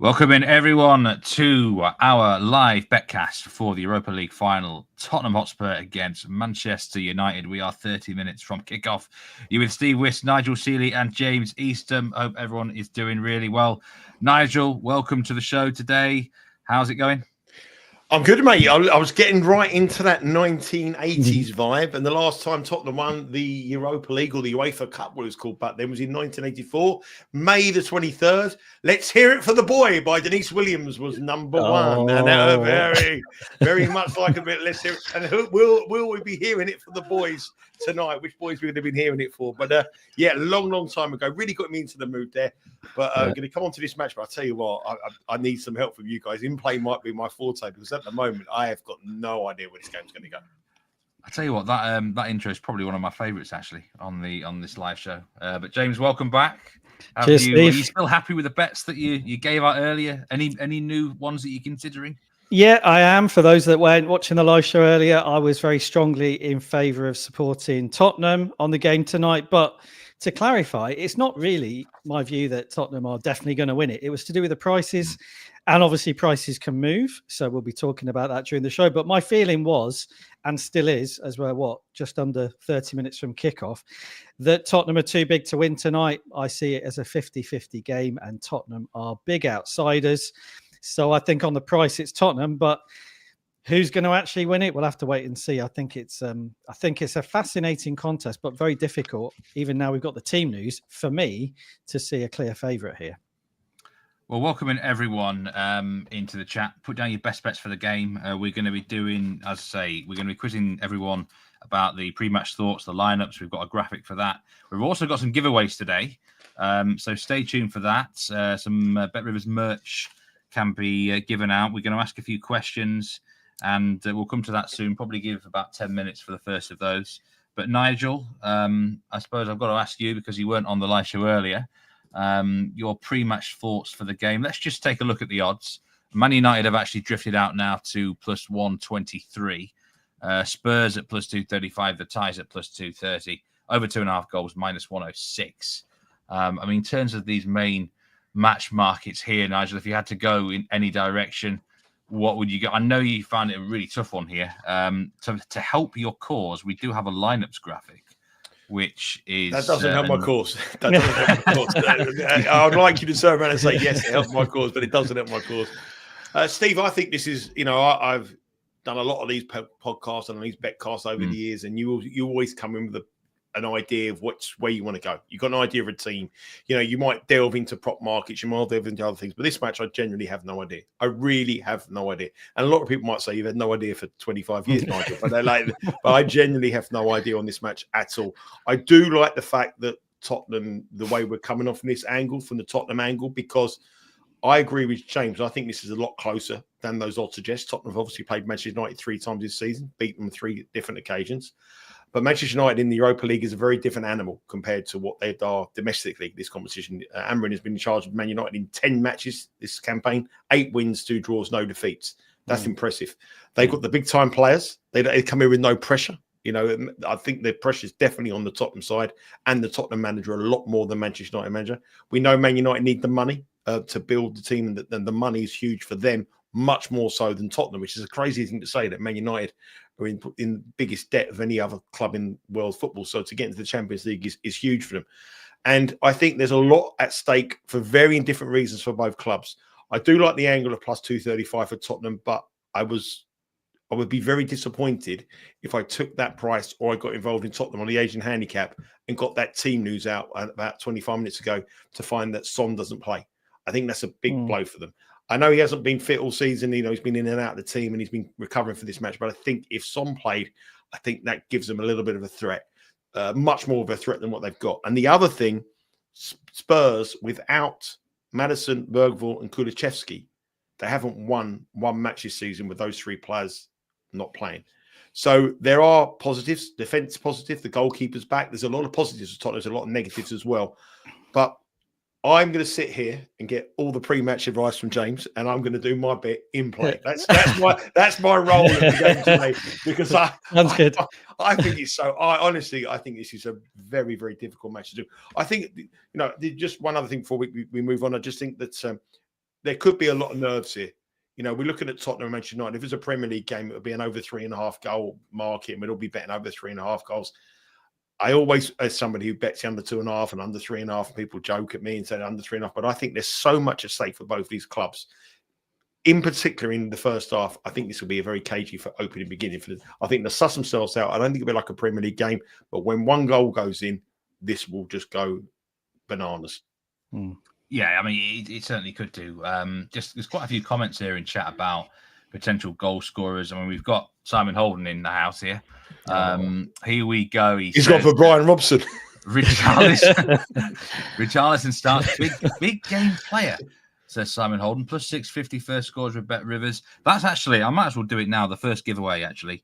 Welcome in everyone to our live Betcast for the Europa League final. Tottenham Hotspur against Manchester United. We are 30 minutes from kickoff. You with Steve Wyss, Nigel Seeley and James Eastham. Hope everyone is doing really well. Nigel, welcome to the show today. How's it going? I'm good, mate. I was getting right into that 1980s vibe, and the last time Tottenham won the Europa League or the UEFA Cup, what it was called back then, was in 1984, May the 23rd. Let's Hear It for the Boy by Denise Williams was number one, and that was very much like a bit. Let's hear it. And will we be hearing it for the boys tonight? Which boys we're going to be hearing it for? But long time ago, really got me into the mood there. But I'm going to come on to this match, but I'll tell you what, I need some help from you guys. In-play might be my forte, because at the moment, I have got no idea where this game's going to go. I tell you what, that intro is probably one of my favourites, actually, on this live show. But James, welcome back. Cheers, Steve. Are you still happy with the bets that you gave out earlier? Any new ones that you're considering? Yeah, I am. For those that weren't watching the live show earlier, I was very strongly in favour of supporting Tottenham on the game tonight. But to clarify, it's not really my view that Tottenham are definitely going to win it. It was to do with the prices, and obviously prices can move. So we'll be talking about that during the show. But my feeling was, and still is, as we're just under 30 minutes from kickoff, that Tottenham are too big to win tonight. I see it as a 50-50 game, and Tottenham are big outsiders. So I think on the price, it's Tottenham, but who's going to actually win it? We'll have to wait and see. I think it's a fascinating contest, but very difficult. Even now we've got the team news, for me to see a clear favourite here. Well, welcoming everyone into the chat. Put down your best bets for the game. We're going to be doing, as I say, we're going to be quizzing everyone about the pre-match thoughts, the lineups. We've got a graphic for that. We've also got some giveaways today, so stay tuned for that. Some Bet Rivers merch can be given out. We're going to ask a few questions, and we'll come to that soon. Probably give about 10 minutes for the first of those. But Nigel, I suppose I've got to ask you, because you weren't on the live show earlier, your pre-match thoughts for the game. Let's just take a look at the odds. Man United have actually drifted out now to plus 123. Spurs at plus 235. The ties at plus 230. Over 2.5 goals, minus 106. I mean, in terms of these main match markets here, Nigel, if you had to go in any direction, what would you go? I know you found it a really tough one here. To help your cause, we do have a lineups graphic, which is... That doesn't help my cause. That doesn't help my cause. I would like you to turn around and say, yes, it helps my cause, but it doesn't help my cause. Steve, I think this is, I've done a lot of these podcasts and these betcasts over the years, and you always come in with an idea of where you want to go. You've got an idea of a team. You might delve into prop markets, you might delve into other things, but this match, I genuinely have no idea. I really have no idea. And a lot of people might say you've had no idea for 25 years, Nigel, but I genuinely have no idea on this match at all. I do like the fact that Tottenham, the way we're coming off from this angle, from the Tottenham angle, because I agree with James. I think this is a lot closer than those odds suggest. Tottenham have obviously played Manchester United 3 times this season, beat them on 3 different occasions. But Manchester United in the Europa League is a very different animal compared to what they are domestically, this competition. Amrin has been in charge of Man United in 10 matches this campaign, 8 wins, 2 draws, no defeats. That's impressive. They've got the big-time players. They come in with no pressure. I think the pressure is definitely on the Tottenham side and the Tottenham manager a lot more than Manchester United manager. We know Man United need the money to build the team, and the money is huge for them, much more so than Tottenham, which is a crazy thing to say, that Man United are in biggest debt of any other club in world football. So to get into the Champions League is huge for them. And I think there's a lot at stake for varying different reasons for both clubs. I do like the angle of plus 235 for Tottenham, but I would be very disappointed if I took that price or I got involved in Tottenham on the Asian handicap and got that team news out about 25 minutes ago to find that Son doesn't play. I think that's a big blow for them. I know he hasn't been fit all season. He's been in and out of the team and he's been recovering for this match. But I think if Son played, I think that gives them a little bit of a threat, much more of a threat than what they've got. And the other thing, Spurs, without Maddison, Bergvall and Kulusevski, they haven't won one match this season with those 3 players not playing. So there are positives. Defence positive. The goalkeeper's back. There's a lot of positives for Tottenham. There's a lot of negatives as well. But I'm going to sit here and get all the pre-match advice from James, and I'm going to do my bit in play. That's my role in the game today, because That's good. I think it's so. Honestly, I think this is a very, very difficult match to do. I think just one other thing before we move on. I just think that there could be a lot of nerves here. You know, we're looking at Tottenham and Manchester United. If it's a Premier League game, it would be an over 3.5 goal market, and we'd all be betting over 3.5 goals. I always, as somebody who bets under 2.5 and under 3.5, people joke at me and say under 3.5, but I think there's so much at stake for both these clubs. In particular, in the first half, I think this will be a very cagey for opening beginning. I think they'll suss themselves out. I don't think it'll be like a Premier League game, but when one goal goes in, this will just go bananas. Yeah, I mean, it certainly could do. There's quite a few comments here in chat about potential goal scorers. I mean, we've got Simon Holden in the house here. Here we go. He's got for Brian Robson. Richarlison starts big game player, says Simon Holden. Plus 650 first scores with Bet Rivers. That's actually, I might as well do it now. The first giveaway, actually.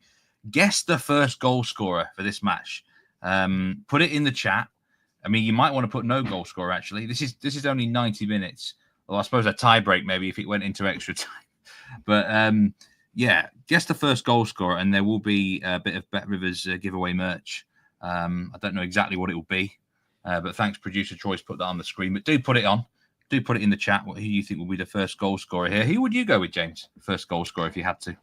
Guess the first goal scorer for this match. Put it in the chat. I mean, you might want to put no goal scorer, actually. This is only 90 minutes. Well, I suppose a tie break maybe if it went into extra time. But yeah, guess the first goal scorer, and there will be a bit of Bet Rivers giveaway merch. I don't know exactly what it will be, but thanks, producer Troy's put that on the screen. But do put it on. Do put it in the chat. Who you think will be the first goal scorer here? Who would you go with, James? First goal scorer if you had to.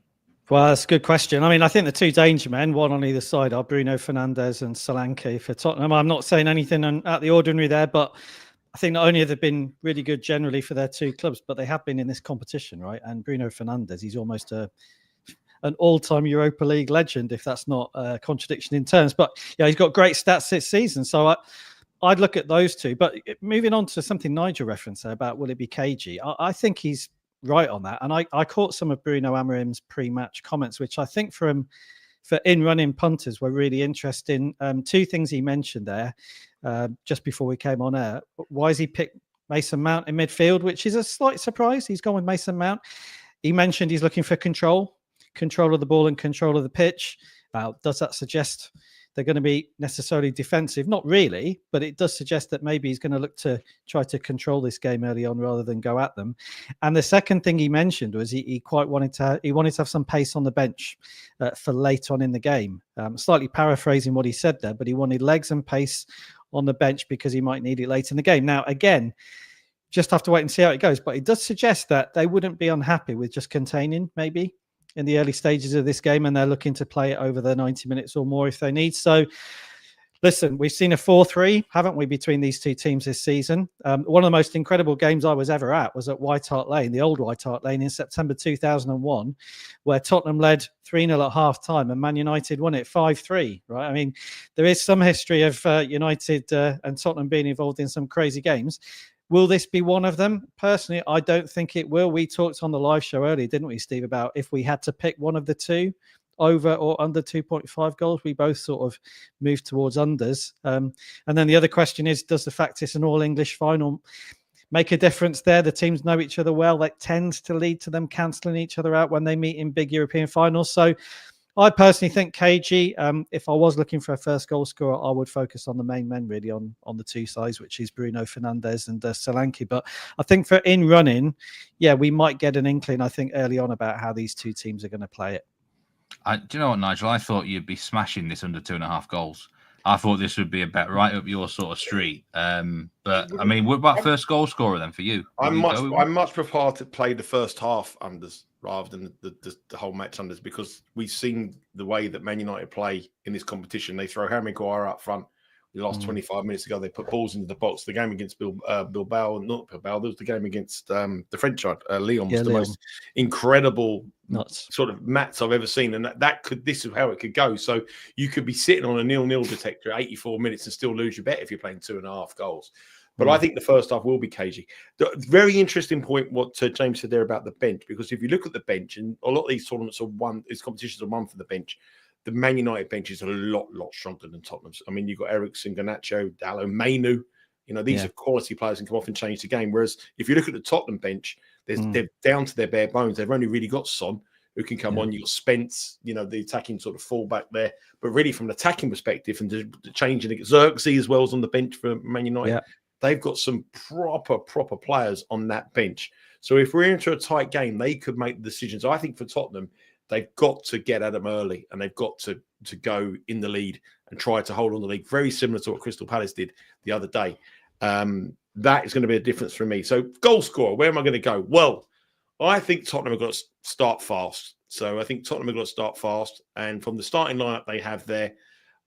Well, that's a good question. I mean, I think the two danger men, one on either side, are Bruno Fernandes and Solanke for Tottenham. I'm not saying anything out of the ordinary there, but I think not only have they been really good generally for their two clubs, but they have been in this competition, right? And Bruno Fernandes, he's almost an all-time Europa League legend, if that's not a contradiction in terms. But yeah, he's got great stats this season. So I'd look at those two. But moving on to something Nigel referenced there about will it be cagey? I think he's right on that. And I caught some of Bruno Amorim's pre-match comments, which I think for in-running punters were really interesting. Two things he mentioned there just before we came on air. Why has he picked Mason Mount in midfield, which is a slight surprise. He's gone with Mason Mount. He mentioned he's looking for control of the ball and control of the pitch. Does that suggest they're going to be necessarily defensive? Not really, but it does suggest that maybe he's going to look to try to control this game early on rather than go at them. And the second thing he mentioned was he wanted to have some pace on the bench for late on in the game. Slightly paraphrasing what he said there, but he wanted legs and pace on the bench because he might need it late in the game. Now, again, just have to wait and see how it goes. But it does suggest that they wouldn't be unhappy with just containing maybe in the early stages of this game, and they're looking to play it over the 90 minutes or more if they need. So, listen, we've seen a 4-3, haven't we, between these two teams this season? One of the most incredible games I was ever at was at White Hart Lane, the old White Hart Lane in September 2001, where Tottenham led 3-0 at half-time and Man United won it 5-3, right? I mean, there is some history of United and Tottenham being involved in some crazy games. Will this be one of them? Personally, I don't think it will. We talked on the live show earlier, didn't we, Steve, about if we had to pick one of the two, over or under 2.5 goals. We both sort of moved towards unders. And then the other question is, does the fact it's an all-English final make a difference there? The teams know each other well. That tends to lead to them cancelling each other out when they meet in big European finals. So I personally think KG, if I was looking for a first goal scorer, I would focus on the main men really on the two sides, which is Bruno Fernandes and Solanke. But I think for in running, yeah, we might get an inkling, I think, early on about how these two teams are going to play it. Do you know what, Nigel? I thought you'd be smashing this under 2.5 goals. I thought this would be a bet right up your sort of street. But I mean, what about first goal scorer then for you? I much prefer to play the first half unders rather than the whole match unders, because we've seen the way that Man United play in this competition. They throw Harry Maguire up front. The last 25 minutes ago, they put balls into the box. The game against Bilbao, not Bilbao, there was the game against the French side. Lyon was the most incredible sort of mats I've ever seen. And this is how it could go. So you could be sitting on a 0-0 detector at 84 minutes and still lose your bet if you're playing 2.5 goals. But I think the first half will be cagey. The very interesting point what James said there about the bench, because if you look at the bench, and a lot of these tournaments these competitions are won for the bench. The Man United bench is a lot stronger than Tottenham's. I mean, you've got Eriksen, Garnacho, Dalot, Mainu. You know, these are quality players and come off and change the game. Whereas if you look at the Tottenham bench, they're down to their bare bones. They've only really got Son, who can come on. You've got Spence, you know, the attacking sort of fullback there. But really from an attacking perspective and the changing, Xerxes as well as on the bench for Man United, they've got some proper players on that bench. So if we're into a tight game, they could make the decisions. I think for Tottenham, they've got to get at them early and they've got to go in the lead and try to hold on the league. Very similar to what Crystal Palace did the other day. That is going to be a difference for me. So goal scorer, where am I going to go? Well, I think Tottenham have got to start fast. So I think Tottenham have got to start fast. And from the starting lineup they have there,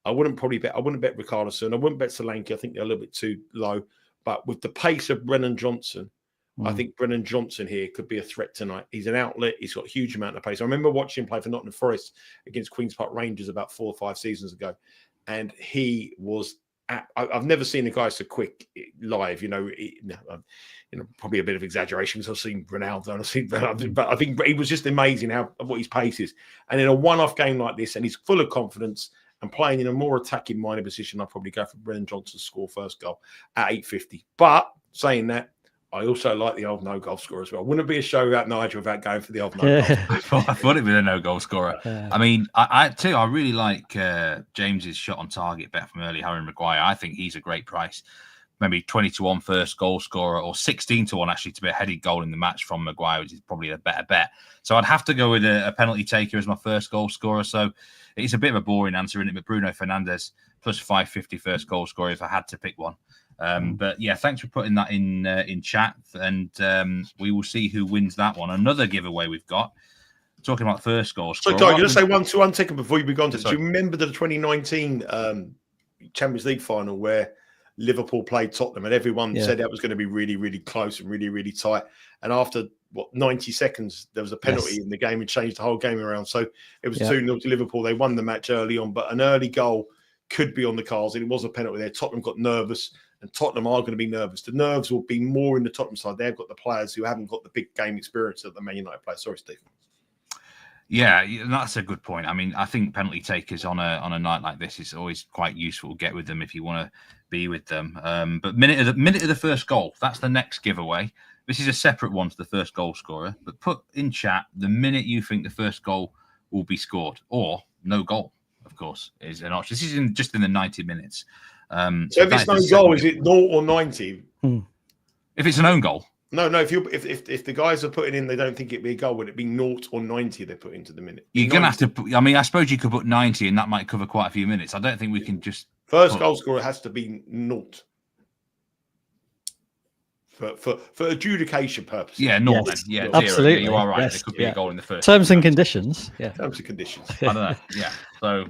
I wouldn't bet Richarlison. I wouldn't bet Solanke. I think they're a little bit too low. But with the pace of Brennan Johnson, I think Brennan Johnson here could be a threat tonight. He's an outlet. He's got a huge amount of pace. I remember watching him play for Nottingham Forest against Queen's Park Rangers about 4 or 5 seasons ago. And he was... I've never seen a guy so quick live, probably a bit of exaggeration because I've seen Ronaldo, but I think he was just amazing what his pace is. And in a one-off game like this, and he's full of confidence and playing in a more attacking-minded position, I'd probably go for Brennan Johnson to score first goal at 8.50. But saying that, I also like the old no-goal scorer as well. Wouldn't it be a show without Nigel without going for the old no-goal? I thought it'd be a no-goal scorer. I mean, I really like James's shot on target bet from earlier, Harry Maguire. I think he's a great price. Maybe 20-1 first goal scorer, or 16-1 actually to be a headed goal in the match from Maguire, which is probably a better bet. So I'd have to go with a penalty taker as my first goal scorer. So it's a bit of a boring answer, isn't it? But Bruno Fernandes plus 5.50 first goal scorer if I had to pick one. But yeah, thanks for putting that in chat, and we will see who wins that one. Another giveaway we've got, talking about first goal scorer. So, Doug, just say one second before you begin to. Do you remember the 2019 Champions League final where Liverpool played Tottenham, and everyone said that was going to be really, really close and really, really tight? And after 90 seconds, there was a penalty in the game and changed the whole game around. So it was 2-0 to Liverpool. They won the match early on, but an early goal could be on the cards, and it was a penalty there. Tottenham got nervous. And Tottenham are going to be nervous. The nerves will be more in the Tottenham side. They've got the players who haven't got the big game experience that the Man United players. Sorry, Steve. Yeah, that's a good point. I mean, I think penalty takers on a night like this is always quite useful. Get with them if you want to be with them. But minute of the first goal, that's the next giveaway. This is a separate one to the first goal scorer. But put in chat the minute you think the first goal will be scored, or no goal, of course, is an option. This is just in the 90 minutes. So if it's no goal, is it 0 or 90? If it's an own goal, no. If the guys are putting in, they don't think it'd be a goal. Would it be 0 or 90? They put into the minute. You're gonna have to. I mean, I suppose you could put 90, and that might cover quite a few minutes. I don't think we can just first goal scorer has to be 0 for adjudication purposes. Yeah, 0 then. Yeah, absolutely. Yeah, you are right. Yes, there could be a goal in the first. Terms and conditions. Yeah, terms and conditions. I don't know. Yeah. So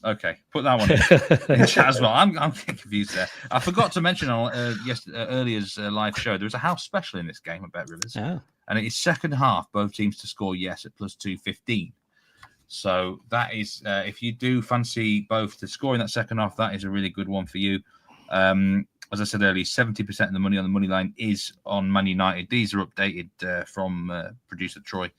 okay. Put that one in chat as well. I'm confused there. I forgot to mention on earlier's live show there was a house special in this game at Bet Rivers, and it is second half both teams to score yes at plus 215. So that is if you do fancy both to score in that second half, that is a really good one for you. As I said earlier, 70% of the money on the money line is on Man United. These are updated from producer Troy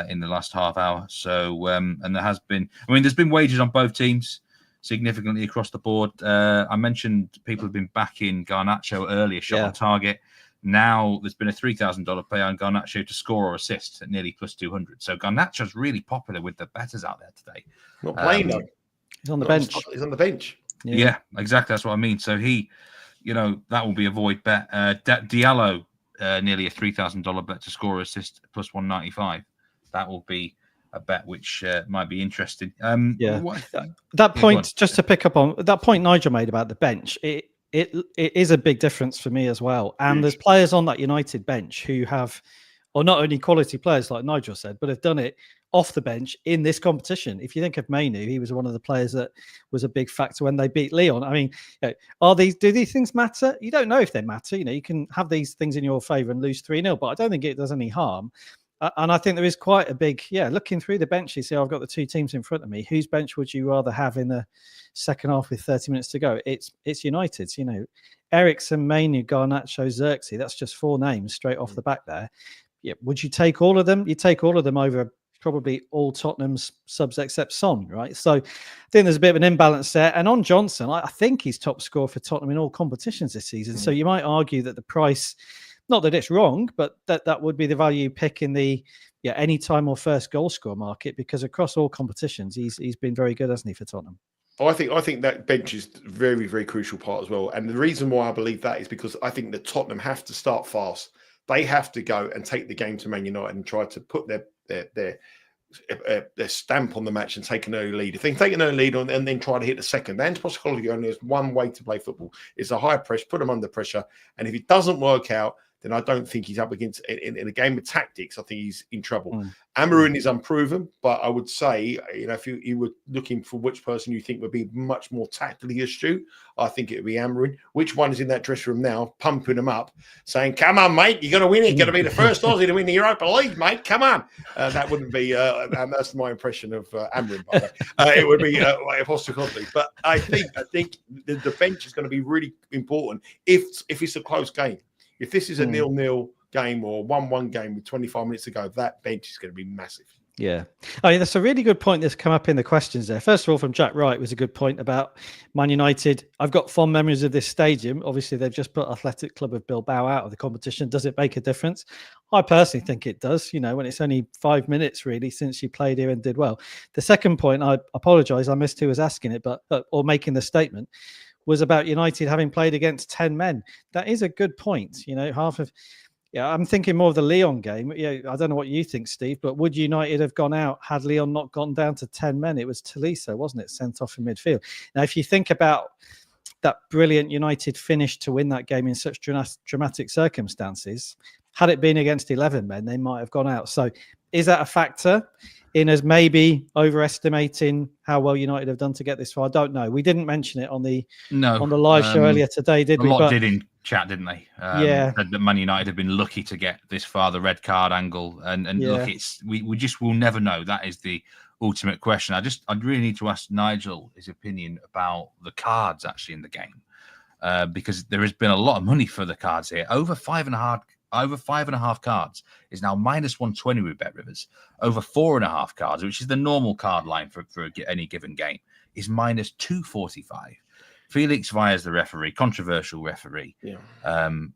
in the last half hour. So, and there's been wages on both teams significantly across the board. I mentioned people have been backing Garnacho earlier, shot on target. Now there's been a $3,000 pay on Garnacho to score or assist at nearly plus 200. So Garnacho's really popular with the bettors out there today. Not playing though. He's on the bench. He's on the bench. Yeah, exactly. That's what I mean. So that will be a void bet. Diallo, nearly a $3,000 bet to score or assist plus 195. That will be a bet which might be interesting. That point, just to pick up on that point Nigel made about the bench, it is a big difference for me as well. And there's players on that United bench who have, or not only quality players like Nigel said, but have done it off the bench in this competition. If you think of Mainu, he was one of the players that was a big factor when they beat Lyon. I mean, do these things matter? You don't know if they matter. You can have these things in your favour and lose 3-0, but I don't think it does any harm. And I think there is quite a big, looking through the bench, you see, I've got the two teams in front of me. Whose bench would you rather have in the second half with 30 minutes to go? It's United's, Eriksen, Mainu, Garnacho, Xerxes. That's just 4 names straight off the back there. Yeah, would you take all of them? You take all of them over probably all Tottenham's subs except Son, right? So I think there's a bit of an imbalance there. And on Johnson, I think he's top scorer for Tottenham in all competitions this season. So you might argue that the price, not that it's wrong, but that would be the value pick in the anytime or first goal scorer market, because across all competitions, he's been very good, hasn't he, for Tottenham? I think that bench is very, very crucial part as well. And the reason why I believe that is because I think that Tottenham have to start fast. They have to go and take the game to Man United and try to put their a stamp on the match and take an early lead. If they can take an early lead and then try to hit the second, Ange Postecoglou only has one way to play football. It's a high press, put them under pressure. And if it doesn't work out, then I don't think he's up against in a game of tactics. I think he's in trouble. Amorim is unproven, but I would say, if you were looking for which person you think would be much more tactically astute, I think it would be Amorim. Which one is in that dressing room now, pumping him up, saying, "Come on, mate, you're going to win it. You're going to be the first Aussie to win the Europa League, mate. Come on." That wouldn't be. And that's my impression of Amorim. It would be Postecoglou. But I think the bench is going to be really important if it's a close game. If this is a 0-0 game or 1-1 game with 25 minutes to go, that bench is going to be massive. Yeah. I mean, that's a really good point that's come up in the questions there. First of all, from Jack Wright was a good point about Man United. I've got fond memories of this stadium. Obviously, they've just put Athletic Club of Bilbao out of the competition. Does it make a difference? I personally think it does, when it's only 5 minutes really since you played here and did well. The second point, I apologise, I missed who was asking it, or making the statement, was about United having played against 10 men. That is a good point. I'm thinking more of the Lyon game. I don't know what you think, Steve, but would United have gone out had Lyon not gone down to 10 men? It was Tolisso, wasn't it, sent off in midfield? Now, if you think about that brilliant United finish to win that game in such dramatic circumstances, had it been against 11 men, they might have gone out. So is that a factor in as maybe overestimating how well United have done to get this far? I don't know. We didn't mention it on the live show earlier today, did we? A lot did in chat, didn't they? Yeah. That Man United have been lucky to get this far, the red card angle. And look, we just will never know. That is the ultimate question. I'd really need to ask Nigel his opinion about the cards actually in the game. Because there has been a lot of money for the cards here. Over 5.5 cards is now -120 with BetRivers. Over 4.5 cards, which is the normal card line for any given game, is -245. Felix Villa's the referee, controversial referee. Yeah.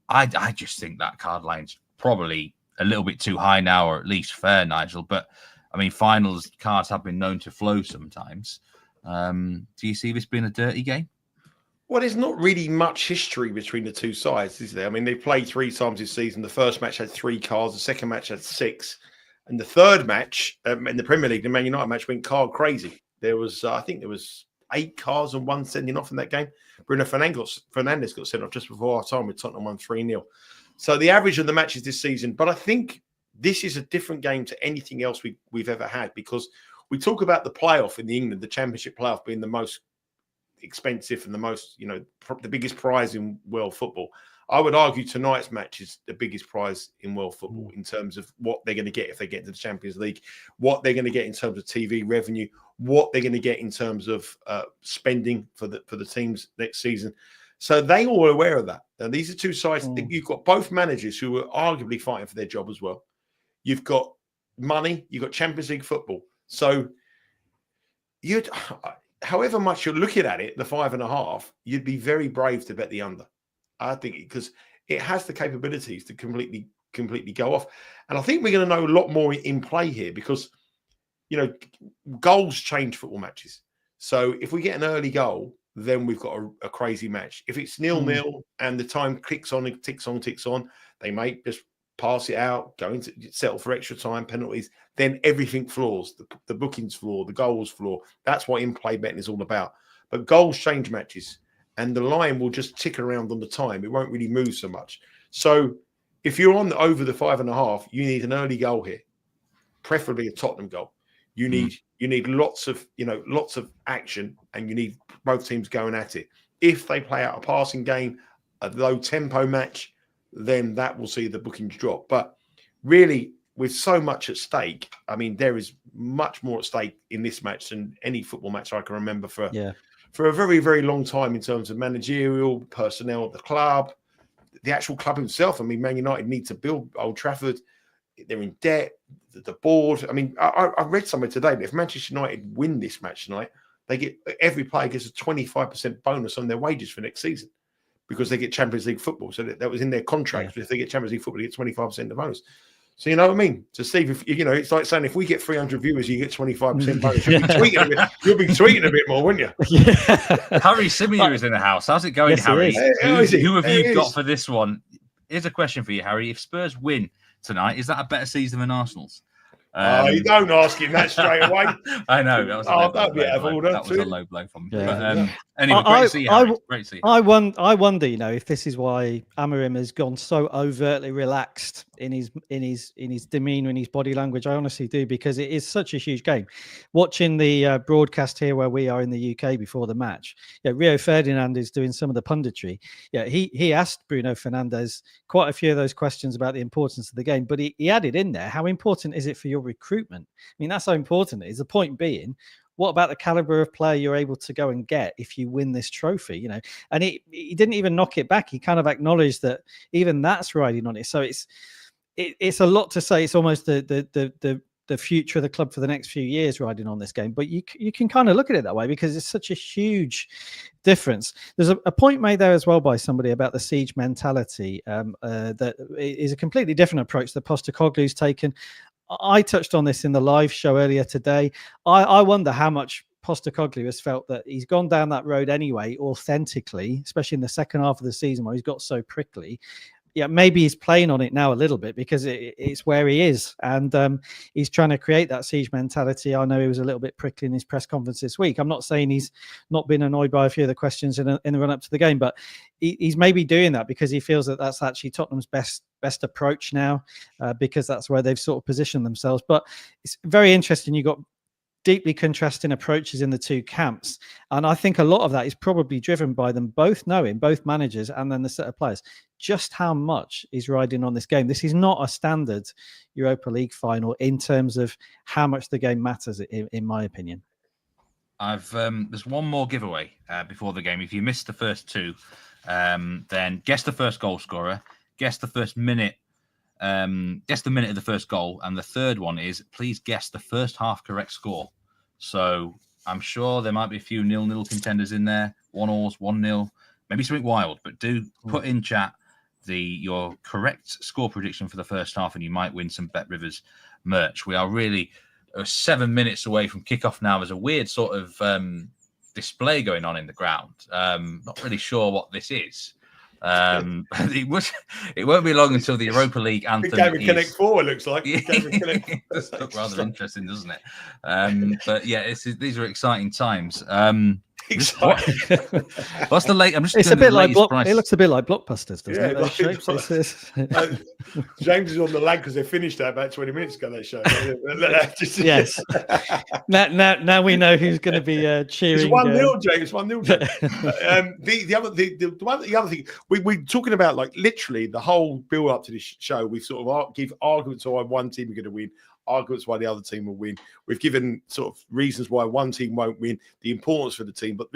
I just think that card line's probably a little bit too high now, or at least fair, Nigel. But I mean, finals cards have been known to flow sometimes. Do you see this being a dirty game? Well, there's not really much history between the two sides, is there? I mean, they've played 3 times this season. The first match had 3 cards. The second match had 6. And the third match in the Premier League, the Man United match, went card crazy. There was, I think there was 8 cards and 1 sending off in that game. Bruno Fernandes got sent off just before our time with Tottenham won 3-0. So the average of the matches this season, but I think this is a different game to anything else we've ever had, because we talk about the playoff in England, the Championship playoff being the most expensive and the most, the biggest prize in world football. I would argue tonight's match is the biggest prize in world football in terms of what they're going to get if they get into the Champions League, what they're going to get in terms of TV revenue, what they're going to get in terms of spending for the teams next season. So they all are aware of that. And these are two sides. You've got both managers who are arguably fighting for their job as well. You've got money, you've got Champions League football. So however much you're looking at it, the 5.5, you'd be very brave to bet the under. I think because it has the capabilities to completely go off. And I think we're going to know a lot more in play here because, goals change football matches. So if we get an early goal, then we've got a crazy match. If it's 0-0 and the time ticks on, they may just pass it out, go into settle for extra time, penalties, then everything floors. The bookings floor, the goals floor. That's what in-play betting is all about. But goals change matches, and the line will just tick around on the time. It won't really move so much. So if you're on over the 5.5, you need an early goal here, preferably a Tottenham goal. You need lots of action, and you need both teams going at it. If they play out a passing game, a low tempo match, then that will see the bookings drop. But really, with so much at stake, I mean, there is much more at stake in this match than any football match I can remember for a very, very long time in terms of managerial, personnel at the club, the actual club himself. I mean, Man United need to build Old Trafford. They're in debt. The board. I mean, I read somewhere today that if Manchester United win this match tonight, every player gets a 25% bonus on their wages for next season, because they get Champions League football. So that was in their contract. Yeah. If they get Champions League football, they get 25% of the bonus. So you know what I mean? So Steve, if, it's like saying if we get 300 viewers, you get 25% bonus. You'll be tweeting a bit more, wouldn't you? Yeah. Harry Simia is in the house. How's it going, Harry? Who have you got for this one? Here's a question for you, Harry. If Spurs win tonight, is that a better season than Arsenal's? You don't ask him that straight away. I know. That was a low blow from me. Yeah. But anyway, great to see you, Harry. Great to see you. I wonder, if this is why Amorim has gone so overtly relaxed in his demeanour, in his body language. I honestly do, because it is such a huge game. Watching the broadcast here where we are in the UK before the match, Rio Ferdinand is doing some of the punditry. He asked Bruno Fernandes quite a few of those questions about the importance of the game, but he added in there, how important is it for your recruitment? I mean, that's how important it is. The point being, what about the caliber of player you're able to go and get if you win this trophy? And he didn't even knock it back. He kind of acknowledged that even that's riding on it. So it's a lot to say. It's almost the future of the club for the next few years riding on this game. But you can kind of look at it that way, because it's such a huge difference. There's a point made there as well by somebody about the siege mentality. That is a completely different approach that Postecoglou's taken. I touched on this in the live show earlier today. I wonder how much Postecoglou has felt that he's gone down that road anyway, authentically, especially in the second half of the season where he's got so prickly. Maybe he's playing on it now a little bit because it's where he is, and he's trying to create that siege mentality. I know he was a little bit prickly in his press conference this week. I'm not saying he's not been annoyed by a few of the questions in the run up to the game, but he's maybe doing that because he feels that that's actually Tottenham's best approach now, because that's where they've sort of positioned themselves. But it's very interesting. You've got deeply contrasting approaches in the two camps, and I think a lot of that is probably driven by them both knowing, both managers and then the set of players, just how much is riding on this game. This is not a standard Europa League final in terms of how much the game matters, in my opinion. There's one more giveaway before the game. If you missed the first two, then guess the first goal scorer, guess the first minute, guess the minute of the first goal, and the third one is please guess the first half correct score. So I'm sure there might be a few 0-0 contenders in there, 1-1s, 1-0, maybe something wild, but do put in chat your correct score prediction for the first half, and you might win some Bet Rivers merch. We are really 7 minutes away from kickoff now. There's a weird sort of display going on in the ground. Not really sure what this is. It won't be long until the Europa League anthem. Game of Connect 4, it looks like. It does look rather interesting, doesn't it? But yeah, these are exciting times. What's the late? I'm just. It's a bit like it looks a bit like Blockbusters, doesn't it? Those shapes. James is on the lag because they finished that about 20 minutes ago. That show. Yes. Now we know who's going to be cheering. It's 1-0, James. 1-0. The other thing we're talking about, like literally the whole build up to this show. We've sort of give arguments why one team are going to win, arguments why the other team will win. We've given sort of reasons why one team won't win, the importance for the team. But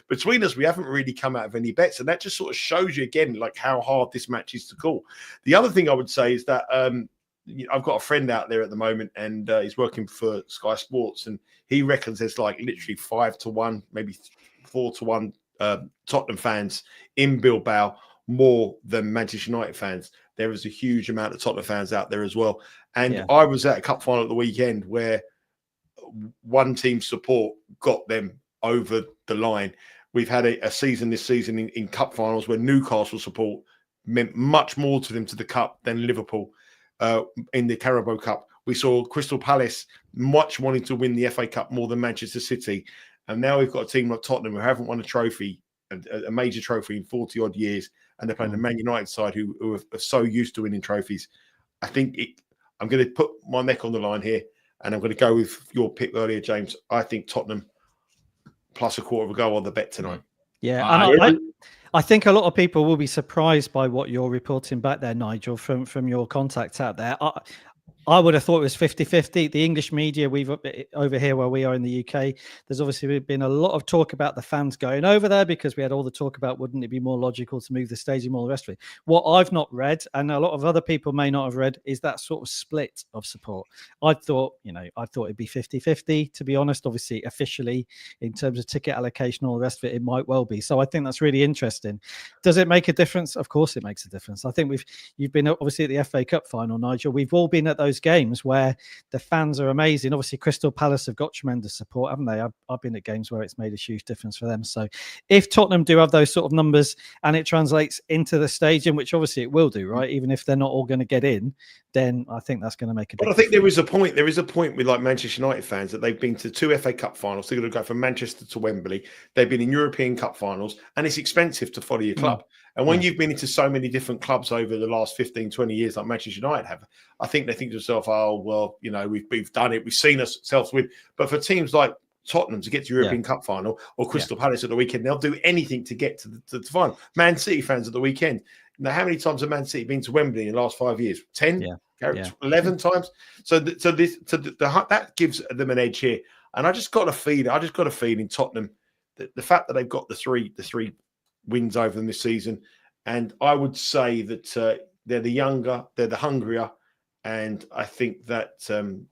between us, we haven't really come out of any bets. And that just sort of shows you again, like how hard this match is to call. The other thing I would say is that I've got a friend out there at the moment, and he's working for Sky Sports, and he reckons there's like literally 5-1, maybe 4-1 Tottenham fans in Bilbao, more than Manchester United fans. There is a huge amount of Tottenham fans out there as well. And I was at a cup final at the weekend where one team's support got them over the line. We've had a season this season in cup finals where Newcastle support meant much more to them to the cup than Liverpool in the Carabao Cup. We saw Crystal Palace much wanting to win the FA Cup more than Manchester City. And now we've got a team like Tottenham who haven't won a trophy, a major trophy in 40 odd years. And they're playing the Man United side who are so used to winning trophies. I think I'm going to put my neck on the line here, and I'm going to go with your pick earlier, James. I think Tottenham plus a quarter of a goal on the bet tonight. Yeah, I think a lot of people will be surprised by what you're reporting back there, Nigel, from your contacts out there. I would have thought it was 50-50. The English media, we've over here where we are in the UK, there's obviously been a lot of talk about the fans going over there because we had all the talk about wouldn't it be more logical to move the stadium, all the rest of it. What I've not read, and a lot of other people may not have read, is that sort of split of support. I thought it'd be 50-50, to be honest. Obviously, officially, in terms of ticket allocation, all the rest of it, it might well be. So I think that's really interesting. Does it make a difference? Of course it makes a difference. I think you've been obviously at the FA Cup final, Nigel. We've all been at those those games where the fans are amazing. Obviously, Crystal Palace have got tremendous support, haven't they? I've been at games where it's made a huge difference for them. So if Tottenham do have those sort of numbers and it translates into the stadium, which obviously it will do, right? Even if they're not all going to get in, then I think that's going to make a difference. But I think there is a point. There is a point with like Manchester United fans that they've been to 2 FA Cup finals. They're going to go from Manchester to Wembley. They've been in European Cup finals, and it's expensive to follow your club. And when you've been into so many different clubs over the last 15, 20 years, like Manchester United have, I think they think to themselves, oh, well, you know, we've done it. We've seen ourselves win. But for teams like Tottenham to get to European Cup final or Crystal Palace at the weekend, they'll do anything to get to the final. Man City fans at the weekend. Now, how many times have Man City been to Wembley in the last 5 years? 10? 11 times. So that gives them an edge here. And I just got a feeling Tottenham, the fact that they've got the three wins over them this season, and I would say that they're the younger, they're the hungrier, and I think that I'm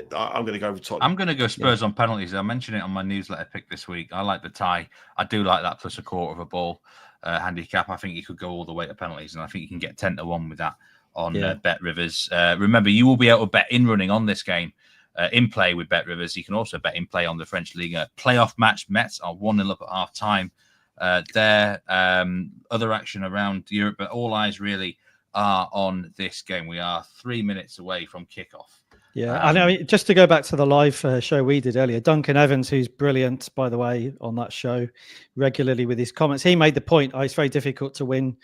going to go with Tottenham. I'm going to go Spurs on penalties. I mentioned it on my newsletter pick this week. I like the tie. I do like that plus a quarter of a ball handicap. I think you could go all the way to penalties, and I think you can get 10-1 with that on Bet Rivers. Remember, you will be able to bet in running on this game in play with Bet Rivers. You can also bet in play on the French League. Playoff match, Mets are 1-0 up at half time. Other action around Europe, but all eyes really are on this game. We are 3 minutes away from kickoff. Yeah, I know. Just to go back to the live show we did earlier, Duncan Evans, who's brilliant, by the way, on that show regularly with his comments, he made the point, it's very difficult to win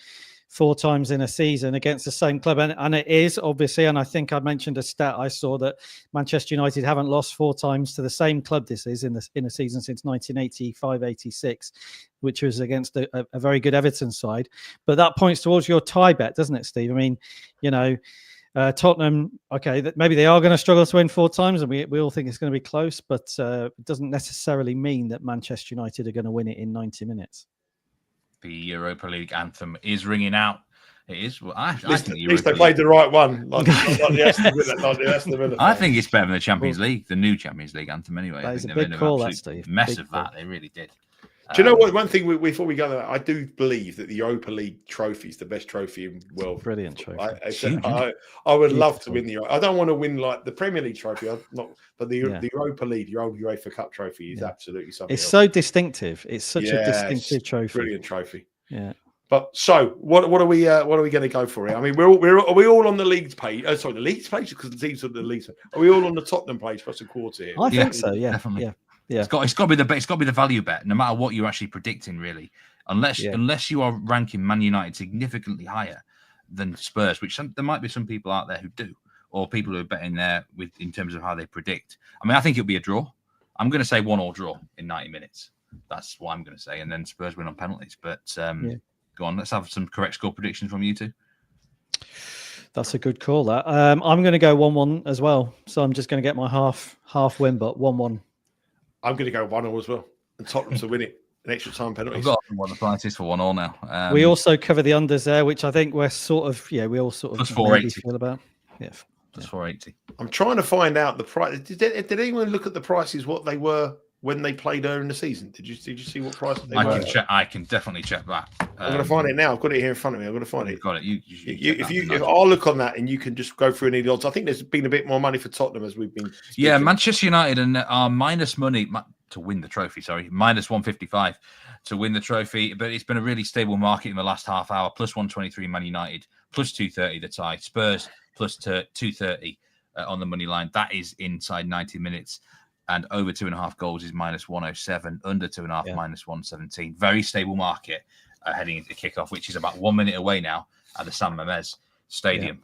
4 times in a season against the same club. And it is, obviously, and I think I mentioned a stat I saw that Manchester United haven't lost 4 times to the same club this is in a season since 1985-86, which was against a very good Everton side. But that points towards your tie bet, doesn't it, Steve? I mean, you know, Tottenham, okay, maybe they are going to struggle to win 4 times, and we all think it's going to be close, but it doesn't necessarily mean that Manchester United are going to win it in 90 minutes. The Europa League anthem is ringing out. It is. Well, I think at least they played the right one. I think it's better than the Champions League, the new Champions League anthem. Anyway, that is a big call, that Steve. Mess of that. They really did. Do you know what? One thing before we go there, I do believe that the Europa League trophy is the best trophy in the world. Brilliant trophy. I would love to win the. I don't want to win like the Premier League trophy, but the Europa League, the old UEFA Cup trophy, is absolutely something. It's so distinctive. It's such a distinctive trophy. Brilliant trophy. Yeah. But so what are we going to go for here? I mean, are we all on the league's page? Sorry, the league's page, because the teams of the league. Are we all on the Tottenham page plus a quarter here? I think so. Yeah, definitely. Yeah. It's got to be the value bet, no matter what you're actually predicting, really. Unless you are ranking Man United significantly higher than Spurs, which there might be some people out there who do, or people who are betting there in terms of how they predict. I mean, I think it'll be a draw. I'm going to say 1-1 draw in 90 minutes. That's what I'm going to say, and then Spurs win on penalties. But go on, let's have some correct score predictions from you two. That's a good call. That I'm going to go 1-1 as well. So I'm just going to get my half win, but 1-1. I'm going to go 1-0 as well, and Tottenham to win it. An extra time penalty. I've got one of the prices for 1-1 now. We also cover the unders there, which I think we're sort of we all sort of plus 480 feel about. Yeah, plus 480. I'm trying to find out the price. Did anyone look at the prices? What they were when they played earlier in the season? Did you see what prices they were? I can definitely check that. I'm going to find it now. I've got it here in front of me. I'm going to find it. Got it. If I'll look on that, and you can just go through any of the odds. I think there's been a bit more money for Tottenham as we've been speaking. Yeah, Manchester United are minus money to win the trophy. Sorry, minus 155 to win the trophy. But it's been a really stable market in the last half hour. Plus 123 Man United, plus 230 the tie. Spurs plus 230 on the money line. That is inside 90 minutes. And over 2.5 goals is minus 107. Under 2.5 minus 117. Very stable market heading into kickoff, which is about 1 minute away now at the San Mamés Stadium.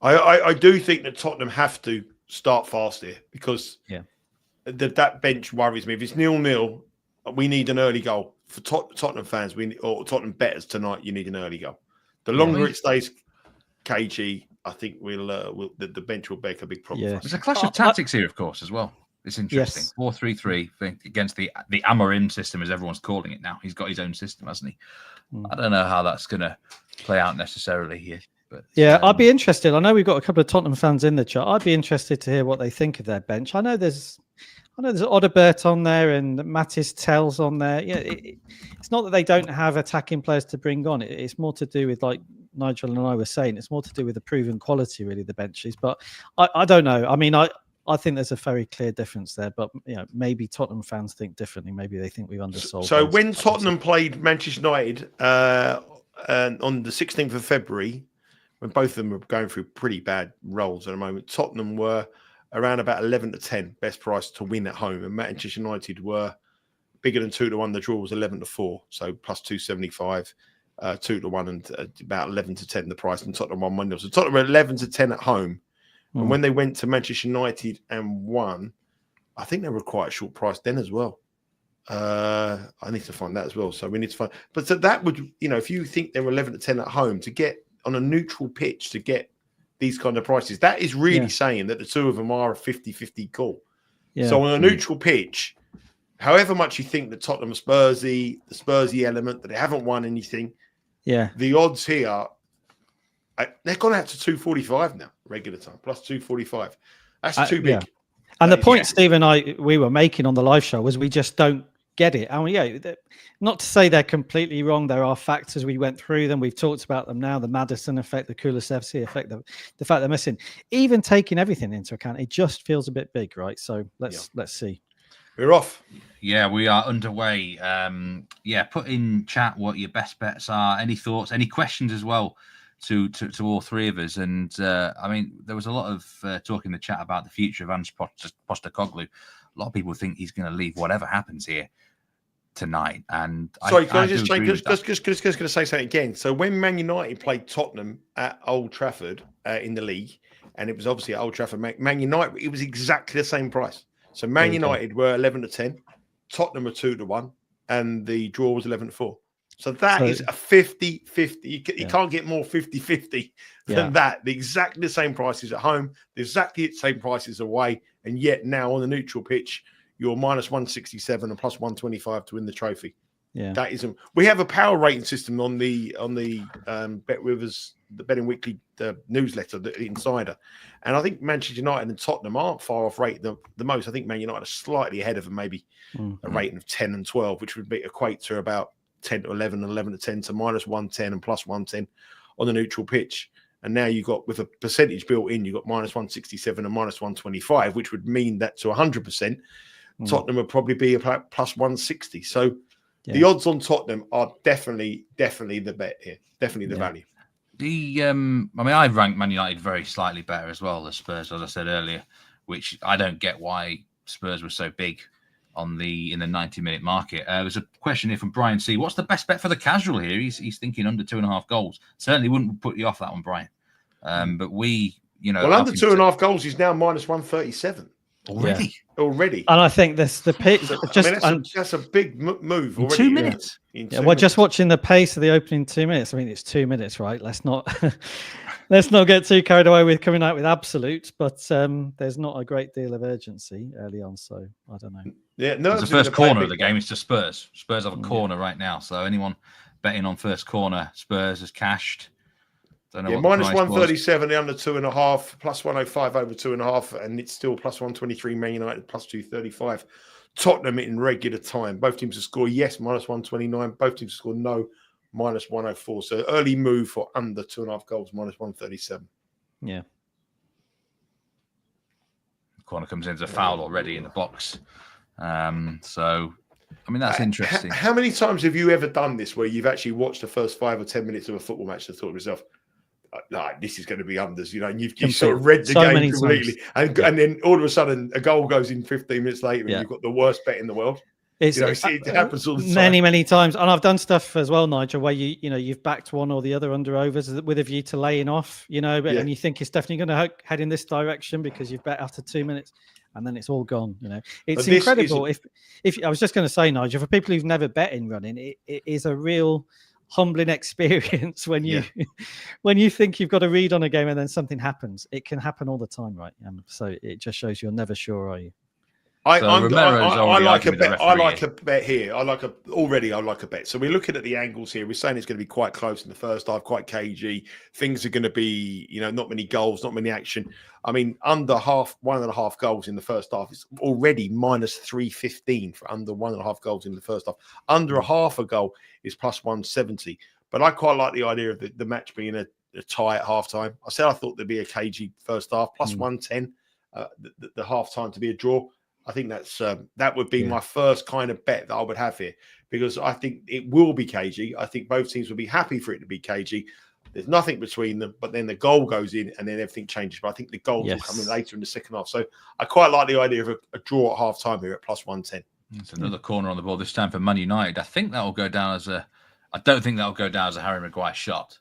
Yeah. I do think that Tottenham have to start fast here, because that bench worries me. If it's 0-0, we need an early goal. For Tottenham fans, or Tottenham bettors tonight, you need an early goal. The longer it stays cagey, I think the bench will make a big problem for us. There's a clash of tactics here, of course, as well. It's interesting. 4-3-3 against the Amorim system, as everyone's calling it now. He's got his own system, hasn't he? I don't know how that's going to play out necessarily here. But I'd be interested. I know we've got a couple of Tottenham fans in the chat. I'd be interested to hear what they think of their bench. I know there's Odobert on there and Mattis Tells on there. Yeah, it's not that they don't have attacking players to bring on. It's more to do with like Nigel and I were saying, it's more to do with the proven quality, really, the benches. But I don't know. I mean, I think there's a very clear difference there. But maybe Tottenham fans think differently. Maybe they think we've undersold. So when Tottenham played Manchester United on the 16th of February, when both of them were going through pretty bad roles at the moment, Tottenham were around about 11-10 best price to win at home, and Manchester United were bigger than 2-1. The draw was 11-4, so plus 275, 2-1, and about 11-10 the price. And Tottenham won 1-0. So Tottenham were 11-10 at home, and when they went to Manchester United and won, I think they were quite a short price then as well. I need to find that as well. So we need to find. But so that would, if you think they were 11-10 at home, to get on a neutral pitch to get these kind of prices, that is really saying that the two of them are a 50-50 call. Yeah. So on a neutral pitch, however much you think that Tottenham are Spursy, the Spursy element, that they haven't won anything, the odds here, they've gone out to 245 now, regular time, plus 245. That's too big. Yeah. And the point Steve and we were making on the live show was we just don't get it. And not to say they're completely wrong. There are factors. We went through them. We've talked about them now. The Maddison effect, the Kulusevski effect, the fact they're missing. Even taking everything into account, it just feels a bit big, right? So let's see. We're off. Yeah, we are underway. Put in chat what your best bets are. Any thoughts? Any questions as well to all three of us? And there was a lot of talk in the chat about the future of Ange Postecoglou. A lot of people think he's going to leave whatever happens here tonight. And sorry, can I just going to say something again? So when Man United played Tottenham at Old Trafford in the league, and it was obviously at Old Trafford, Man United, it was exactly the same price. So Man United were 11-10, Tottenham were 2-1, and the draw was 11-4. So that is a 50-50. You can't get more 50-50 than that. Exactly the same prices at home, exactly the same prices away, and yet now on the neutral pitch, you're minus 167 and plus 125 to win the trophy. Yeah, that isn't. We have a power rating system on the Bet With Us, the Betting Weekly newsletter, the Insider, and I think Manchester United and Tottenham aren't far off rate the most. I think Man United are slightly ahead of them, maybe a rating of 10 and 12, which would equate to about 10 to 11 and 11 to 10 to minus 110 and plus 110 on the neutral pitch. And now you've got, with a percentage built in, you've got minus 167 and minus 125, which would mean that to 100%, Tottenham would probably be about plus 160. So the odds on Tottenham are definitely the bet here, definitely the value. I ranked Man United very slightly better as well as Spurs, as I said earlier, which I don't get why Spurs were so big in the 90-minute market. There's a question here from Brian C. What's the best bet for the casual here? He's thinking under 2.5 goals. Certainly wouldn't put you off that one, Brian. But we, under 2.5 goals is now minus 137 already. And I think the pitch. That's a big move already. 2 minutes. Just watching the pace of the opening 2 minutes. I mean, it's 2 minutes, right? Let's not get too carried away with coming out with absolutes, but there's not a great deal of urgency early on, so I don't know. Yeah, no. The first corner of the game is to Spurs. Spurs have a corner right now, so anyone betting on first corner, Spurs has cashed. Don't know minus 137, the under 2.5, plus 105 over 2.5, and it's still plus 123. Man United plus 235. Tottenham in regular time. Both teams to score yes, minus 129. Both teams to score no, minus 104. So early move for under 2.5 goals, minus 137. Yeah. The corner comes in as a foul already in the box. So, that's interesting. How many times have you ever done this where you've actually watched the first 5 or 10 minutes of a football match and thought to yourself, this is going to be unders, and you've sort of read the game completely, and then all of a sudden a goal goes in 15 minutes later, and you've got the worst bet in the world. It happens all the time. Many times, and I've done stuff as well, Nigel, where you've backed one or the other under overs with a view to laying off, and you think it's definitely going to head in this direction because you've bet after 2 minutes, and then it's all gone. It's incredible. If I was just going to say, Nigel, for people who've never bet in running, it is a real humbling experience when you think you've got a read on a game and then something happens. It can happen all the time, right? So it just shows you're never sure, are you? I like a bet. I like a bet here. I like a bet. So we're looking at the angles here. We're saying it's going to be quite close in the first half, quite cagey. Things are going to be, not many goals, not many action. Under 1.5 goals in the first half. It's already minus 315 for under 1.5 goals in the first half. Under a half a goal is plus 170. But I quite like the idea of the match being a tie at half-time. I said I thought there'd be a cagey first half, plus 110, the half-time to be a draw. I think that would be my first kind of bet that I would have here, because I think it will be cagey. I think both teams will be happy for it to be cagey. There's nothing between them, but then the goal goes in and then everything changes. But I think the goals will come in later in the second half. So I quite like the idea of a draw at half-time here at plus 110. It's another corner on the ball this time for Man United. I think that will go down as I don't think that will go down as a Harry Maguire shot.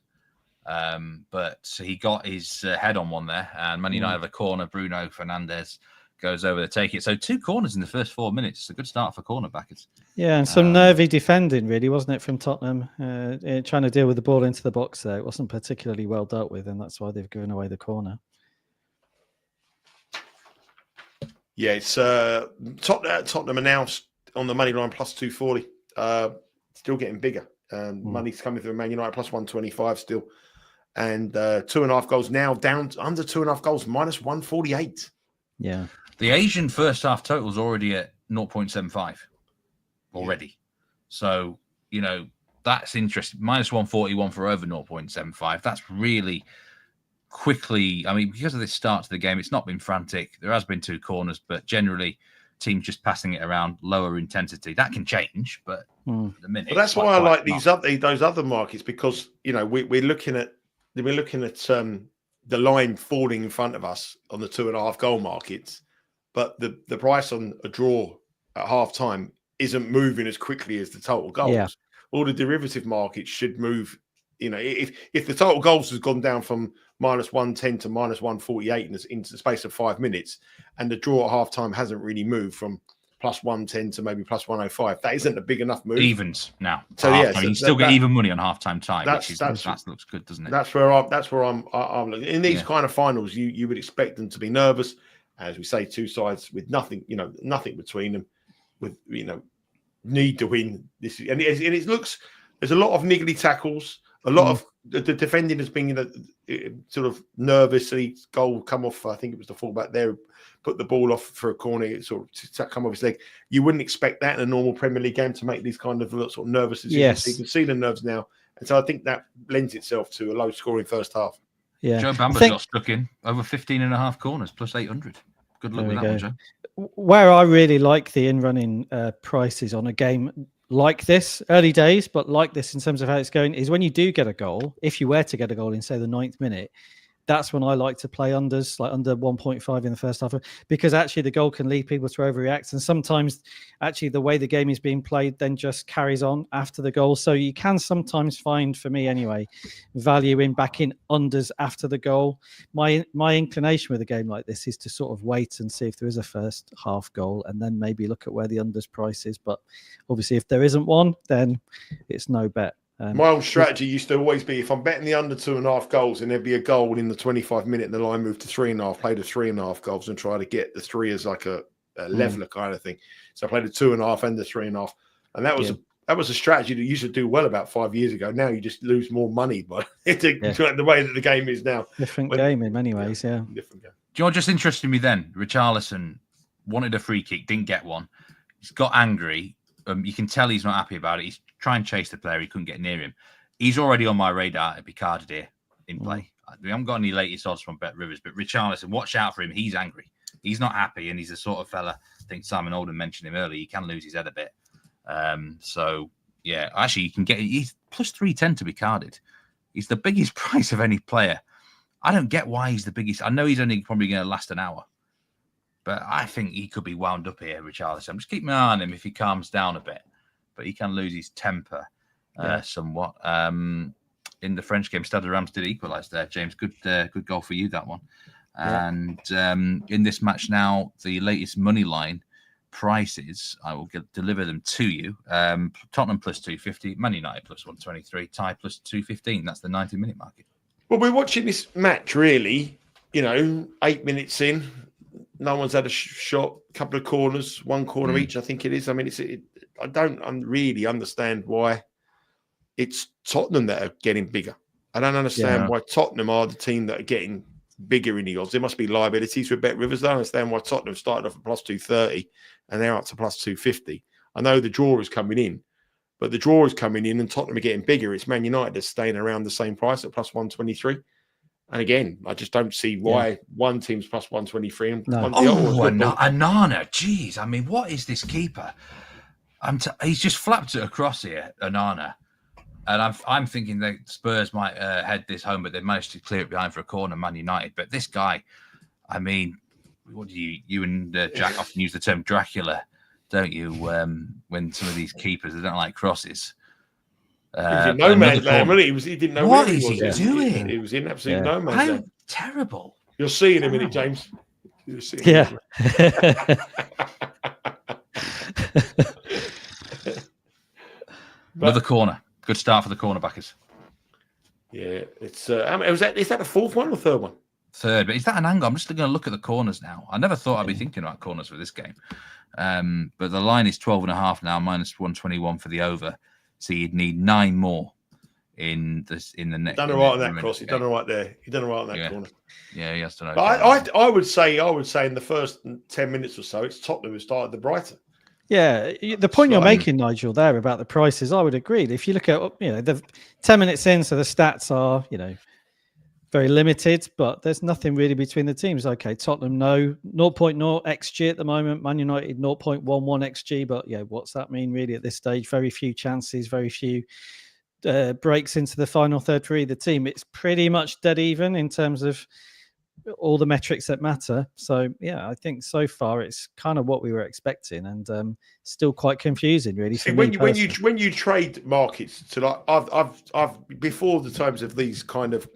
But he got his head on one there, and Man United have a corner. Bruno Fernandes goes over to take it. So 2 corners in the first 4 minutes. It's a good start for cornerbackers. Yeah, and some nervy defending, really, wasn't it, from Tottenham? Trying to deal with the ball into the box there. It wasn't particularly well dealt with, and that's why they've given away the corner. Yeah, it's Tottenham are now on the money line plus 240. Still getting bigger. Money's coming through Man United plus 125 still. And 2.5 goals now down to under 2.5 goals, minus 148. Yeah. The Asian first half total is already at 0.75 already. Yeah. So, that's interesting. Minus 141 for over 0.75. That's really quickly. I mean, because of this start to the game, it's not been frantic. There has been 2 corners, but generally teams just passing it around, lower intensity. That can change, but at the minute. But that's why I like those other markets, because, we're looking at the line falling in front of us on the 2.5 goal markets, but the price on a draw at half time isn't moving as quickly as the total goals. Yeah. All the derivative markets should move. If the total goals has gone down from minus 110 to minus 148 in the space of 5 minutes, and the draw at half time hasn't really moved from plus 110 to maybe plus 105, that isn't a big enough move. Evens now. So you still get even money on half-time tie, that looks good, doesn't it? That's where I'm looking. In these kind of finals, you would expect them to be nervous. As we say, 2 sides with nothing between them, with need to win this. And it looks, there's a lot of niggly tackles, a lot of the defending has been sort of nervously. Goal come off. I think it was the fullback there, put the ball off for a corner. It sort of to come off his leg. You wouldn't expect that in a normal Premier League game to make these kind of sort of nervous decisions. Yes. You can see the nerves now, and so I think that lends itself to a low scoring first half. Yeah, Joe Bamber's got stuck in over 15.5 corners plus 800. Good luck with that one, Joe. Where I really like the in-running prices on a game like this, early days, but like this in terms of how it's going, is when you do get a goal, if you were to get a goal in, say, the 9th minute, that's when I like to play unders, like under 1.5 in the first half, because actually the goal can lead people to overreact. And sometimes actually the way the game is being played then just carries on after the goal. So you can sometimes find, for me anyway, value in backing unders after the goal. My inclination with a game like this is to sort of wait and see if there is a first half goal and then maybe look at where the unders price is. But obviously if there isn't one, then it's no bet. My old strategy used to always be, if I'm betting the under 2.5 goals and there'd be a goal in the 25 minute and the line moved to 3.5, play the 3.5 goals and try to get the 3 as like a leveler kind of thing. So I played the 2.5 and the 3.5. And that was a strategy that used to do well about 5 years ago. Now you just lose more money by the way that the game is now. Different game in many ways, yeah. Different game. Do you know what just interested me then? Richarlison wanted a free kick, didn't get one. He's got angry. You can tell he's not happy about it. He's trying to chase the player. He couldn't get near him. He's already on my radar to be carded here in play. We haven't got any latest odds from Bet Rivers, but Richarlison, watch out for him. He's angry. He's not happy, and he's the sort of fella, I think Simon Alden mentioned him earlier, he can lose his head a bit. Actually, you can get, he's plus 310 to be carded. He's the biggest price of any player. I don't get why he's the biggest. I know he's only probably going to last an hour, but I think he could be wound up here, Richarlison. I'm just keeping my eye on him if he calms down a bit. But he can lose his temper somewhat. In the French game, Stade de Reims did equalise there, James. Good goal for you, that one. Yeah. And in this match now, the latest money line prices, I will deliver them to you. Tottenham plus 250, Man United plus 123, tie plus 215. That's the 90-minute market. Well, we're watching this match, really, 8 minutes in. No one's had a shot, a couple of corners, one corner each, I think it is. I mean, I don't really understand why it's Tottenham that are getting bigger. I don't understand why Tottenham are the team that are getting bigger in the odds. There must be liabilities with Bet Rivers. I don't understand why Tottenham started off at plus 230 and they're up to plus 250. I know the draw is coming in, but the draw is coming in and Tottenham are getting bigger. It's Man United that's staying around the same price at plus 123. And again, I just don't see why one team's plus 123 and one the other. Anana, jeez. I mean, what is this keeper? He's just flapped it across here, Anana. And I'm thinking that Spurs might head this home, but they've managed to clear it behind for a corner, Man United. But this guy, I mean, what do you and Jack often use the term Dracula, don't you? When some of these keepers, they don't like crosses. He was in no man's land, wasn't he? He didn't know what where is he doing. He was in absolute no man's land. Terrible. You'll see in a minute, James. You'll see. Yeah. Another corner. Good start for the cornerbackers. Yeah, it's. Is that the fourth one or third one? Third, but is that an angle? I'm just going to look at the corners now. I never thought I'd be thinking about corners for this game. But the line is 12.5 now, minus 121 for the over. So you'd need 9 more in the next. Done all right on that cross. He's done all right there. He's done all right on that corner. Yeah, he has to know. But I would say in the first 10 minutes or so, it's Tottenham who started the brighter. Yeah, the point you're making, Nigel, there about the prices, I would agree. If you look at, the 10 minutes in, so the stats are, very limited, but there's nothing really between the teams. Okay, Tottenham, 0.0 XG at the moment. Man United, 0.11 XG. But what's that mean really at this stage? Very few chances, very few breaks into the final third for either team. It's pretty much dead even in terms of all the metrics that matter. So I think so far it's kind of what we were expecting, and still quite confusing really. See, when you trade markets, to like I've before the times of these kind of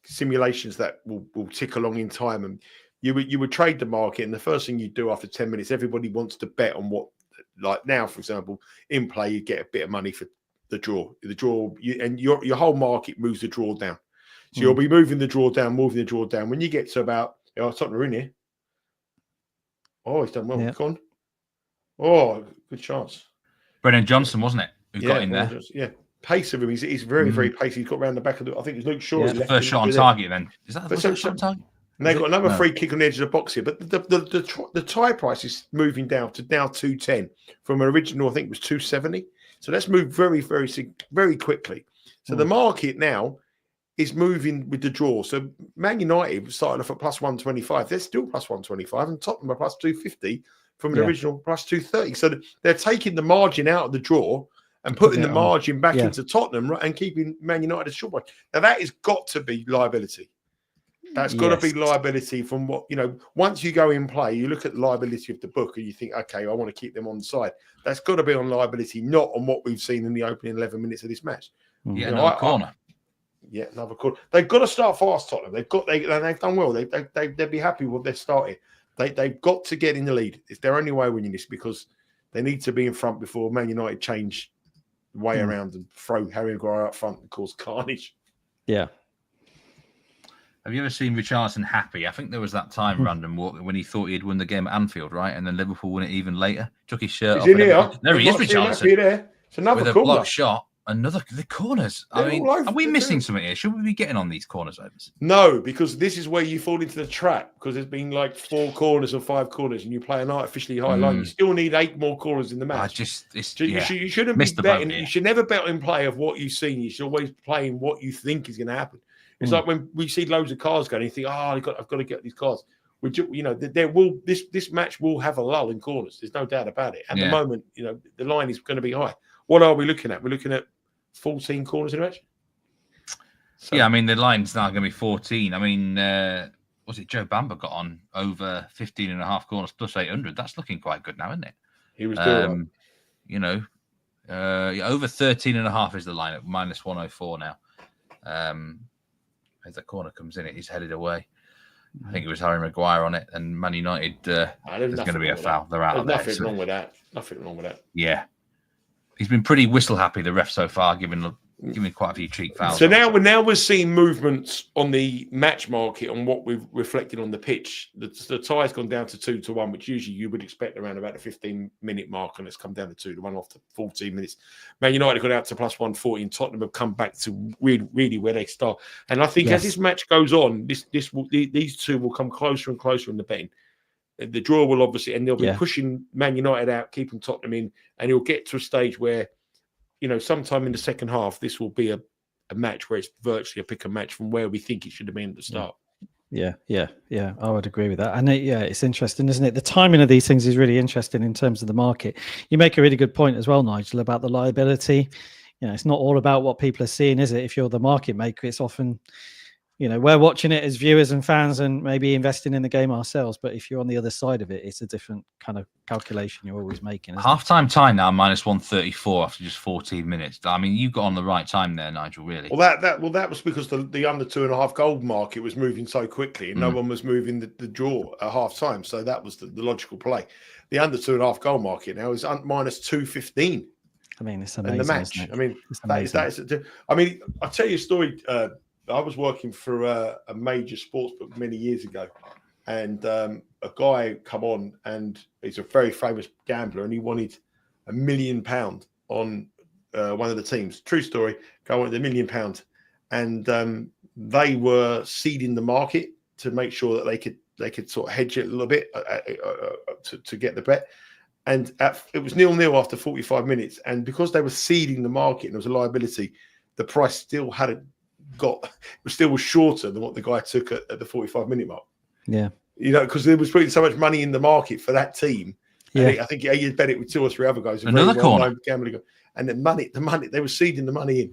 simulations that will tick along in time, and you would trade the market, and the first thing you do after 10 minutes, everybody wants to bet on what, like now, for example, in play you get a bit of money for the draw, and your whole market moves the draw down. So you'll be moving the draw down. When you get to about, Tottenham are in here. Oh, he's done well. Yeah. Gone. Oh, good chance. Brennan Johnson, wasn't it? Who got in there? Yeah. Pace of him. He's very, very pacey. He's got around the back of I think it's Luke Shaw. The first shot on target then. Is that the first shot on target? And they've got another free kick on the edge of the box here. But the tie price is moving down to now 210 from an original, I think it was 270. So that's moved very, very, very quickly. So the market now is moving with the draw. So Man United started off at plus 125. They're still plus 125, and Tottenham are plus 250 from an original plus 230. So they're taking the margin out of the draw and putting the margin back into Tottenham and keeping Man United short by. Now that has got to be liability. That's got to be liability from what, once you go in play, you look at the liability of the book and you think, okay, I want to keep them on the side. That's got to be on liability, not on what we've seen in the opening 11 minutes of this match. Yeah, another corner. Another corner. They've got to start fast, Tottenham. They've done well. They'd be happy with what they're starting. They've got to get in the lead. It's their only way of winning this, because they need to be in front before Man United change way around and throw Harry Maguire up front and cause carnage. Yeah. Have you ever seen Richarlison happy? I think there was that time, Random Walk, when he thought he'd won the game at Anfield, right? And then Liverpool won it even later. Took his shirt off. In here. There he is, Richarlison. There. It's another with a block shot. The corners. They're are we missing something here? Should we be getting on these corners overs? No, because this is where you fall into the trap, because there's been like 4 corners or 5 corners and you play an artificially high line. You still need 8 more corners in the match. You shouldn't be betting. You should never bet in play of what you've seen. You should always play in what you think is going to happen. It's like when we see loads of cars going, you think, I've got to get these cars. This match will have a lull in corners. There's no doubt about it. At the moment, the line is going to be high. What are we looking at? We're looking at 14 corners in a match. So, I mean, the line's now going to be 14. I mean, was it Joe Bamba got on over 15.5 corners plus 800? That's looking quite good now, isn't it? He was doing over 13.5 is the line at minus 104 now. As the corner comes in, he's headed away. I think it was Harry Maguire on it, and Man United. There's going to be a foul. They're out of there. Nothing wrong with that. Nothing wrong with that. Yeah, he's been pretty whistle happy, the ref, so far, giving quite a few cheap fouls. So now we're seeing movements on the match market on what we've reflected on the pitch. The tie's gone down to 2-1, which usually you would expect around about the 15-minute mark, and it's come down to 2-1 after 14 minutes. Man United got out to plus 140, and Tottenham have come back to really where they start. And I think as this match goes on, these two will come closer and closer in the betting. The draw will obviously, and they'll be pushing Man United out, keeping Tottenham in, and it'll get to a stage where sometime in the second half, this will be a match where it's virtually a pick and match from where we think it should have been at the start. Yeah. I would agree with that. And it's interesting, isn't it? The timing of these things is really interesting in terms of the market. You make a really good point as well, Nigel, about the liability. It's not all about what people are seeing, is it? If you're the market maker, it's often, we're watching it as viewers and fans and maybe investing in the game ourselves. But if you're on the other side of it, it's a different kind of calculation you're always making. Half-time time now, -134 after just 14 minutes. I mean, you got on the right time there, Nigel, really. Well, that was because the under 2.5 goal market was moving so quickly and no one was moving the draw at half-time. So that was the logical play. The under 2.5 goal market now is -215. I mean, it's amazing. In the match. I mean, I'll tell you a story. I was working for a major sports book many years ago, and a guy come on, and he's a very famous gambler, and he wanted £1 million on one of the teams. True story. Guy wanted £1 million, and they were seeding the market to make sure that they could sort of hedge it a little bit to get the bet. And it was 0-0 after 45 minutes, and because they were seeding the market and there was a liability, the price still was shorter than what the guy took at the 45-minute mark. Yeah, because there was putting so much money in the market for that team. Yeah, I think he bet it with 2 or 3 other guys. Another corner gambling, and the money they were seeding the money in.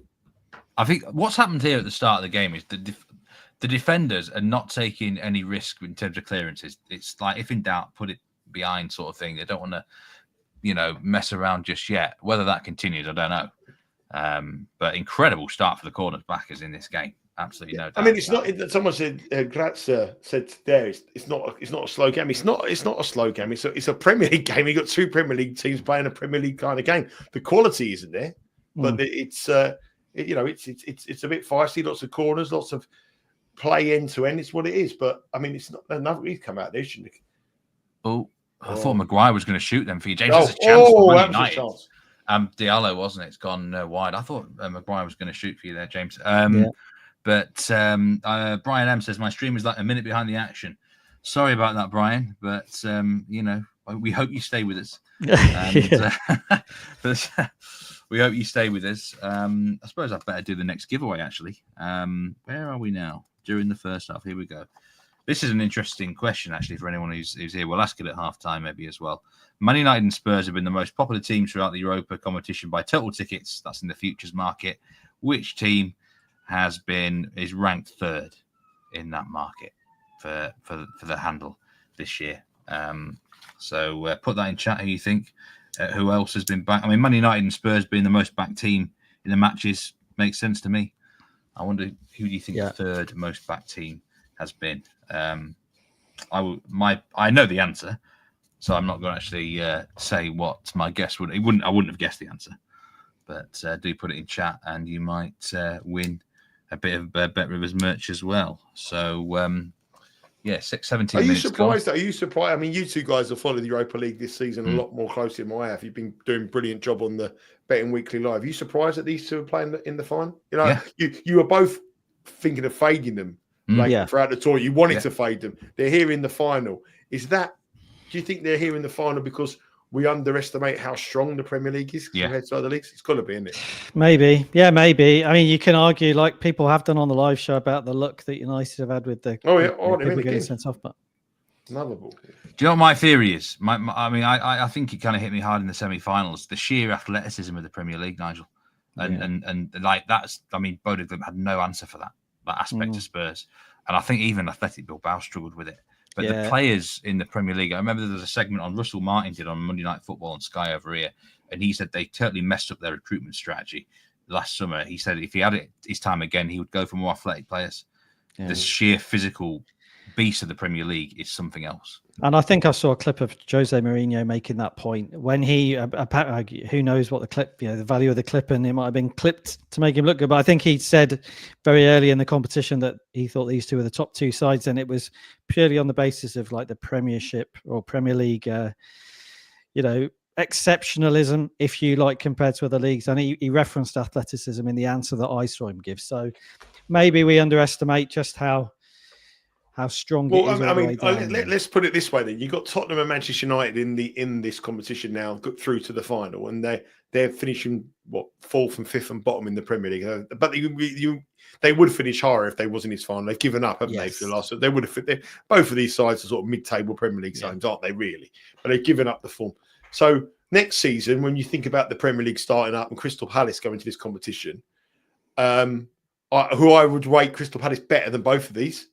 I think what's happened here at the start of the game is the defenders are not taking any risk in terms of clearances. It's like, if in doubt, put it behind sort of thing. They don't want to, mess around just yet. Whether that continues, I don't know. But incredible start for the corners backers in this game. Absolutely no doubt. I mean, it's not. Someone said Graz said there. It's not a slow game. It's not a slow game. It's a Premier League game. You got 2 Premier League teams playing a Premier League kind of game. The quality isn't there, but it's a bit feisty. Lots of corners, lots of play end to end. It's what it is. But I mean, it's not enough. He's come out there, shouldn't he? Oh, I thought Maguire was going to shoot them for you, James. That was a chance for Man was United. Diallo, wasn't it? It's gone wide. I thought Maguire was going to shoot for you there, James. But Brian M says, my stream is like a minute behind the action. Sorry about that, Brian. But, we hope you stay with us. We hope you stay with us. I suppose I'd better do the next giveaway, actually. Where are we now? During the first half. Here we go. This is an interesting question, actually, for anyone who's here. We'll ask it at half-time, maybe, as well. Man United and Spurs have been the most popular teams throughout the Europa competition by total tickets. That's in the futures market. Which team is ranked third in that market for the handle this year? So put that in chat. Who you think? Who else has been back? I mean, Man United and Spurs being the most backed team in the matches makes sense to me. I wonder, who do you think the third most backed team has been? I know the answer, so I'm not going to actually say what my guess would. I wouldn't have guessed the answer, but do put it in chat, and you might win a bit of Bet Rivers merch as well. So 17 Are you minutes. surprised? Are you surprised? I mean, you two guys have followed the Europa League this season a lot more closely than I have. You've been doing a brilliant job on the Betting Weekly Live. Are you surprised that these two are playing in the final? You were both thinking of fading them throughout the tour. You wanted to fade them. They're here in the final. Do you think they're here in the final because we underestimate how strong the Premier League is compared to other leagues? It's got to be, isn't it? Maybe. Yeah, maybe. I mean, you can argue, like people have done on the live show, about the luck that United have had with the people getting sent off. But another ball. Do you know what my theory is? I think it kind of hit me hard in the semi-finals. The sheer athleticism of the Premier League, Nigel, and like that's. I mean, both of them had no answer for that aspect of Spurs, and I think even Athletic Bilbao struggled with it. But the players in the Premier League, I remember there was a segment on Russell Martin did on Monday Night Football on Sky over here, and he said they totally messed up their recruitment strategy last summer. He said if he had it his time again, he would go for more athletic players. Yeah. The sheer physical beast of the Premier League is something else. And I think I saw a clip of Jose Mourinho making that point when he, who knows what the clip, the value of the clip, and it might have been clipped to make him look good. But I think he said very early in the competition that he thought these two were the top two sides, and it was purely on the basis of like the Premiership or Premier League, exceptionalism, if you like, compared to other leagues. And he referenced athleticism in the answer that I saw him give. So maybe we underestimate just how how strong Well, it is. I mean, let's put it this way then. You've got Tottenham and Manchester United in this competition now, got through to the final, and they're finishing, fourth and fifth and bottom in the Premier League. But they would finish higher if they wasn't his final. They've given up, haven't they, for the last? They would have. Both of these sides are sort of mid-table Premier League sides, aren't they, really? But they've given up the form. So next season, when you think about the Premier League starting up and Crystal Palace going to this competition, who I would rate Crystal Palace better than both of these,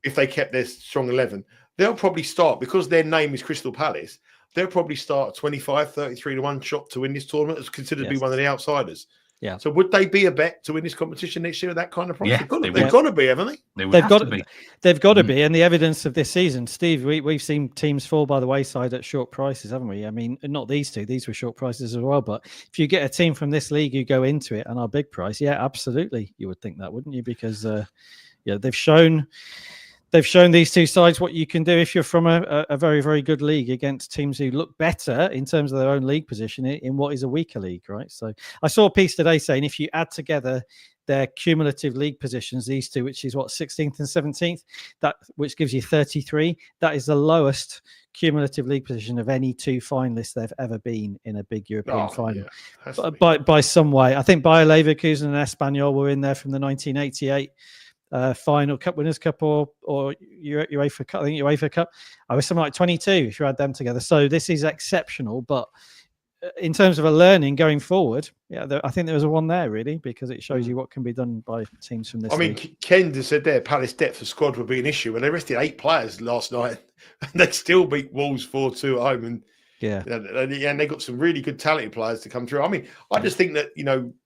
if they kept their strong 11, they'll probably start, because their name is Crystal Palace, they'll probably start 25, 33 to 1 shot to win this tournament. It's considered to be one of the outsiders. Yeah. So would they be a bet to win this competition next year at that kind of price? Yeah, they've got to be, haven't they? They've got to be. They've got to be. And the evidence of this season, Steve, we've seen teams fall by the wayside at short prices, haven't we? I mean, not these two. These were short prices as well. But if you get a team from this league who go into it and are big price, yeah, absolutely. You would think that, wouldn't you? Because they've shown these two sides what you can do if you're from a very, very good league against teams who look better in terms of their own league position in what is a weaker league, right? So I saw a piece today saying if you add together their cumulative league positions, these two, which is 16th and 17th, which gives you 33, that is the lowest cumulative league position of any two finalists they've ever been in a big European final. Yeah. By some way. I think Bayer Leverkusen and Espanyol were in there from the 1988 final Cup Winners' Cup or UEFA Cup. I think UEFA Cup. I was something like 22 if you add them together. So this is exceptional. But in terms of a learning going forward, I think there was a one there really, because it shows you what can be done by teams from this. I mean, Ken just said there, Palace depth of squad would be an issue, and they rested 8 players last night, and they still beat Wolves 4-2 at home. And and they got some really good talented players to come through. I mean, I just think that,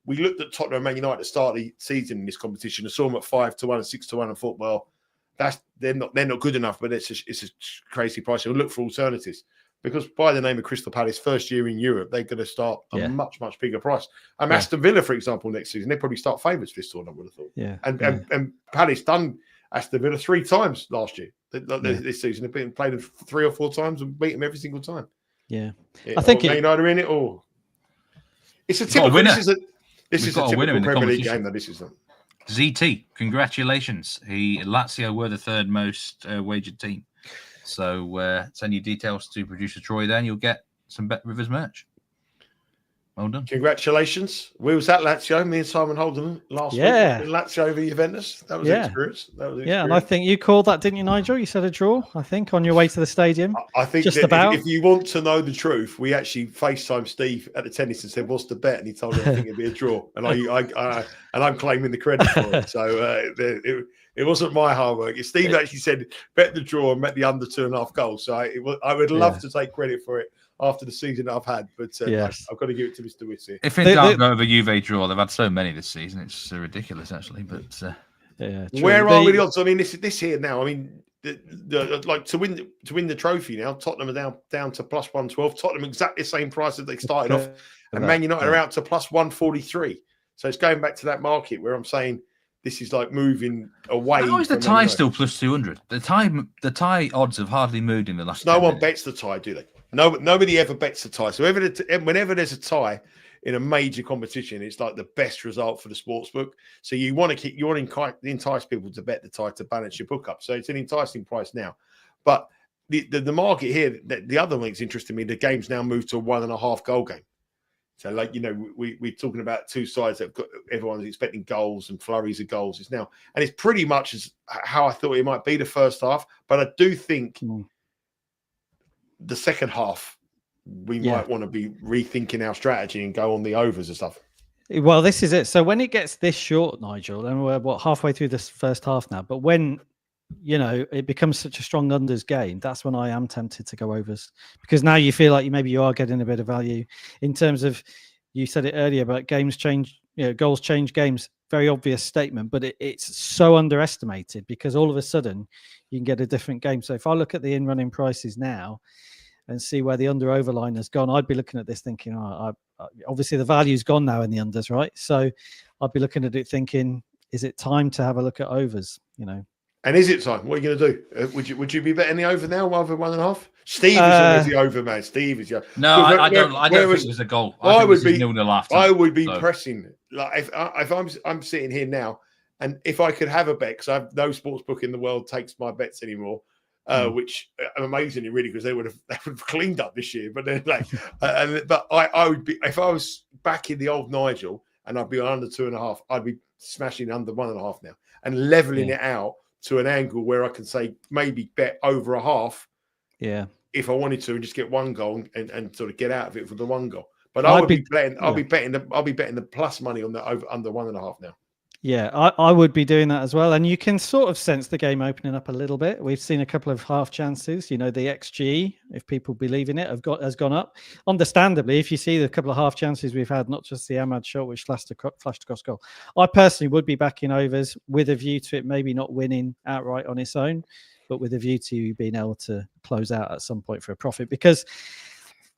we looked at Tottenham and Man United at the start of the season in this competition and saw them at 5-1 and 6-1 and thought, well, they're not good enough, but it's a crazy price. We'll look for alternatives, because by the name of Crystal Palace, first year in Europe, they're going to start a much, much bigger price. Aston Villa, for example, next season, they probably start favourites for this tournament, I would have thought. Yeah. And Palace done Aston Villa 3 times last year. This season, they've been played them 3 or 4 times and beat them every single time. Yeah, I think Man United are in it, or it's a typical winner. This is a typical Premier League game. That this is not. ZT, congratulations! Lazio were the third most wagered team. So send your details to producer Troy. Then you'll get some Bet Rivers merch. Well done. Congratulations. We was at Lazio, me and Simon Holden last week. Lazio over Juventus. That was an experience. And I think you called that, didn't you, Nigel? You said a draw, I think, on your way to the stadium. I think just about. If you want to know the truth, we actually FaceTimed Steve at the tennis and said, "What's the bet?" And he told me I think it'd be a draw. And I'm claiming the credit for it. So it wasn't my hard work. Steve actually said, "Bet the draw and bet the under 2.5 goals." So I would love to take credit for it after the season that I've had, but I've got to give it to Mr. Wyss here. If it doesn't go over Juve draw, they've had so many this season. It's ridiculous, actually. But where are we the odds? I mean, this here now. I mean, like to win the trophy now, Tottenham are down to plus 112. Tottenham exactly the same price that they started off, and Man United are out to plus 143. So it's going back to that market where I'm saying this is like moving away. How is the tie still plus 200? The tie odds have hardly moved in the last. No one bets the tie, do they? No, nobody ever bets the tie. So whenever there's a tie in a major competition, it's like the best result for the sportsbook. So you want to entice people to bet the tie to balance your book up. So it's an enticing price now. But the market here, the other one that's interesting me, the game's now moved to a 1.5 goal game. So we're talking about two sides that have got, everyone's expecting goals and flurries of goals. It's now, and it's pretty much as how I thought it might be the first half. But I do think the second half, we might want to be rethinking our strategy and go on the overs and stuff. Well, this is it. So when it gets this short, Nigel, and we're halfway through this first half now, but when it becomes such a strong unders game, that's when I am tempted to go overs, because now you feel like maybe you are getting a bit of value in terms of, you said it earlier, but games change, goals change games. Very obvious statement, but it's so underestimated because all of a sudden you can get a different game. So if I look at the in-running prices now and see where the under-over line has gone, I'd be looking at this thinking, obviously the value's gone now in the unders, right? So I'd be looking at it thinking, is it time to have a look at overs, And is it time? What are you going to do? Would you be betting the over now rather than 1.5? Steve is always the over man. Steve is no. I don't think there's a goal. I would be pressing. Like if I'm sitting here now, And if I could have a bet, because I have no sports book in the world takes my bets anymore, which amazingly really, because they would have cleaned up this year. But then but I would be, if I was back in the old Nigel and I'd be under 2.5, I'd be smashing under 1.5 now and leveling it out to an angle where I can say maybe bet over a half. Yeah. If I wanted to, and just get one goal and sort of get out of it for the one goal. But I'll be betting the plus money on the under 1.5 now. Yeah, I would be doing that as well. And you can sort of sense the game opening up a little bit. We've seen a couple of half chances. You know, the XG, if people believe in it, has gone up. Understandably, if you see the couple of half chances we've had, not just the Ahmad shot, which flashed across goal. I personally would be backing overs with a view to it maybe not winning outright on its own, but with a view to being able to close out at some point for a profit. Because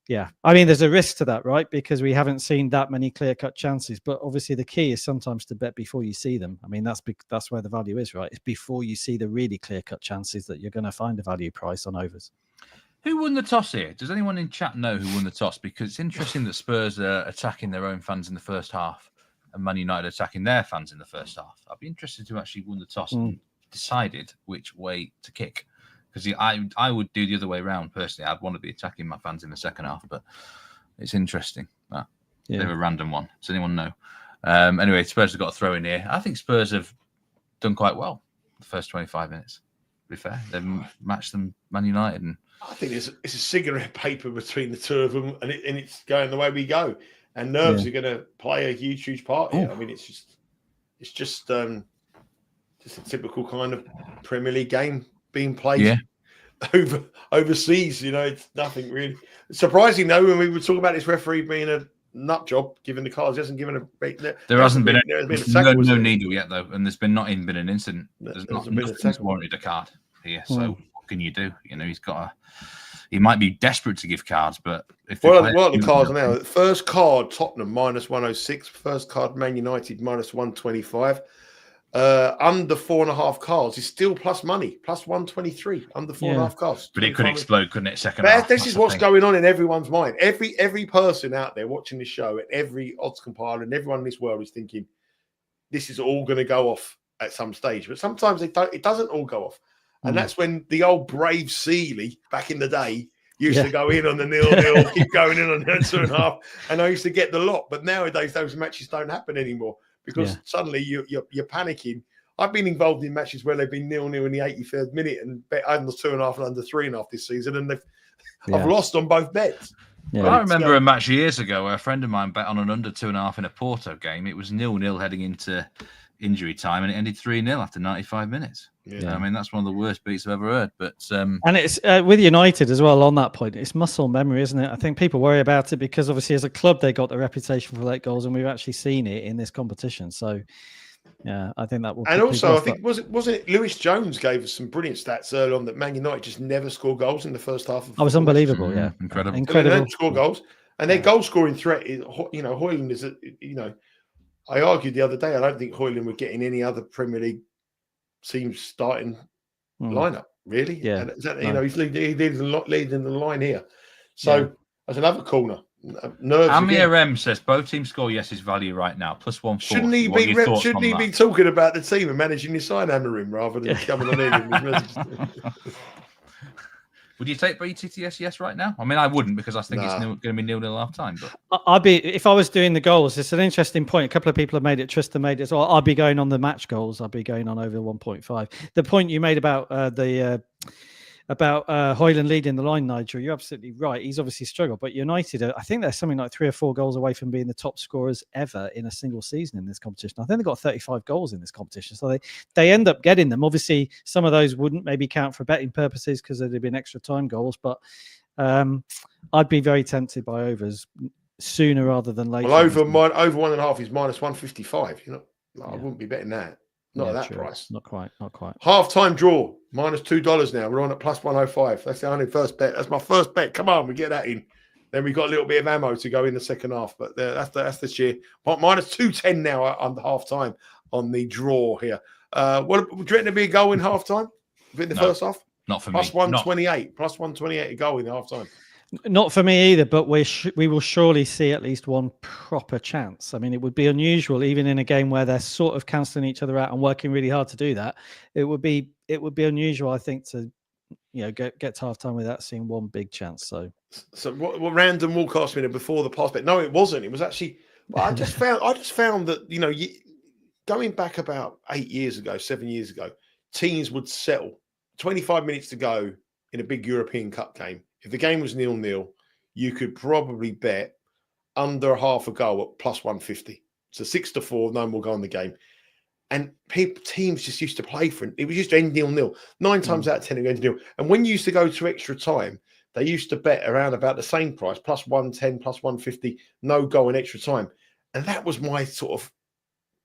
yeah, I mean, there's a risk to that, right? Because we haven't seen that many clear-cut chances. But obviously, the key is sometimes to bet before you see them. I mean, that's where the value is, right? It's before you see the really clear-cut chances that you're going to find a value price on overs. Who won the toss here? Does anyone in chat know who won the toss? Because it's interesting that Spurs are attacking their own fans in the first half and Man United attacking their fans in the first half. I'd be interested to actually won the toss and decided which way to kick. Because I would do the other way around personally. I'd want to be attacking my fans in the second half, but it's interesting. That bit of a random one. Does anyone know? Anyway, Spurs have got a throw in here. I think Spurs have done quite well the first 25 minutes. To be fair, they've matched them Man United, and I think it's a cigarette paper between the two of them, and it's going the way we go. And nerves are going to play a huge part here. I mean, it's just a typical kind of Premier League game being played overseas. You know, it's nothing really surprising though. When we were talking about this referee being a nut job, giving the cards, he hasn't given there hasn't been a tackle, no needle yet though, and there's not even been an incident. There's nothing's warranted a card here. So what can you do? You know, he might be desperate to give cards, but if what are the cards now? First card Tottenham -106, first card Man United -125. Under 4.5 cards is still plus money, plus 123 under 4.5 cards. But it could explode, couldn't it? Second half. This is what's going on in everyone's mind. Every person out there watching this show, and every odds compiler, and everyone in this world is thinking this is all going to go off at some stage. But sometimes it doesn't all go off, and that's when the old brave Seeley back in the day used to go in on the 0-0, keep going in on the 2.5, and I used to get the lot. But nowadays those matches don't happen anymore. Because suddenly you're panicking. I've been involved in matches where they've been 0-0 in the 83rd minute and bet under 2.5 and under 3.5 this season, and I've lost on both bets. Yeah. I remember a match years ago where a friend of mine bet on an under 2.5 in a Porto game. It was 0-0 heading into injury time, and it ended 3-0 after 95 minutes. I mean, that's one of the worst beats I've ever heard. But and it's with United as well on that point. It's muscle memory, isn't it? I think people worry about it because obviously as a club they got the reputation for late goals, and we've actually seen it in this competition. So yeah, I think that will. And also, I think wasn't it Wyss Jones gave us some brilliant stats early on that Man United just never score goals in the first half. That was unbelievable. Yeah, incredible. They don't score goals, and their goal scoring threat is, you know, Højlund is I argued the other day, I don't think Højlund would get in any other Premier League team starting lineup, really. Yeah. He's leading the line here. So that's another corner. Amir M says both teams score yes is value right now, plus 140. Shouldn't he be talking about the team and managing his side, Amarim, rather than coming on in? Would you take BTTS yes right now? I mean, I wouldn't, because I think it's going to be 0-0 half time. But I'd be, if I was doing the goals, it's an interesting point. A couple of people have made it. Tristan made it as well. I'd be going on the match goals. I'd be going on over 1.5. The point you made about Højlund leading the line, Nigel, you're absolutely right. He's obviously struggled, but United, I think they're something like 3 or 4 goals away from being the top scorers ever in a single season in this competition. I think they've got 35 goals in this competition, so they end up getting them. Obviously, some of those wouldn't maybe count for betting purposes because they'd have been extra time goals, but I'd be very tempted by overs sooner rather than later. Well, over 1.5 is -155. You know, I wouldn't be betting that. Not at that price. Not quite. Half-time draw, -$2 now. We're on at plus 105. That's the only first bet. That's my first bet. Come on, we get that in. Then we got a little bit of ammo to go in the second half. But that's the cheer. -210 now on the half-time on the draw here. What do you reckon to be a goal in half-time? In the first half? Not for plus me. +128. Plus 128 a goal in half-time. Not for me either, but we will surely see at least one proper chance. I mean, it would be unusual, even in a game where they're sort of cancelling each other out and working really hard to do that. It would be unusual, I think, to get to halftime without seeing one big chance. So what random walk asked me before the pass, but no, it wasn't. It was actually. Well, I just found that going back about 7 years ago, teams would settle 25 minutes to go in a big European Cup game. If the game was 0-0, you could probably bet under half a goal at plus 150. So 6-4, no more goal in the game. And teams just used to play for it. It was just to end 0-0. 9 times out of 10, it ended 0-0. And when you used to go to extra time, they used to bet around about the same price, plus 110, plus 150, no goal in extra time. And that was my sort of,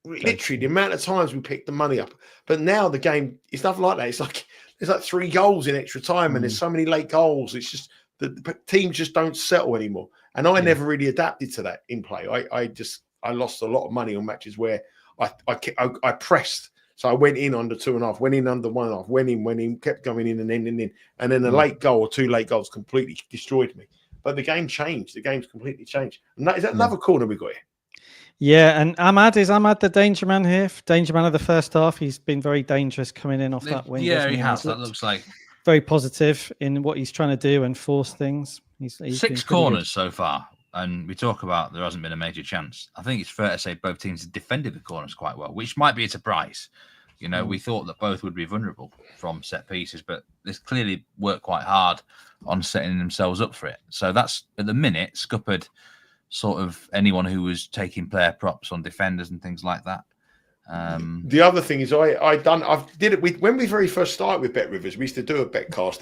literally, the amount of times we picked the money up. But now the game, it's nothing like that. It's like, there's like 3 goals in extra time and there's so many late goals. It's just the teams just don't settle anymore. And I never really adapted to that in play. I lost a lot of money on matches where I pressed. So I went in under 2.5, went in under 1.5, went in, kept going in and in. And then a late goal or 2 late goals completely destroyed me. But the game changed. The game's completely changed. And is that another corner we got here? Yeah, and is Ahmad the danger man here? Danger man of the first half. He's been very dangerous coming in off that wing. Yeah, he has. That looks like very positive in what he's trying to do and force things. He's 6 corners so far, and we talk about there hasn't been a major chance. I think it's fair to say both teams have defended the corners quite well, which might be a surprise. We thought that both would be vulnerable from set pieces, but they've clearly worked quite hard on setting themselves up for it. So that's, at the minute, scuppered sort of anyone who was taking player props on defenders and things like that. The other thing is I did it when we very first started with Bet Rivers. We used to do a betcast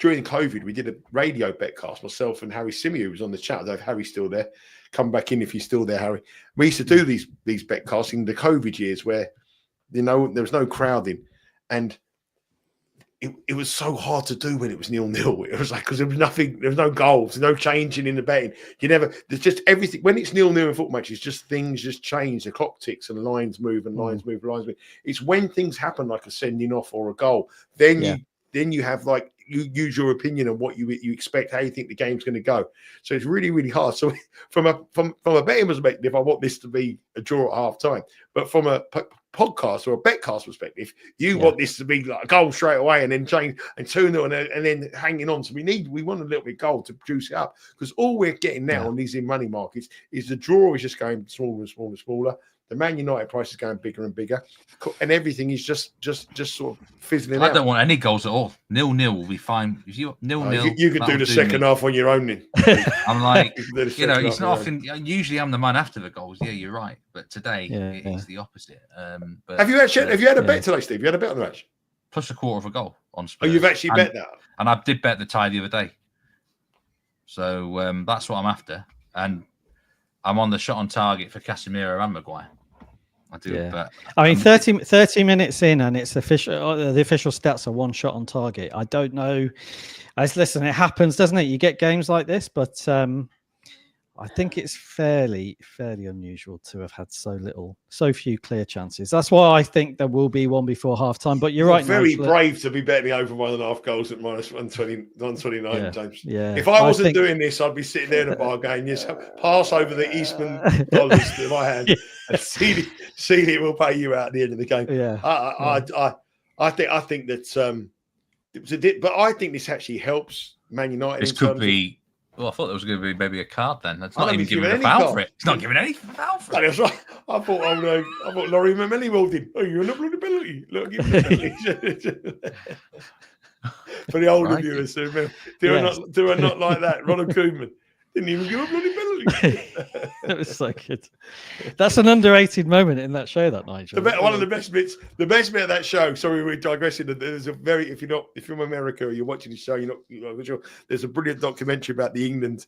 during COVID. We did a radio betcast, myself and Harry Simi, who was on the chat. I don't know if Harry's still there. Come back in if you're still there, Harry. We used to do these betcasts in the COVID years where there was no crowding, and it was so hard to do when it was 0-0. It was like, because there was nothing, there was no goals, no changing in the betting. There's just everything. When it's 0-0 in football matches, just things just change. The clock ticks and lines move and lines move. It's when things happen like a sending off or a goal, then you have like, you use your opinion on what you expect, how you think the game's going to go. So it's really, really hard. So from a betting perspective, I want this to be a draw at half time. But from a podcast or a betcast perspective, you want this to be like a goal straight away and then change and 2-0 and then hanging on. So we want a little bit of goal to juice it up, because all we're getting now on these in money markets is the draw is just going smaller and smaller and smaller. The Man United price is going bigger and bigger, and everything is just sort of fizzling out. I don't want any goals at all. 0-0 will be fine. If you 0-0, you could do the second half on your own. Then I'm like, it's not often. Usually, I'm the man after the goals. Yeah, you're right. But today, it's the opposite. But have you had a bet today, Steve? You had a bet on the match? Plus +1/4 goal on Spurs. Oh, you've actually bet that? And I did bet the tie the other day. So that's what I'm after, and I'm on the shot on target for Casemiro and Maguire. I do, but I mean, 30 minutes in, and it's official. The official stats are 1 shot on target. I don't know. Listen, it happens, doesn't it? You get games like this, but I think it's fairly unusual to have had so few clear chances. That's why I think there will be one before half time. But you're right. Very brave to be betting over 1.5 goals at minus 129, James. Yeah. If I wasn't doing this, I'd be sitting there in a bar going, yes, pass over the Eastman dollars in my hand. And Seeley will pay you out at the end of the game. Yeah. I think that but I think this actually helps Man United. This could be. Well, I thought there was going to be maybe a card then. That's not even giving a foul for it. It's not giving any foul for it. That's right. I thought Laurie Mameli rolled in. Oh, you're not bloody penalty. Look, give me a penalty. For the older viewers, do I not like that? Ronald Koeman didn't even give a bloody penalty. That was so good. That's an underrated moment in that show, that Nigel. One of the best bits. The best bit of that show. Sorry, we're digressing. There's a very if you're from America or you're watching the show, you're not sure. There's a brilliant documentary about the England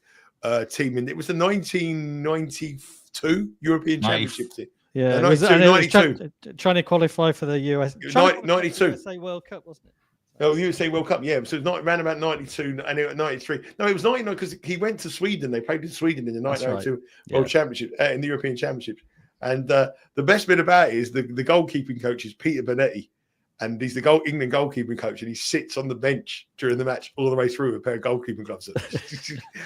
team, and it was the 1992 European Championship team. Yeah, 92. Trying to qualify for the US 92 USA World Cup, wasn't it? Oh, USA World Cup, yeah. So it's not around about 92 and 93. No, it was 99 because he went to Sweden. They played in Sweden in the 1992 World Championship, in the European Championship. And the best bit about it is the goalkeeping coach is Peter Bonetti. And he's the England goalkeeping coach, and he sits on the bench during the match all the way through with a pair of goalkeeping gloves.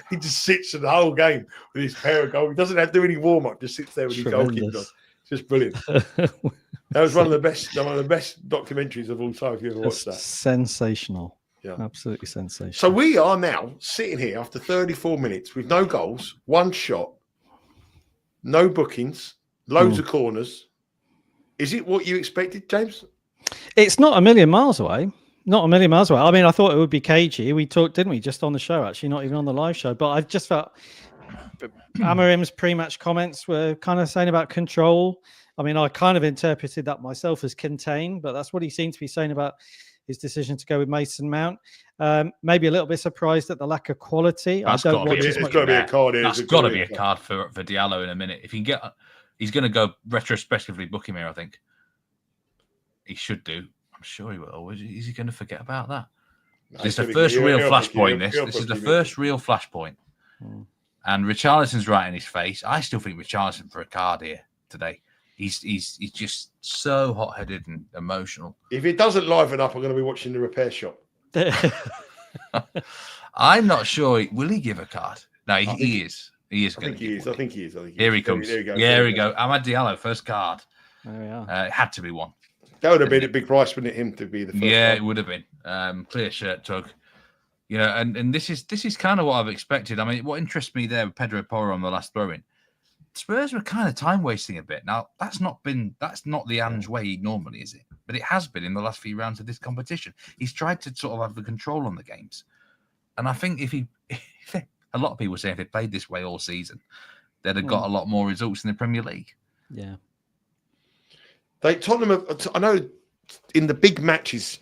He just sits the whole game with his pair of goalkeeping. He doesn't have to do any warm up; just sits there with his goalkeeping gloves. It's just brilliant. That was one of the best documentaries of all time. If you ever watched that, sensational. Yeah, absolutely sensational. So we are now sitting here after 34 minutes with no goals, one shot, no bookings, loads of corners. Is it what you expected, James? It's not a million miles away. Not a million miles away. I mean, I thought it would be cagey. We talked, didn't we, just on the show, actually, not even on the live show. But I've just felt Amarim's pre-match comments were kind of saying about control. I mean, I kind of interpreted that myself as contained, but that's what he seemed to be saying about his decision to go with Mason Mount. Maybe a little bit surprised at the lack of quality. That's got to be a card. That's got to be a card for Diallo in a minute. If he can get, he's going to go retrospectively book him here, I think. He should do. I'm sure he will. Is he going to forget about that? This is the first real flashpoint. This is the first real flashpoint. And Richarlison's right in his face. I still think Richarlison for a card here today. He's just so hot-headed and emotional. If it doesn't liven up, I'm going to be watching the repair shop. I'm not sure. Will he give a card? No, he is. He is. I think he is. Here he comes. There we go. Amad Diallo, first card. There we are. It had to be one. That would have been a big price, wouldn't it? Him to be the first. Yeah, it would have been. Clear shirt tug. You know, and this is kind of what I've expected. I mean, what interests me there with Pedro Porro on the last throw-in, Spurs were kind of time wasting a bit. Now that's not the Ange way normally, is it? But it has been in the last few rounds of this competition. He's tried to sort of have the control on the games, and I think if a lot of people say if they played this way all season, they'd have got a lot more results in the Premier League. Yeah. Tottenham, I know in the big matches,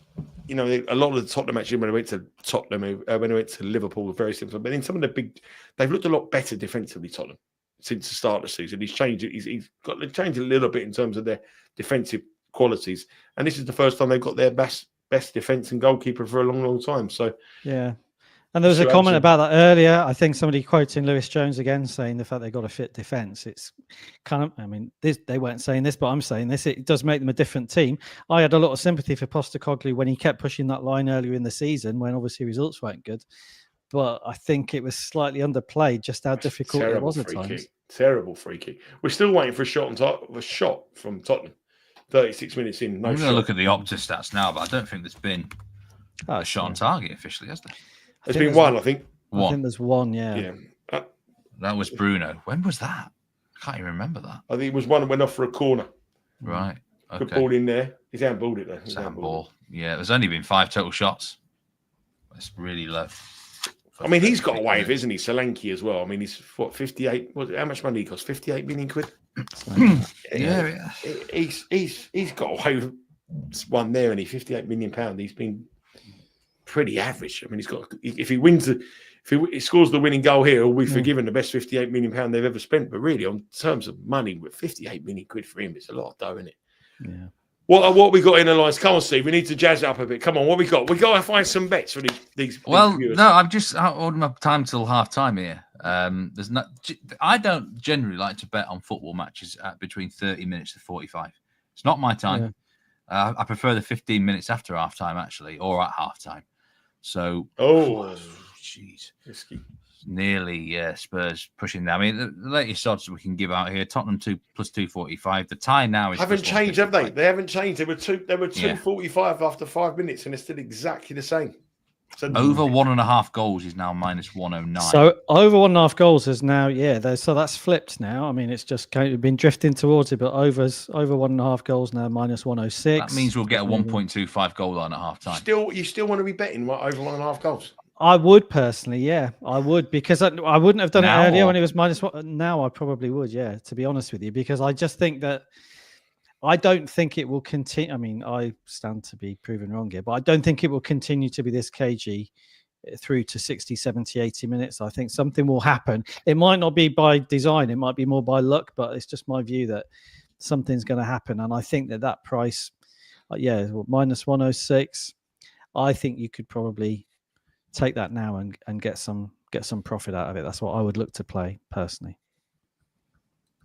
you know, a lot of the Tottenham matches when they went to Tottenham, when they went to Liverpool, were very simple. But in some of the big, they've looked a lot better defensively, Tottenham, since the start of the season. He's changed it. He's got to change a little bit in terms of their defensive qualities. And this is the first time they've got their best defence and goalkeeper for a long, long time. So yeah. And there was a comment about that earlier. I think somebody quoting Wyss James again saying the fact they've got a fit defence. It's kind of, I mean, they weren't saying this, but I'm saying this. It does make them a different team. I had a lot of sympathy for Postecoglou when he kept pushing that line earlier in the season when obviously results weren't good. But I think it was slightly underplayed just how difficult it was at times. Terrible free kick. We're still waiting for a shot from Tottenham. 36 minutes in. I'm going to look at the Opta stats now, but I don't think there's been a shot on target officially, has there? There's been one, I think. I think there's one, yeah. That was Bruno. When was that? I can't even remember that. I think it was one that went off for a corner. Right. Okay. Good ball in there. He's handballed it, though. It's handball. Yeah, there's only been 5 total shots. That's really low. I mean, he's got away with, isn't he? Solanke as well. I mean, he's, 58? How much money he cost? 58 million quid? Yeah. He's got away with one there, and he's £58 million. He's been pretty average. I mean, if he scores the winning goal here, he'll be forgiven the best £58 million they've ever spent. But really, on terms of money, with 58 million quid for him, it's a lot of dough, isn't it? Yeah. What we got in the lines? Come on, Steve. We need to jazz it up a bit. Come on, what we got? We got to find some bets for these. Well, viewers. no, I'm just holding my time till half time here. I don't generally like to bet on football matches at between 30 minutes to 45. It's not my time. Yeah. I prefer the 15 minutes after half time, actually, or at half time. So, jeez, nearly Spurs pushing there. I mean, the latest odds we can give out here: Tottenham 2 plus 245. The tie now is haven't changed, have they? They haven't changed. They were 245 after 5 minutes, and it's still exactly the same. So over 1.5 goals is now minus 109. So over 1.5 goals is now, so that's flipped now. I mean, it's just kind of been drifting towards it, but over 1.5 goals now minus 106. That means we'll get a 1.25 goal line at half time. You still want to be betting over 1.5 goals? I would personally, yeah, I would, because I wouldn't have done it earlier when it was minus 1. Now I probably would, yeah, to be honest with you, because I just think that I don't think it will continue. I mean, I stand to be proven wrong here, but I don't think it will continue to be this cagey through to 60, 70, 80 minutes. I think something will happen. It might not be by design. It might be more by luck, but it's just my view that something's going to happen. And I think that price, minus 106, I think you could probably take that now and get some profit out of it. That's what I would look to play personally.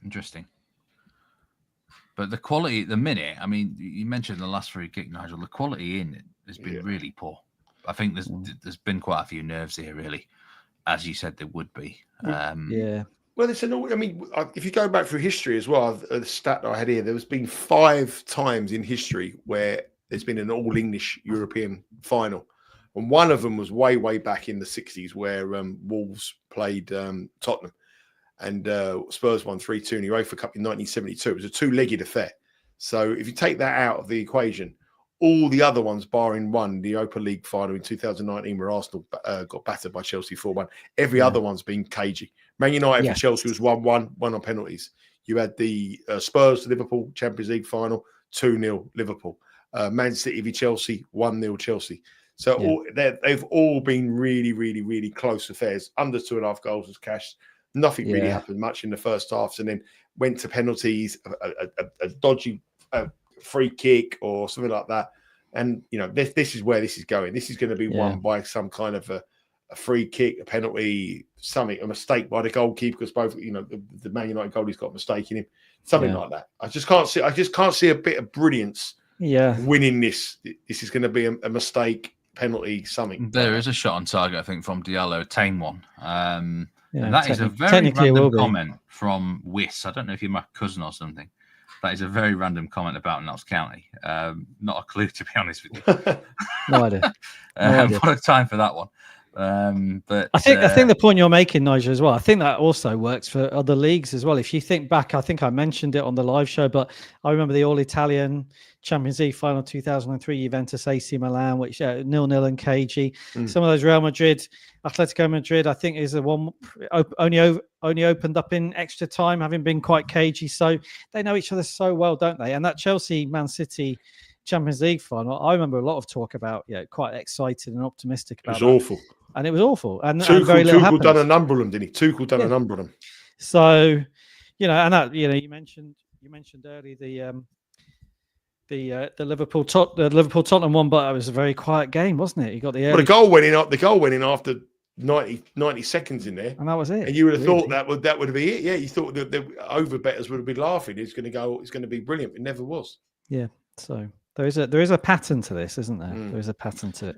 Interesting. But the quality at the minute, I mean, you mentioned the last free kick, Nigel. The quality in it has been really poor. I think there's been quite a few nerves here, really, as you said there would be. Well, it's if you go back through history as well, the stat that I had here, there's been 5 times in history where there's been an all-English European final. And one of them was way, way back in the 60s where Wolves played Tottenham. And Spurs won 3-2 in the Europa Cup in 1972. It was a 2-legged affair. So if you take that out of the equation, all the other ones, barring one, the Europa League final in 2019, where Arsenal got battered by Chelsea 4-1, every other one's been cagey. Man United for Chelsea was 1-1, won on penalties. You had the Spurs Liverpool Champions League final, 2-0 Liverpool. Man City v Chelsea, 1-0 Chelsea. So they've all been really, really, really close affairs. Under 2.5 goals was cashed. Nothing really happened much in the first halves, and then went to penalties, a dodgy free kick or something like that. And this is where this is going. This is going to be won by some kind of a free kick, a penalty, something, a mistake by the goalkeeper, because both the Man United goalie's got a mistake in him, something like that. I just can't see a bit of brilliance. Winning this. This is going to be a mistake, penalty, something. There is a shot on target, I think, from Diallo, a tame one. And that is a very random comment from Wyss. I don't know if you're my cousin or something. That is a very random comment about Notts County. Not a clue, to be honest with you. No idea. What a time for that one. But I think the point you're making, Nigel, as well, I think that also works for other leagues as well. If you think back, I think I mentioned it on the live show, but I remember the All-Italian Champions League final 2003, Juventus AC Milan, which 0-0 and cagey. Some of those Real Madrid, Atletico Madrid, I think is the one only opened up in extra time, having been quite cagey. So they know each other so well, don't they? And that Chelsea Man City Champions League final, I remember a lot of talk about, quite excited and optimistic about. It was awful. And it was awful. And Tuchel, very little happened. done a number of them, didn't he? Tuchel done a number of them. So, and that, you mentioned earlier the Liverpool Tottenham one, but it was a very quiet game, wasn't it? You got the early... the goal went in. The goal went in after 90 seconds in there, and that was it. And you would have thought that would be it. Yeah, you thought that the over bettors would have been laughing. It's going to be brilliant. It never was. Yeah. So there is a pattern to this, isn't there? There is a pattern to it.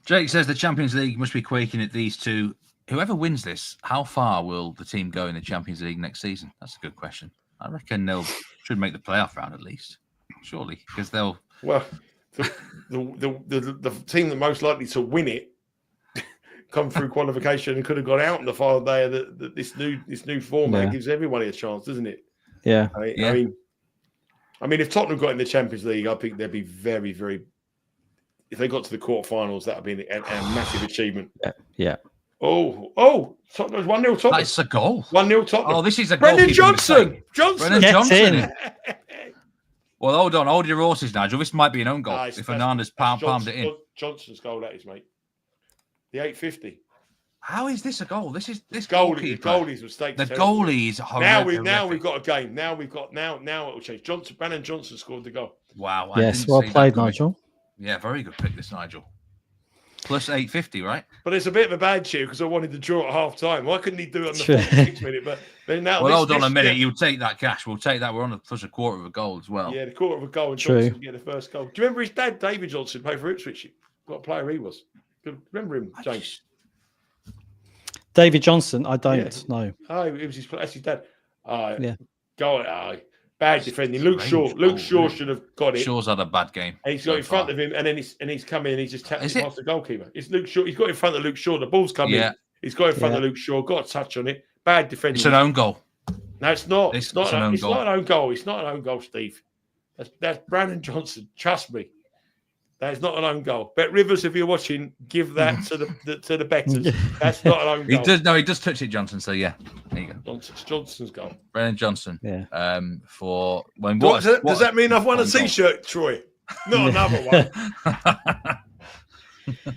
Jake says the Champions League must be quaking at these two. Whoever wins this, how far will the team go in the Champions League next season? That's a good question. I reckon should make the playoff round at least, surely, because they'll. Well, the team that most likely to win it come through qualification and could have gone out on the final day of this new format gives everybody a chance, doesn't it? Yeah. I mean, if Tottenham got in the Champions League, I think they'd be very, very. If they got to the quarterfinals, that would be a massive achievement. Yeah. Oh! Tottenham's 1-0 Tottenham. That's a goal. 1-0 Tottenham. Oh, this is a Brendan Johnson. Brendan Johnson. Well, hold your horses, Nigel. This might be an own goal if Fernandes palmed it in. Johnson's goal, that is, mate. The 850. How is this a goal? This goalie's mistake. The goalie is horrific. Now we've got a game. Now it will change. Brendan Johnson scored the goal. Wow. Yes, well played, Nigel. Yeah, very good pick, this Nigel. Plus 850, right? But it's a bit of a bad cheer because I wanted to draw at half time. Why couldn't he do it on the 46 minute? But then now. Well, hold on a minute. You'll take that cash. We'll take that. We're on plus a quarter of a goal as well. Yeah, the quarter of a goal. And Johnson get the first goal. Do you remember his dad, David Johnson, played for Ipswich? What a player he was. Remember him, James? David Johnson, I don't know. Oh, it was that's his dad. Yeah. Go on. Bad defending. Luke Shaw should have got it. Shaw's had a bad game. And he's got in front of him, and then he's come in and he's just tapped it past the goalkeeper. It's Luke Shaw. He's got in front of Luke Shaw. The ball's coming. Yeah. He's got in front of Luke Shaw. Got a touch on it. Bad defending. It's an own goal. No, it's not. It's not an own goal. It's not an own goal, Steve. That's Brandon Johnson. Trust me. That is not an own goal. Bet Rivers, if you're watching, give that to the bettors. That's not an own goal. He does touch it, Johnson. So yeah, there you go. Johnson's goal. Brendan Johnson. Yeah. For when does that mean I've won a T-shirt, Troy? Not another one.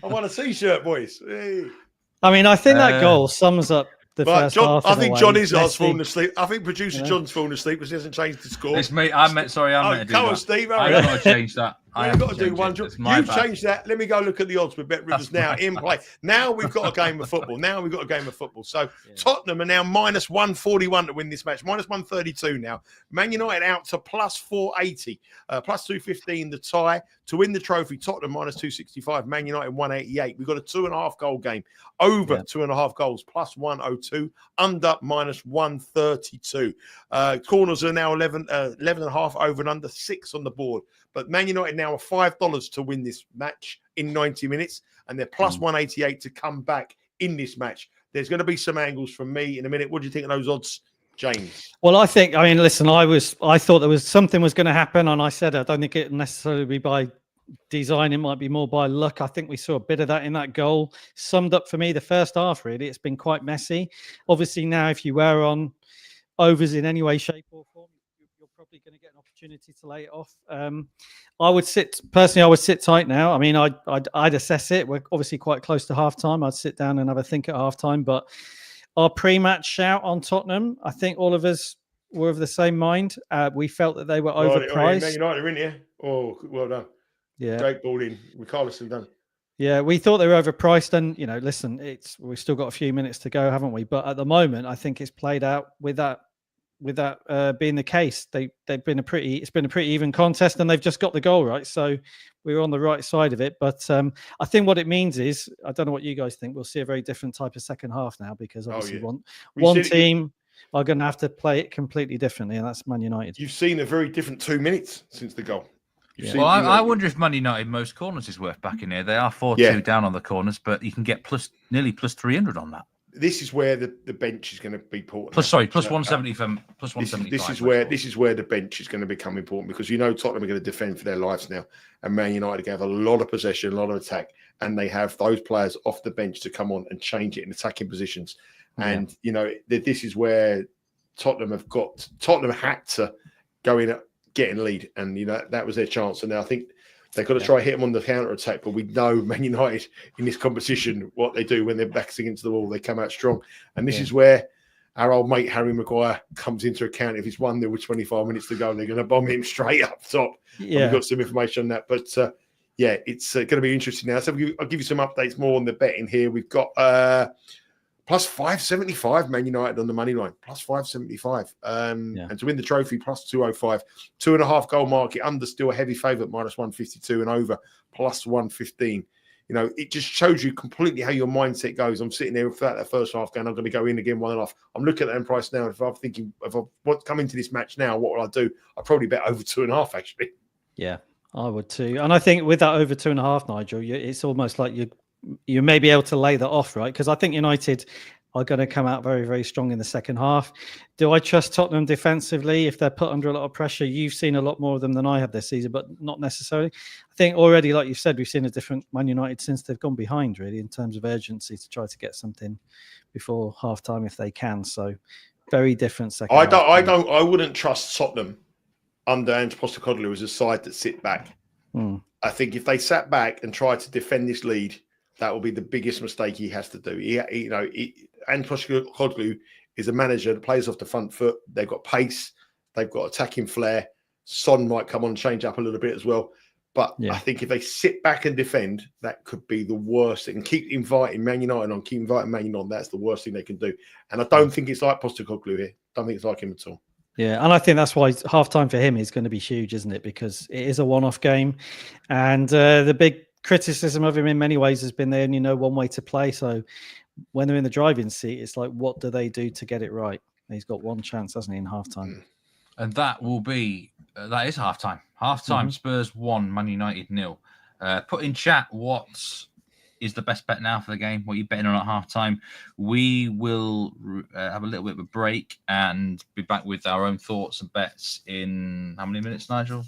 I won a T-shirt, boys. Hey. I mean, I think that goal sums up the first half. I think John Izzard's fallen asleep. I think producer John's fallen asleep because he hasn't changed the score. It's me. I meant to do on, that. Steve. I got to change that. Well, you've got to do one. You've bad. changed that. Let me go look at the odds with Bet Rivers now in play. Now we've got a game of football. So Tottenham are now minus 141 to win this match. Minus 132 now. Man United out to plus 480. Plus 215 the tie. To win the trophy, Tottenham minus 265. Man United 188. We've got a 2.5 goal game. Over 2.5 goals. Plus 102. Under minus 132. Corners are now 11.5 over and under. 6 on the board. But Man United now are $5 to win this match in 90 minutes, and they're plus 188 to come back in this match. There's going to be some angles from me in a minute. What do you think of those odds, James? Well, I mean, listen, I thought there was something was going to happen, and I said I don't think it necessarily be by design. It might be more by luck. I think we saw a bit of that in that goal. Summed up for me the first half. Really, it's been quite messy. Obviously, now if you were on overs in any way, shape, or form, you're probably going to get an opportunity to lay it off. I would sit tight now. I mean, I'd assess it. We're obviously quite close to halftime. I'd sit down and have a think at halftime. But our pre-match shout on Tottenham, I think all of us were of the same mind. We felt that they were overpriced. Man United are in here. Oh, well done. Yeah, great ball in. Regardless of done. Yeah, we thought they were overpriced, and listen, we've still got a few minutes to go, haven't we? But at the moment, I think it's played out with that being the case. It's been a pretty even contest, and they've just got the goal right, so we were on the right side of it. But I think what it means is, I don't know what you guys think, we'll see a very different type of second half now, because obviously one team are going to have to play it completely differently, and that's Man United. You've seen a very different 2 minutes since the goal. Well, I wonder if Man United most corners is worth backing here. They are 4-2 down on the corners, but you can get nearly plus 300 on that. This is where the bench is going to be important. Plus 170 from plus 175. This is where the bench is going to become important, because Tottenham are going to defend for their lives now, and Man United are going to have a lot of possession, a lot of attack, and they have those players off the bench to come on and change it in attacking positions. And this is where Tottenham had to go in getting lead, and that was their chance. And now I think they've got to try hit them on the counter attack, but we know Man United in this competition, what they do when their backs against the wall, they come out strong. And this is where our old mate Harry Maguire comes into account. If it's 1-0 with 25 minutes to go, they're going to bomb him straight up top. We've got some information on that, but it's going to be interesting now. So I'll give you some updates more on the betting here. We've got plus 575 Man United on the money line, plus 575. And to win the trophy, plus 205. 2.5 goal market, under still a heavy favourite, minus 152, and over, plus 115. It just shows you completely how your mindset goes. I'm sitting there throughout that first half going, I'm going to go in again 1.5. I'm looking at that price now. If I'm thinking, if I want to come into this match now, what will I do? I'll probably bet over 2.5, actually. Yeah, I would too. And I think with that over 2.5, Nigel, it's almost like you may be able to lay that off, right? Because I think United are going to come out very, very strong in the second half. Do I trust Tottenham defensively if they're put under a lot of pressure? You've seen a lot more of them than I have this season, but not necessarily. I think already, like you said, we've seen a different Man United since they've gone behind, really, in terms of urgency to try to get something before half-time if they can. So very different second half. I wouldn't trust Tottenham under Ange Postecoglou as a side that sit back. I think if they sat back and tried to defend this lead, that will be the biggest mistake he has to do. Ange Postecoglou is a manager that plays off the front foot. They've got pace. They've got attacking flair. Son might come on and change up a little bit as well. But I think if they sit back and defend, that could be the worst thing. And keep inviting Man United on. That's the worst thing they can do. And I don't think it's like Postecoglou here. I don't think it's like him at all. Yeah, and I think that's why halftime for him is going to be huge, isn't it? Because it is a one-off game. And the big criticism of him in many ways has been they only know one way to play. So when they're in the driving seat, it's like, what do they do to get it right? And he's got one chance, hasn't he, in halftime? And that will be, that is halftime. Halftime, Spurs 1, Man United 0. Put in chat what is the best bet now for the game, what you're betting on at halftime. We will have a little bit of a break and be back with our own thoughts and bets in how many minutes, Nigel?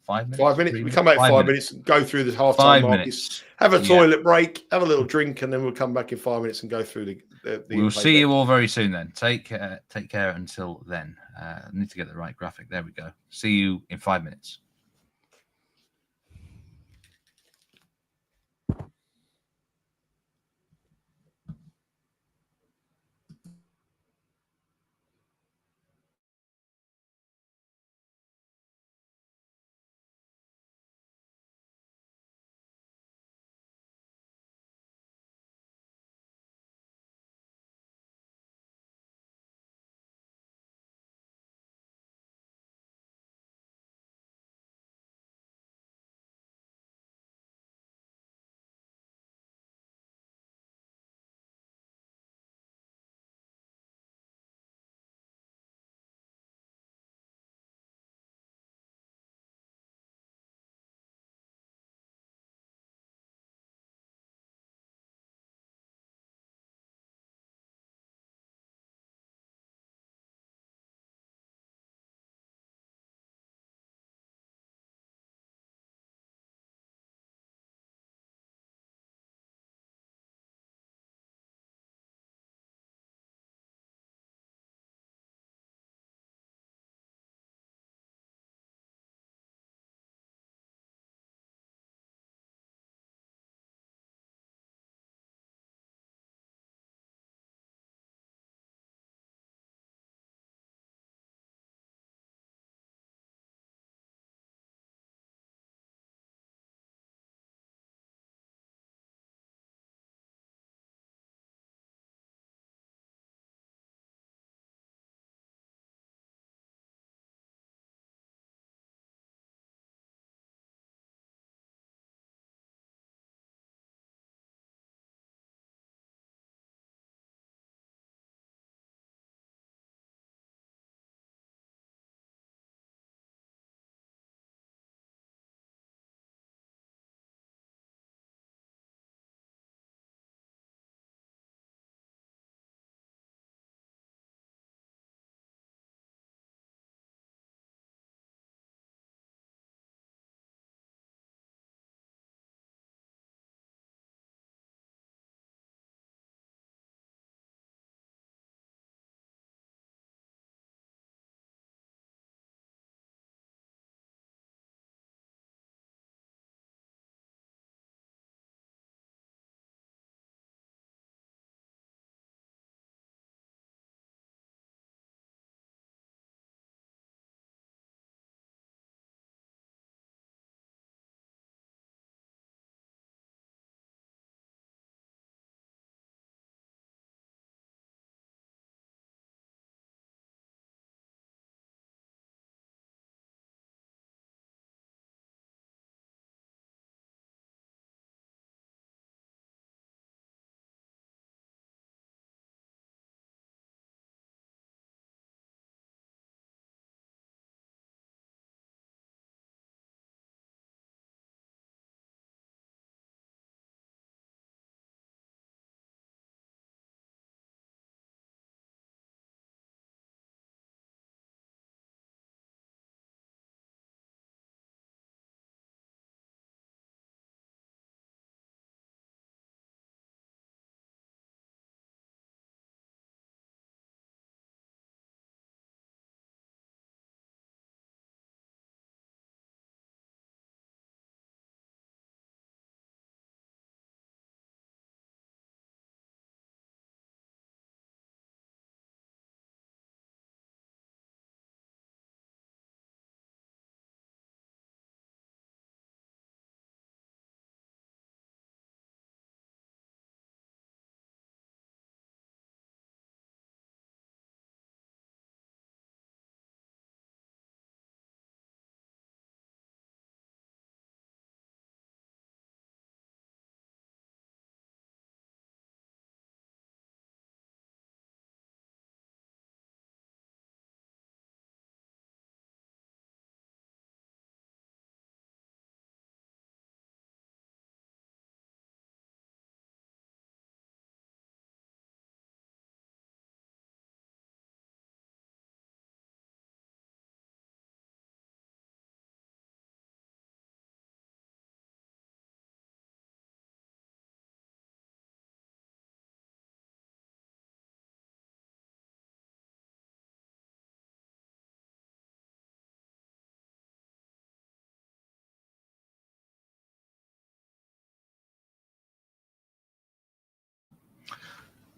5 minutes? 5 minutes. We come back 5 minutes and go through the halftime markets. Have a toilet break, have a little drink, and then we'll come back in 5 minutes and go through the we'll see you all very soon then. Take care until then. I need to get the right graphic. There we go. See you in 5 minutes.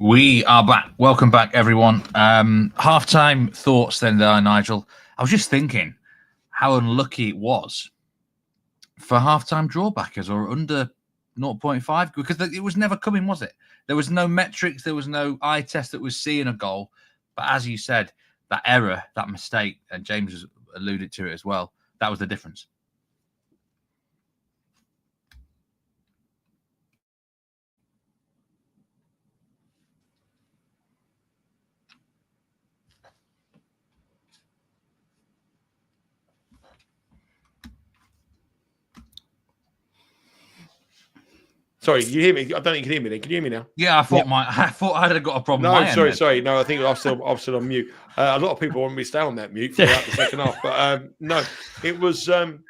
We are back. Welcome back, everyone. Half-time thoughts then, Nigel. I was just thinking how unlucky it was for half-time drawbackers or under 0.5 because it was never coming, was it? There was no metrics. There was no eye test that was seeing a goal. But as you said, that error, that mistake, and James has alluded to it as well, that was the difference. Sorry, you hear me? I don't think you can hear me. Then can you hear me now? Yeah, I thought I had got a problem. No, sorry. No, I think I'm still on mute. A lot of people want me to stay on that mute throughout the second half, but no, it was one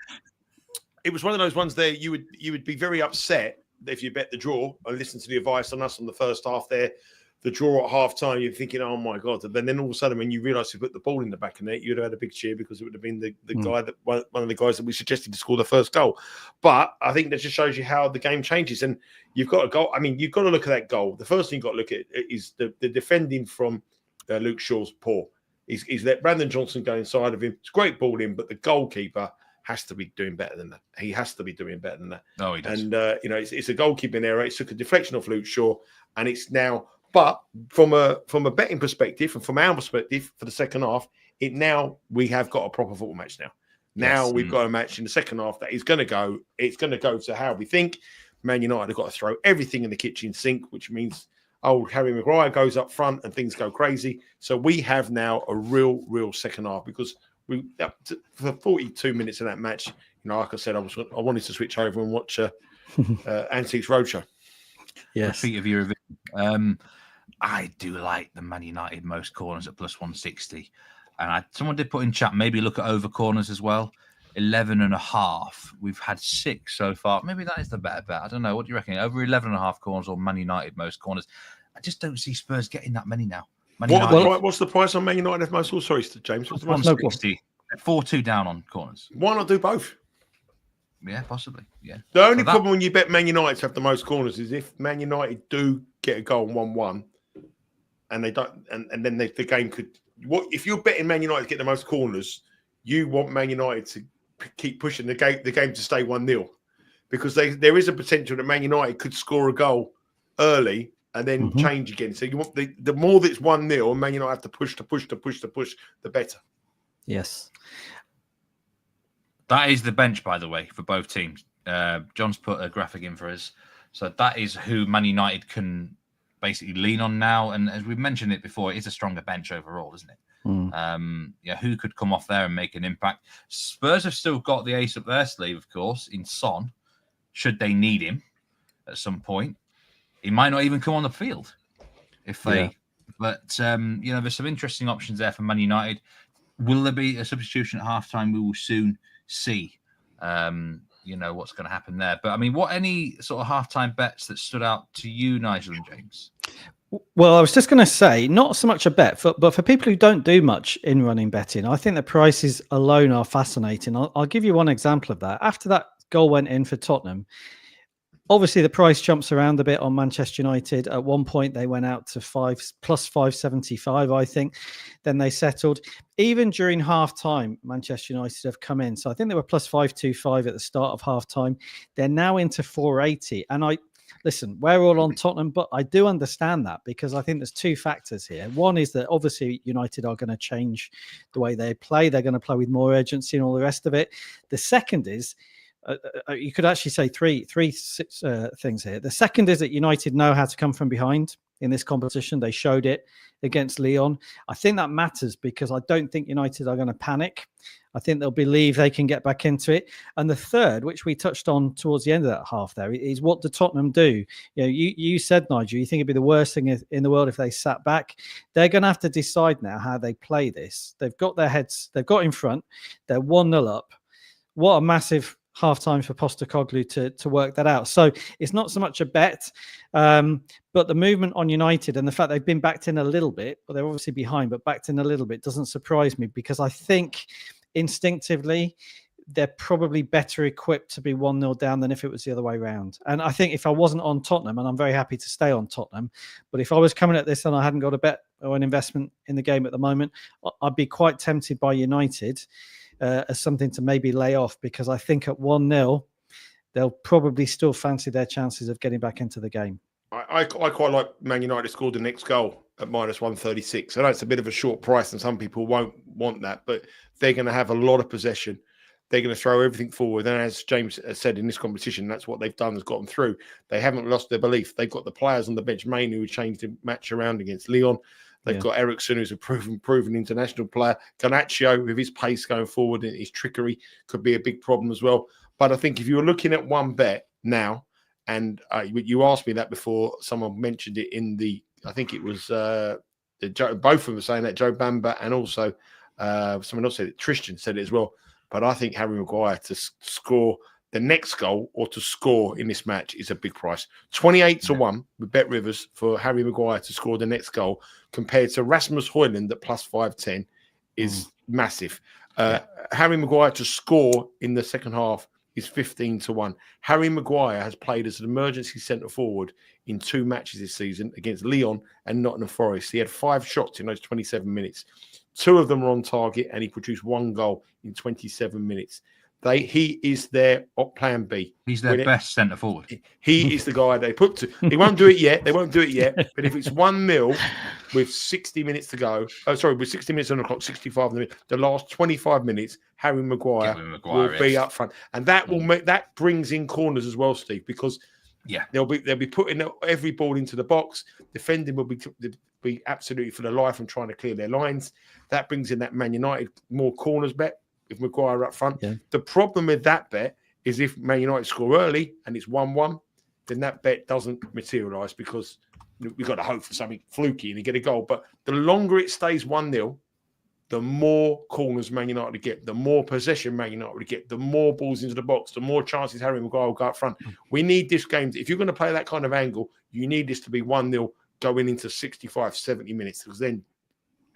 of those ones there. You would be very upset if you bet the draw and listen to the advice on us on the first half there. The draw at half time, you're thinking, oh my God. And then all of a sudden, when you realise you put the ball in the back of net, you'd have had a big cheer because it would have been the guy that one of the guys that we suggested to score the first goal. But I think that just shows you how the game changes. And you've got to go. I mean, you've got to look at that goal. The first thing you've got to look at is the defending from Luke Shaw's poor. He's let Brandon Johnson go inside of him. It's a great ball in, but the goalkeeper has to be doing better than that. He has to be doing better than that. No, he does. And, it's a goalkeeping error. It took a deflection off Luke Shaw, and it's now... But from a betting perspective and from our perspective for the second half, we have got a proper football match now. Now we've got a match in the second half that is going to go. It's going to go to how we think. Man United have got to throw everything in the kitchen sink, which means Harry Maguire goes up front and things go crazy. So we have now a real second half because for 42 minutes of that match, like I said, I wanted to switch over and watch Antiques Roadshow. Yes, feet of your I do like the Man United most corners at plus 160. And someone did put in chat, maybe look at over corners as well. 11.5. We've had 6 so far. Maybe that is the better bet. I don't know. What do you reckon? Over 11.5 corners or Man United most corners? I just don't see Spurs getting that many now. What's the price on Man United most? Oh, sorry, James. What's the 160. 4-2 down on corners. Why not do both? Yeah, possibly. Yeah. The only problem when you bet Man United to have the most corners is if Man United do get a goal 1-1 and they don't, and then the game could. If you're betting Man United to get the most corners, you want Man United to keep pushing the game to stay 1-0 because there is a potential that Man United could score a goal early and then change again. So you want the more that's 1-0 and Man United have to push, the better. Yes. That is the bench, by the way, for both teams. John's put a graphic in for us. So that is who Man United can basically lean on now. And as we've mentioned it before, it's a stronger bench overall, isn't it? Who could come off there and make an impact? Spurs have still got the ace up their sleeve, of course, in Son, should they need him at some point. He might not even come on the field if they... Yeah. But, there's some interesting options there for Man United. Will there be a substitution at halftime? We will soon see, what's going to happen there. But, I mean, any sort of halftime bets that stood out to you, Nigel and James? Well, I was just going to say, not so much a bet, but for people who don't do much in running betting, I think the prices alone are fascinating. I'll give you one example of that. After that goal went in for Tottenham, obviously the price jumps around a bit on Manchester United. At one point, they went out to plus 575, I think. Then they settled. Even during half-time, Manchester United have come in. So I think they were plus 525 at the start of half-time. They're now into 480. And listen, we're all on Tottenham, but I do understand that because I think there's two factors here. One is that obviously United are going to change the way they play. They're going to play with more urgency and all the rest of it. The second is, you could actually say three things here. The second is that United know how to come from behind in this competition. They showed it against Lyon. I think that matters because I don't think United are going to panic. I think they'll believe they can get back into it. And the third, which we touched on towards the end of that half there, is what do Tottenham do? You said, Nigel, you think it'd be the worst thing in the world if they sat back. They're going to have to decide now how they play this. They've got their heads, they've got in front. They're 1-0 up. What a massive half time for Postecoglou to work that out. So it's not so much a bet, but the movement on United and the fact they've been backed in a little bit, but they're obviously behind, but backed in a little bit doesn't surprise me because I think instinctively they're probably better equipped to be 1-0 down than if it was the other way around. And I think if I wasn't on Tottenham, and I'm very happy to stay on Tottenham, but if I was coming at this and I hadn't got a bet or an investment in the game at the moment, I'd be quite tempted by United as something to maybe lay off, because I think at 1-0, they'll probably still fancy their chances of getting back into the game. I quite like Man United scored the next goal at -136. I know it's a bit of a short price and some people won't want that, but they're going to have a lot of possession. They're going to throw everything forward. And as James has said in this competition, that's what they've done, has got them through. They haven't lost their belief. They've got the players on the bench, mainly who changed the match around against Lyon. They've got Eriksen, who's a proven international player. Garnacho, with his pace going forward and his trickery, could be a big problem as well. But I think if you're looking at one bet now, and you asked me that before, someone mentioned it in I think it was both of them were saying that, Joe Bamba and also someone else said it, Tristan said it as well. But I think Harry Maguire to score the next goal or to score in this match is a big price. 28-1 with Bet Rivers for Harry Maguire to score the next goal, compared to Rasmus Højlund at +510 is massive. Harry Maguire to score in the second half is 15-1. Harry Maguire has played as an emergency centre forward in 2 matches this season against Lyon and Nottingham Forest. He had 5 shots in those 27 minutes. 2 of them were on target, and he produced 1 goal in 27 minutes. He is their plan B. He's their best centre forward. He is the guy they put to. He won't do it yet. They won't do it yet. But if it's 1-0 with 60 minutes to go, with 60 minutes on the clock, 65 minutes, the last 25 minutes, Harry Maguire will be up front, and that will that brings in corners as well, Steve, because they'll be putting every ball into the box. Defending will be absolutely for their life and trying to clear their lines. That brings in that Man United more corners bet with Maguire up front. The problem with that bet is if Man United score early and it's 1-1, then that bet doesn't materialise, because we've got to hope for something fluky and you get a goal. But the longer it stays 1-0, the more corners Man United get, the more possession Man United get, the more balls into the box, the more chances Harry Maguire will go up front. We need this game. If you're going to play that kind of angle, you need this to be 1-0 going into 65, 70 minutes, because then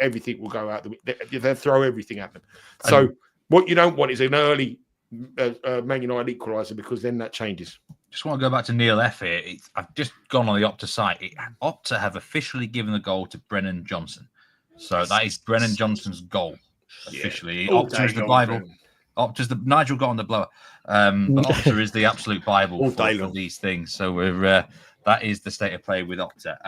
everything will go out. They'll throw everything at them. So what you don't want is an early Man United equaliser, because then that changes. Just want to go back to Neil F here. I've just gone on the Opta site. Opta have officially given the goal to Brennan Johnson. So that is Brennan Johnson's goal officially. Opta is the Bible. Opta's the Nigel got on the blower. But Opta is the absolute Bible for these things. So that is the state of play with Opta.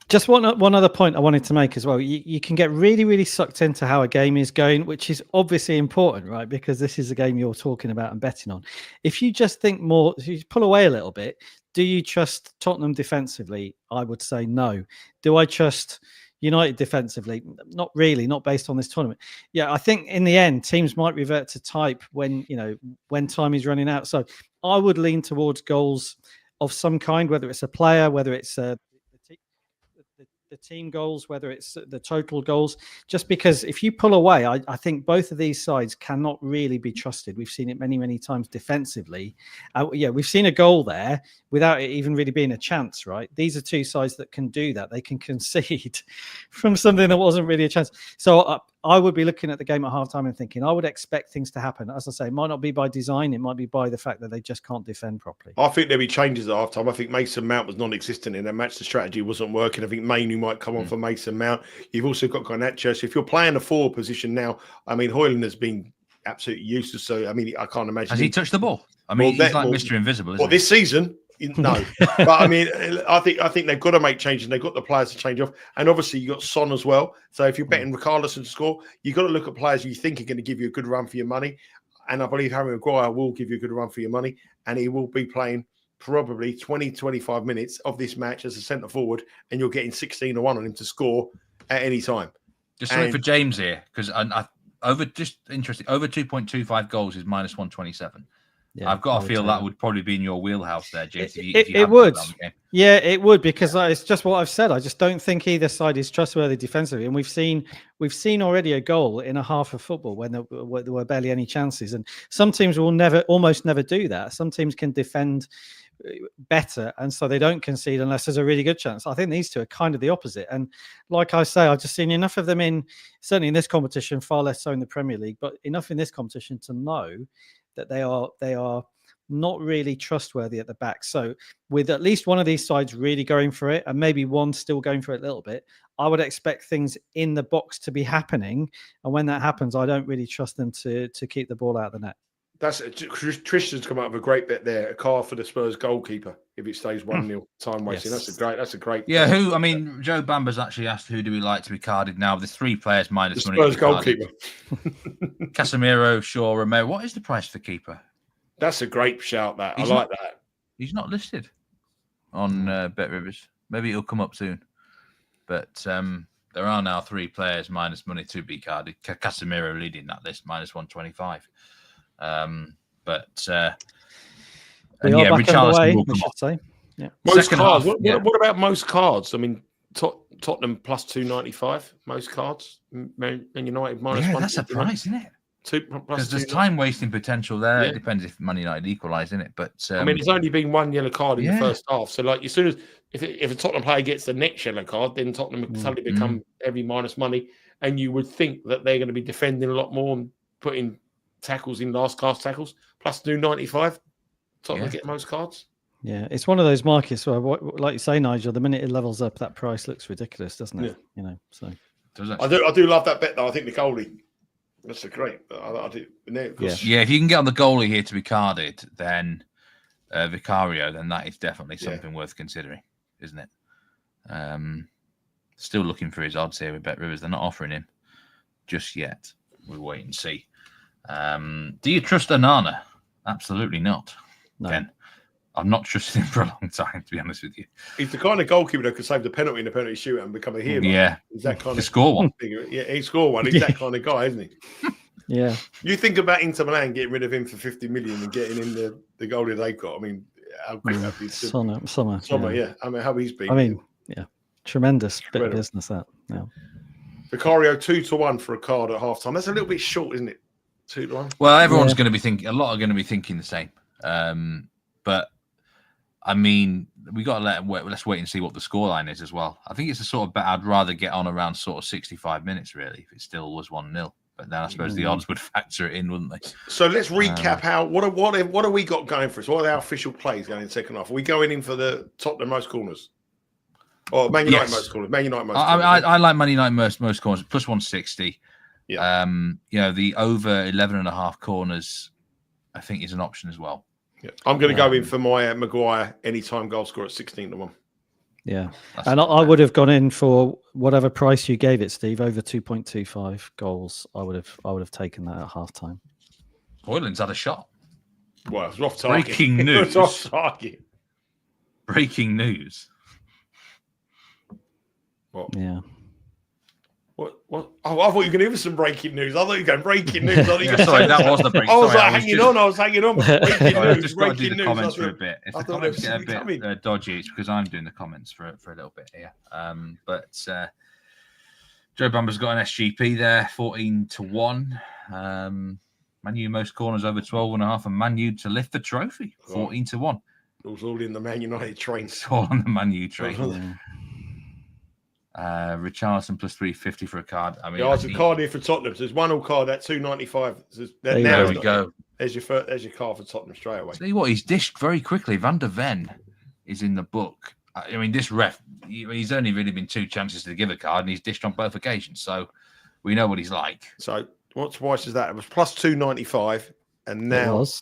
Just one other point I wanted to make as well. You can get really, really sucked into how a game is going, which is obviously important, right? Because this is the game you're talking about and betting on. If you just think more, if you pull away a little bit, do you trust Tottenham defensively? I would say no. Do I trust United defensively? Not really, not based on this tournament. Yeah, I think in the end, teams might revert to type when time is running out. So I would lean towards goals of some kind, whether it's a player, whether it's the team goals, whether it's the total goals, just because if you pull away, I think both of these sides cannot really be trusted. We've seen it many, many times defensively. We've seen a goal there without it even really being a chance, right? These are 2 sides that can do that. They can concede from something that wasn't really a chance. So I would be looking at the game at halftime and thinking, I would expect things to happen. As I say, it might not be by design. It might be by the fact that they just can't defend properly. I think there'll be changes at halftime. I think Mason Mount was non-existent in that match. The strategy wasn't working. I think Mainoo might come on for Mason Mount. You've also got Garnacho. So if you're playing a forward position now, I mean, Højlund has been absolutely useless. So, I mean, I can't imagine. Has he touched the ball? I mean, he's like Mr. Invisible, isn't he? This season? No. But, I mean, I think they've got to make changes, and they've got the players to change off. And obviously, you've got Son as well. So if you're betting Richarlison to score, you've got to look at players you think are going to give you a good run for your money. And I believe Harry Maguire will give you a good run for your money. And he will be playing probably 20, 25 minutes of this match as a centre forward, and you're getting 16-1 on him to score at any time. Just something for James here, because over 2.25 goals is -127. Yeah, I've got to feel that would probably be in your wheelhouse there, James. It would. Yeah, it would, because it's just what I've said. I just don't think either side is trustworthy defensively. And we've seen already a goal in a half of football when there were barely any chances. And some teams will almost never do that. Some teams can defend better, and so they don't concede unless there's a really good chance. I think these two are kind of the opposite. And like I say, I've just seen enough of them certainly in this competition, far less so in the Premier League, but enough in this competition to know that they are not really trustworthy at the back. So with at least one of these sides really going for it, and maybe one still going for it a little bit, I would expect things in the box to be happening. And when that happens, I don't really trust them to keep the ball out of the net. Tristan's come up with a great bit there. A car for the Spurs goalkeeper if it stays 1-0 time wasting. Yes. That's a great. Yeah, Joe Bamber's actually asked who do we like to be carded now. There's 3 players minus the money. Spurs goalkeeper. Casemiro, Shaw, Romero. What is the price for keeper? That's a great shout. I like that. He's not listed on Bet Rivers. Maybe it'll come up soon. But there are now 3 players minus money to be carded. Casemiro leading that list, minus 125. Richarlison will come off. Yeah. Most cards. What about most cards? I mean, Tottenham plus 295. Most cards. Man United minus 1. That's a price, isn't it? Because there's 2 time wasting potential there. It depends if Man United equalise, isn't it? But I mean, it's only been 1 yellow card in the first half. So, like, as soon as if a Tottenham player gets the next yellow card, then Tottenham would suddenly become heavy minus money, and you would think that they're going to be defending a lot more and putting tackles in last class tackles. Plus 295. Tottenham get most cards. Yeah, it's one of those markets where, like you say, Nigel, the minute it levels up, that price looks ridiculous, doesn't it? Yeah. So I do love that bet though. I think the goalie. That's a great. I do. Yeah, if you can get on the goalie here to be carded, then Vicario, then that is definitely something worth considering, isn't it? Still looking for his odds here with Bet Rivers. They're not offering him just yet. We'll wait and see. Do you trust Onana? Absolutely not. No. Again, I've not trusted him for a long time, to be honest with you. He's the kind of goalkeeper that could save the penalty in the penalty shootout and become a hero. Yeah. He's that kind to of score one. Yeah, he scored one. He's that kind of guy, isn't he? Yeah. You think about Inter Milan getting rid of him for 50 million and getting in the goalie they've got. I mean, how good that be. Sommer, yeah. I mean, how he's been. I mean, yeah. Tremendous bit of business that. Yeah. Vicario 2-1 for a card at half time. That's a little bit short, isn't it? 2-1. Well, everyone's going to be thinking. A lot are going to be thinking the same. But I mean, we got to let's wait and see what the scoreline is as well. I think it's a sort of bet I'd rather get on around sort of 65 minutes, really, if it still was 1-0. But then I suppose the odds would factor it in, wouldn't they? So let's recap what have we got going for us? What are our official plays going in the second half? Are we going in for the Tottenham most corners? Or Man United most corners? Man United most corners. I like Man United most corners, plus 160. Yeah. The over 11.5 corners, I think, is an option as well. Yeah. I'm going to go in for my Maguire anytime goal scorer at 16-1. Yeah, and I would have gone in for whatever price you gave it, Steve, over 2.25 goals. I would have taken that at halftime. Hoyland's had a shot. Well, it's off target. Breaking news. It's off target. Breaking news. What? Yeah. What? Oh, I thought you were going to give us some breaking news. I thought you were going breaking news. Sorry, that was the breaking. I was hanging on. I was hanging on. Breaking news. I've just got to do Breaking the news. comments for a bit. If the comments get a bit coming. dodgy, it's because I'm doing the comments for a little bit here. But Joe Bamber's got an SGP there, 14-1. Man U most corners over 12.5, and Man U to lift the trophy, 14-1. It was all in the Man United train. It's all on the Man U train. Richarlison plus 350 for a card. I mean, it's a card here for Tottenham. So there's 1-1 card at 295. There we go. There's your card for Tottenham straight away. See what he's dished very quickly. Van der Ven is in the book. I mean, this ref, he's only really been 2 chances to give a card, and he's dished on both occasions. So we know what he's like. So what price is that? It was plus 295, and now it's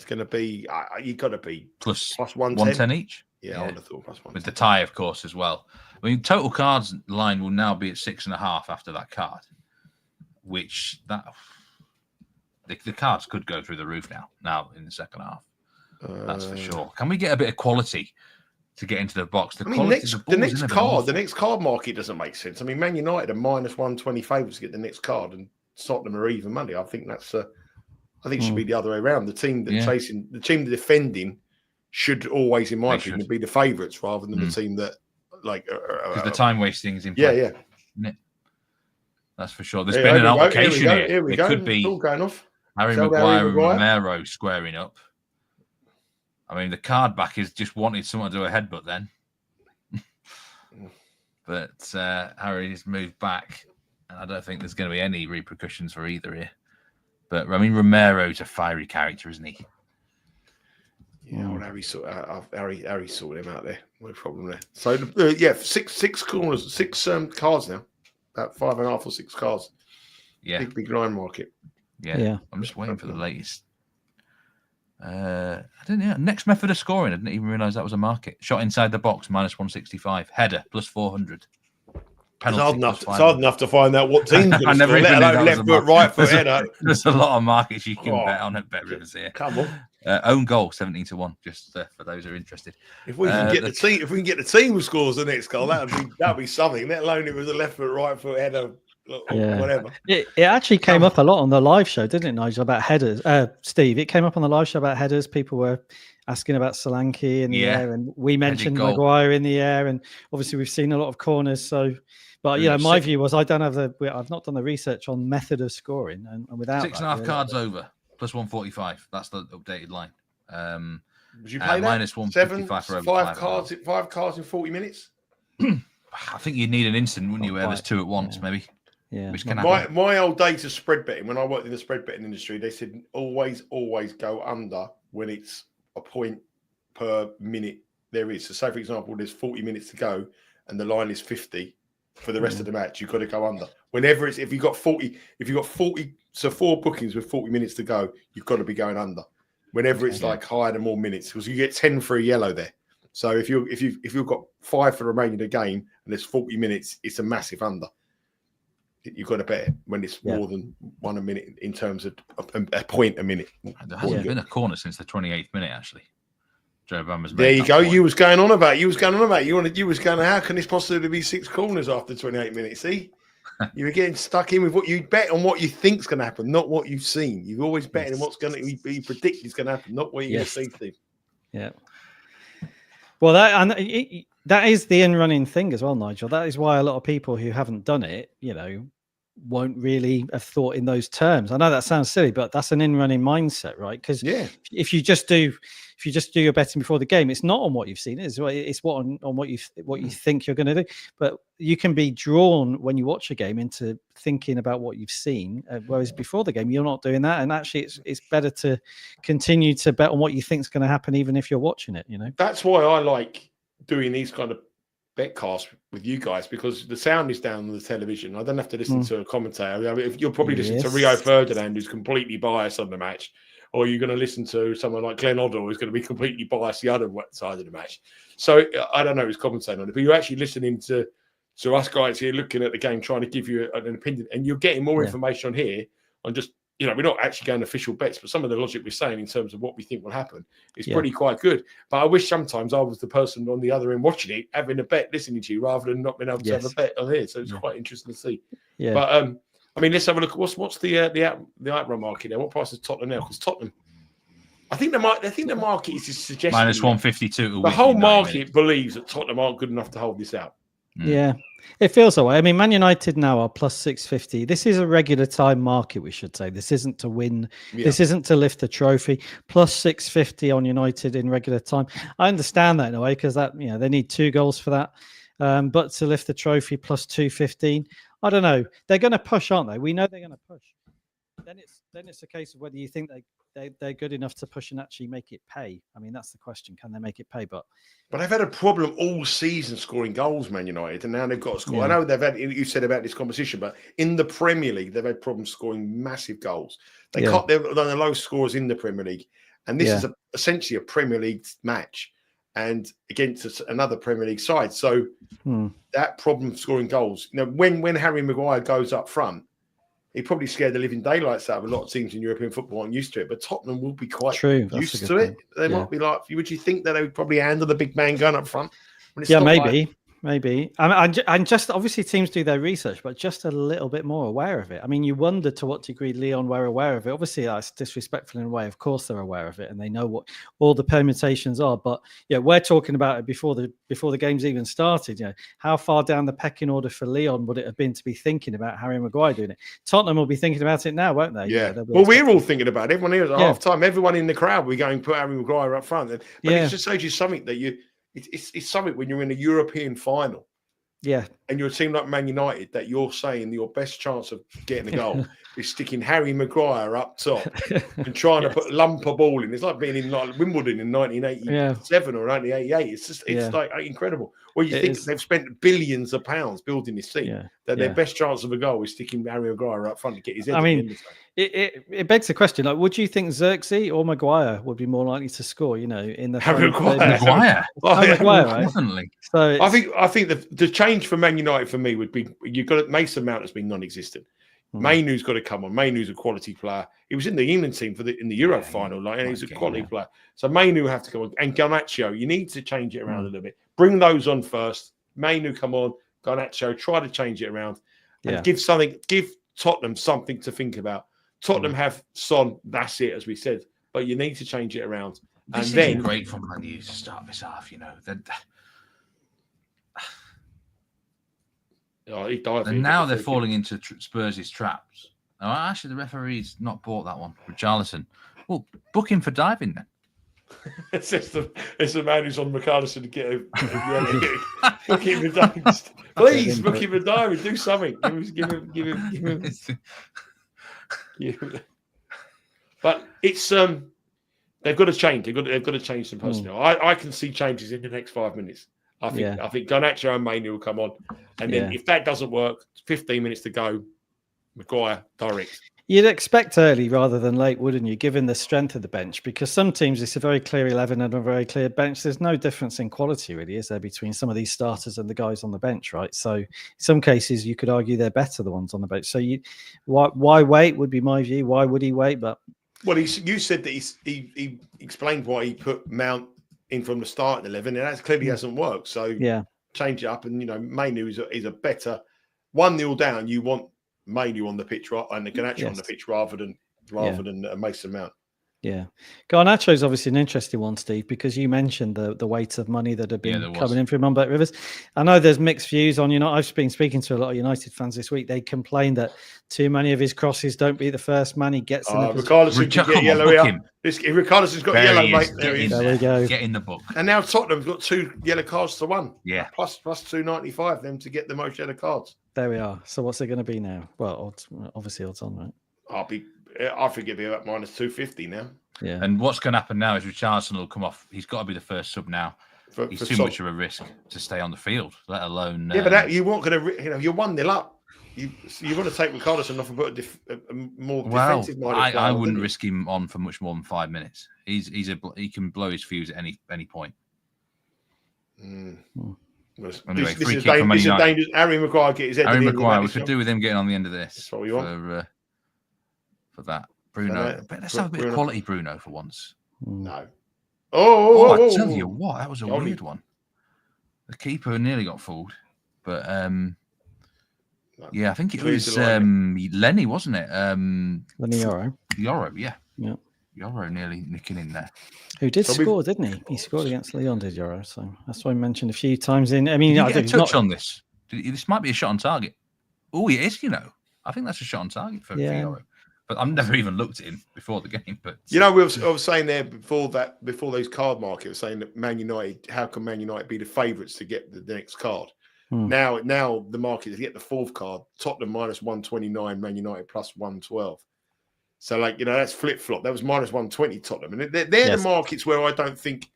going to be. You got to be plus 110 each. Yeah, I would have thought plus 110 with the tie, of course, as well. I mean, total cards line will now be at 6.5 after that card, which the cards could go through the roof now in the second half. That's for sure. Can we get a bit of quality to get into the box? The next card market doesn't make sense. I mean, Man United are minus 120 favourites to get the next card, and Tottenham are even money. I think that's. I think it should be the other way around. The team that chasing, the team defending, should always, in my opinion, be the favourites rather than the team that. Because the time wasting is in play. Yeah. That's for sure. There's been an application here. Here we go. Could be all going off. Harry Maguire and Romero squaring up. I mean, the card backers just wanted someone to do a headbutt then. But Harry's moved back, and I don't think there's going to be any repercussions for either here. But, I mean, Romero's a fiery character, isn't he? Yeah, well, Harry sorted him out there. No problem there. So, six corners, six cards now. About 5.5 or 6 cards. Yeah. Big line market. Yeah. I'm just waiting for the latest. I didn't know. Next method of scoring. I didn't even realise that was a market. Shot inside the box, -165. Header, +400. Penalty, it's hard enough to find out what team's going to score, let alone left foot, right foot, header. There's a lot of markets you can bet on at Bet Rivers here. Come on. Own goal, 17-1, just for those who are interested. If we can get the team who scores the next goal, that'd be something. Let alone it was a left foot, right foot, header. Whatever. It actually came up a lot on the live show, didn't it, Nigel, about headers? Steve, it came up on the live show about headers. People were asking about Solanke in the air, and we mentioned Maguire in the air, and obviously we've seen a lot of corners. So, but my view was I've not done the research on method of scoring, and without 6.5 cards over +145. That's the updated line. Would you play that? -155 for over 5 cards in 40 minutes. I think you'd need an instant, wouldn't you? Where there's 2 at once, maybe. Yeah. Which can happen. My old days of spread betting, when I worked in the spread betting industry, they said always go under when it's a point per minute there is. So say, for example, there's 40 minutes to go and the line is 50 for the rest of the match, you've got to go under. Whenever if you've got 40, so 4 bookings with 40 minutes to go, you've got to be going under. Whenever it's like higher than more minutes, because you get 10 for a yellow there. So if you've got 5 for the remaining of the game and there's 40 minutes, it's a massive under. You've got to bet it when it's more than 1 a minute in terms of a point a minute. There hasn't been a corner since the 28th minute, actually. Joe Bamber's there you go. Point. You was going on about. You was going. How can this possibly be 6 corners after 28 minutes? See, you were getting stuck in with what you bet on, what you think's going to happen, not what you've seen. You've always betting on what's going to be predicted is going to happen, not what you're going to see, Steve. Yeah. Well, that is the in-running thing as well, Nigel. That is why a lot of people who haven't done it, won't really have thought in those terms. I know that sounds silly, but that's an in-running mindset, right? Because if you just do your betting before the game, it's not on what you've seen. It's on what you think you're going to do. But you can be drawn when you watch a game into thinking about what you've seen, whereas before the game you're not doing that. And actually, it's better to continue to bet on what you think is going to happen, even if you're watching it. That's why I like doing these kind of Betcast with you guys, because the sound is down on the television. I don't have to listen to a commentator. I mean, if you're probably listening to Rio Ferdinand, who's completely biased on the match, or you're going to listen to someone like Glenn Oddle, who's going to be completely biased the other side of the match. So I don't know who's commentating on it, but you're actually listening to us guys here looking at the game, trying to give you an opinion, and you're getting more information on here on just, we're not actually going official bets, but some of the logic we're saying in terms of what we think will happen is pretty quite good. But I wish sometimes I was the person on the other end watching it, having a bet, listening to you, rather than not being able to have a bet on here. So it's quite interesting to see. Yeah. But I mean, let's have a look. What's the outright market there? What price is Tottenham now? Because Tottenham, I think the market is just suggesting -152. The whole market believes that Tottenham aren't good enough to hold this out. Yeah, it feels that way. I mean, Man United now are +650. This is a regular time market, we should say. This isn't to win. Yeah. This isn't to lift the trophy. +650 on United in regular time. I understand that in a way, because that they need 2 goals for that. But to lift the trophy +215, I don't know. They're going to push, aren't they? We know they're going to push. Then it's a case of whether you think they're good enough to push and actually make it pay. I mean, that's the question. Can they make it pay? But they've had a problem all season scoring goals, Man United, and now they've got to score. I know they've had, you said about this competition, but in the Premier League, they've had problems scoring massive goals. They're the lowest scorers in the Premier League. And this is essentially a Premier League match and against another Premier League side. So that problem of scoring goals, when Harry Maguire goes up front, he probably scared the living daylights out of a lot of teams in European football and used to it. But Tottenham will be quite used to it. They might be like, would you think that they would probably handle the big man going up front? Maybe. maybe. And just obviously teams do their research, but just a little bit more aware of it. I mean, you wonder to what degree Lyon were aware of it. Obviously, that's disrespectful in a way. Of course, they're aware of it and they know what all the permutations are. But yeah, we're talking about it before the game's even started. You know, how far down the pecking order for Lyon would it have been to be thinking about Harry Maguire doing it? Tottenham will be thinking about it now, won't they? Yeah. You know, Well, we're all thinking about it. Everyone here at half time. Everyone in the crowd, we're going to put Harry Maguire up front. But it just shows you something that it's something when you're in a European final. Yeah. And you're a team like Man United that you're saying your best chance of getting a goal is sticking Harry Maguire up top and trying to put a lump of ball in. It's like being in like Wimbledon in 1987 or 1988. It's like incredible. Well, you think they've spent billions of pounds building this team that their best chance of a goal is sticking Harry Maguire up front to get his head. I mean, it begs the question: like, would you think Xerxes or Maguire would be more likely to score? You know, in the Maguire, right? Definitely. So I think the change for Man United for me would be you've got Mason Mount has been non-existent. Mainu's got to come on. Mainu's a quality player. He was in the England team in the Euro final, and he's a quality player. So Mainu have to come on. And Garnacho, you need to change it around a little bit. Bring those on first. Mainu come on. Garnacho, try to change it around and give Tottenham something to think about. Tottenham have Son. That's it, as we said. But you need to change it around. This is great for Man U to start this half. You know, and now they're falling into Spurs' traps. Oh, actually, the referee's not bought that one. Richarlison. Well, book him for diving then. it's the man who's on Richarlison to get him. Book him for diving. Please book him for diving. Do something. Give him. But it's they've got to change. They've got to change some personnel. I can see changes in the next 5 minutes. I think Garnacho and Mainu will come on. And then if that doesn't work, 15 minutes to go, Maguire direct. You'd expect early rather than late, wouldn't you, given the strength of the bench? Because some teams, it's a very clear 11 and a very clear bench. There's no difference in quality, really, is there, between some of these starters and the guys on the bench, right? So in some cases, you could argue they're better, the ones on the bench. So why wait would be my view. Why would he wait? But well, you said that he explained why he put Mount in from the start in 11, and that clearly hasn't worked. So change it up, and Mainu is a better 1-0 down. You want Mainu on the pitch, right, and the Garnacho on the pitch rather than Mason Mount. Yeah, Garnacho is obviously an interesting one, Steve, because you mentioned the weight of money that had been coming in from Unbet Rivers. I know there's mixed views on I've been speaking to a lot of United fans this week. They complain that too many of his crosses don't beat the first man he gets. Richarlison can get yellow here. Richarlison's got yellow, mate. There he is. There we go. Get in the book. And now Tottenham's got 2 yellow cards to 1. Yeah. Plus 295 them to get the most yellow cards. There we are. So what's it going to be now? Well, obviously odds on, right? I think it'd be about minus 250 now. Yeah. And what's going to happen now is Richarlison will come off. He's got to be the first sub now. He's too much of a risk to stay on the field, let alone. Yeah, but you weren't going to. You're 1-0 up. You want to take Richarlison off and put a more defensive minded player. I wouldn't risk him on for much more than 5 minutes. He can blow his fuse at any point. Anyway, this is dangerous. Harry Maguire get his head. Harry Maguire. We could do with him getting on the end of this. That's what we want for that. Bruno, but let's have a bit of quality Bruno for once. No. I tell you what, that was a weird one. The keeper nearly got fooled, but I think it was Lenny, wasn't it? Lenny Yoro. Yeah. Yoro nearly nicking in there. Who did score, didn't he? He scored against Lyon, did Yoro? So that's why I mentioned a few times in. I mean, I did touch on this. This might be a shot on target. Oh, it is. I think that's a shot on target for Yoro. But I've never even looked at him before the game. But I was saying there before those card markets, saying that Man United, how can Man United be the favourites to get the next card? Now the market to get the 4th card, Tottenham minus 129, Man United plus 112. So that's flip flop. That was minus 120 Tottenham, and they're the markets where I don't think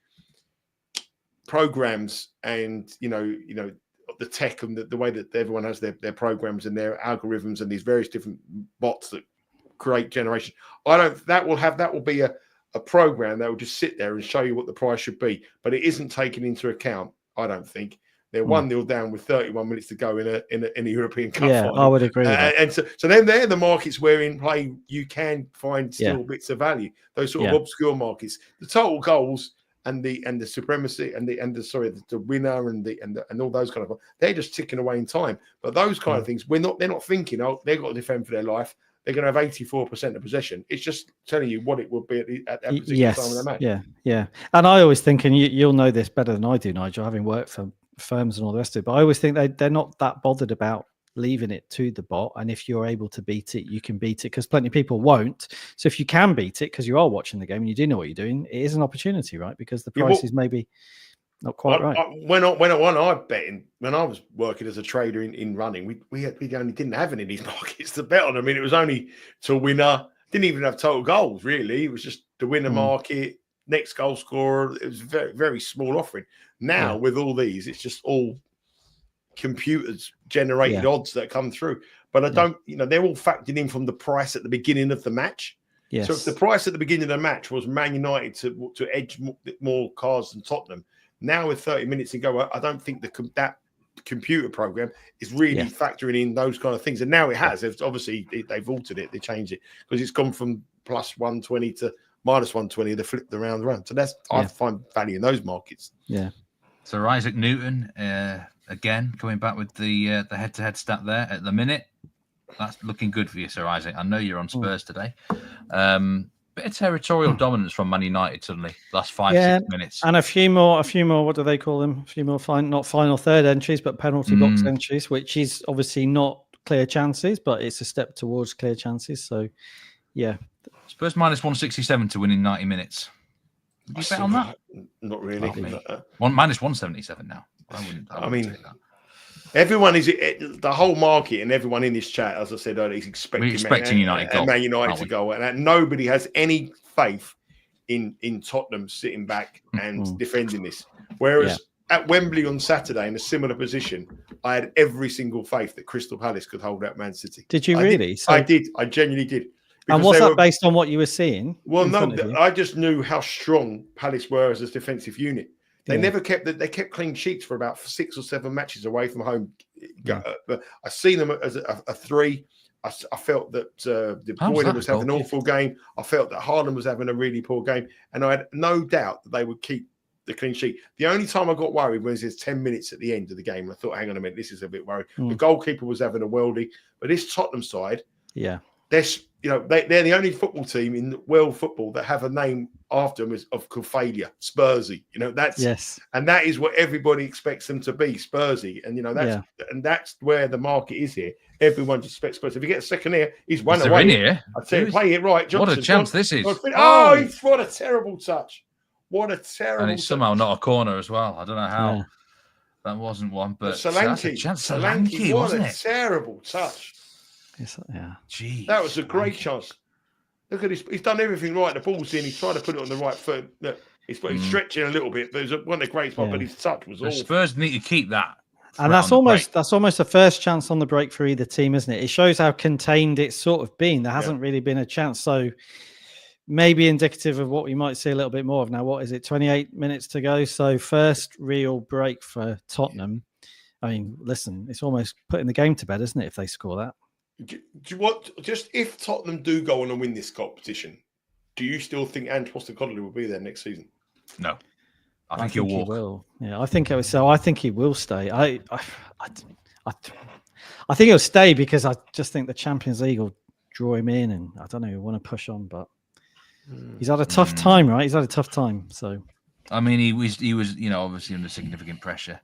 programs and the tech and the way that everyone has their programs and their algorithms and these various different bots that create generation. That will be a program that will just sit there and show you what the price should be, but it isn't taken into account. I don't think they're 1-0 down with 31 minutes to go in a European Cup. Yeah, I would agree. With that. And so then they're the markets where in play you can find still bits of value. Those sort of obscure markets. The total goals and the supremacy and the winner and all those kind of, they're just ticking away in time. But those kind of things, they're not thinking, oh, they've got to defend for their life. They're going to have 84% of possession. It's just telling you what it will be at that particular time of the match. Yeah. And I always think, and you'll know this better than I do, Nigel, having worked for firms and all the rest of it, but I always think they're not that bothered about leaving it to the bot. And if you're able to beat it, you can beat it, because plenty of people won't. So if you can beat it because you are watching the game and you do know what you're doing, it is an opportunity, right? Because the price is maybe not quite right. When I betting, when I was working as a trader in running, we only didn't have any of these markets to bet on. I mean, it was only to winner. Didn't even have total goals really. It was just the winner market, next goal scorer. It was very, very small offering. Now with all these, it's just all computers generated odds that come through. But I don't, they're all factored in from the price at the beginning of the match. Yes. So if the price at the beginning of the match was Man United to edge more cards than Tottenham, now with 30 minutes to go, I don't think that computer program is really factoring in those kind of things. And now it has. Obviously, they've altered it. They changed it because it's gone from plus 120 to minus 120. They flipped the round around. So I find value in those markets. Yeah. So Isaac Newton, again, coming back with the head-to-head stat there at the minute. That's looking good for you, Sir Isaac. I know you're on Spurs today. Bit of territorial dominance from Man United suddenly, last 5-6 minutes. And a few more, what do they call them? A few more not final third entries, but penalty box entries, which is obviously not clear chances, but it's a step towards clear chances. So, yeah. Spurs minus 167 to win in 90 minutes. Would you bet on that? Not really. Minus 177 now. I mean, take that. Everyone is the whole market and everyone in this chat, as I said earlier, is expecting United Man United to go, and nobody has any faith in Tottenham sitting back and defending this. Whereas at Wembley on Saturday, in a similar position, I had every single faith that Crystal Palace could hold out Man City. Did you really? I did. I genuinely did. And was that based on what you were seeing? Well, no, I just knew how strong Palace were as a defensive unit. They never kept they kept clean sheets for about 6 or 7 matches away from home. But I seen them as a 3. I felt that De Bruyne was having an awful game. I felt that Haaland was having a really poor game, and I had no doubt that they would keep the clean sheet. The only time I got worried was there's 10 minutes at the end of the game. I thought, hang on a minute, this is a bit worried. The goalkeeper was having a worldie, but this Tottenham side, they're the only football team in world football that have a name after them of failure, Spursy. And that is what everybody expects them to be, Spursy. And that's where the market is here. Everyone just expects Spurs. If you get a second here, he's one away. In here. I'd say play it right, Johnson. What a chance this is! What a terrible touch! What a terrible! And it's somehow not a corner as well. I don't know how that wasn't one, but Solanke, wasn't it? Terrible touch. Jeez, that was a great chance. Look at this. He's done everything right. The ball's in. He's trying to put it on the right foot. Look, he's stretching a little bit. But it was one of the great spots. But his touch was awful. Spurs need to keep that. And that's almost the first chance on the break for either team, isn't it? It shows how contained it's sort of been. There hasn't really been a chance. So maybe indicative of what we might see a little bit more of now. What is it? 28 minutes to go. So first real break for Tottenham. I mean, listen, it's almost putting the game to bed, isn't it? If they score that. Do you want just if Tottenham do go on and win this competition, do you still think Ange Postecoglou will be there next season? No, I think he'll walk. He will. Yeah, I think I think he will stay. I think he'll stay because I just think the Champions League will draw him in, and I don't know, he'll want to push on, but he's had a tough time, right? He's had a tough time. So, I mean, he was, obviously under significant pressure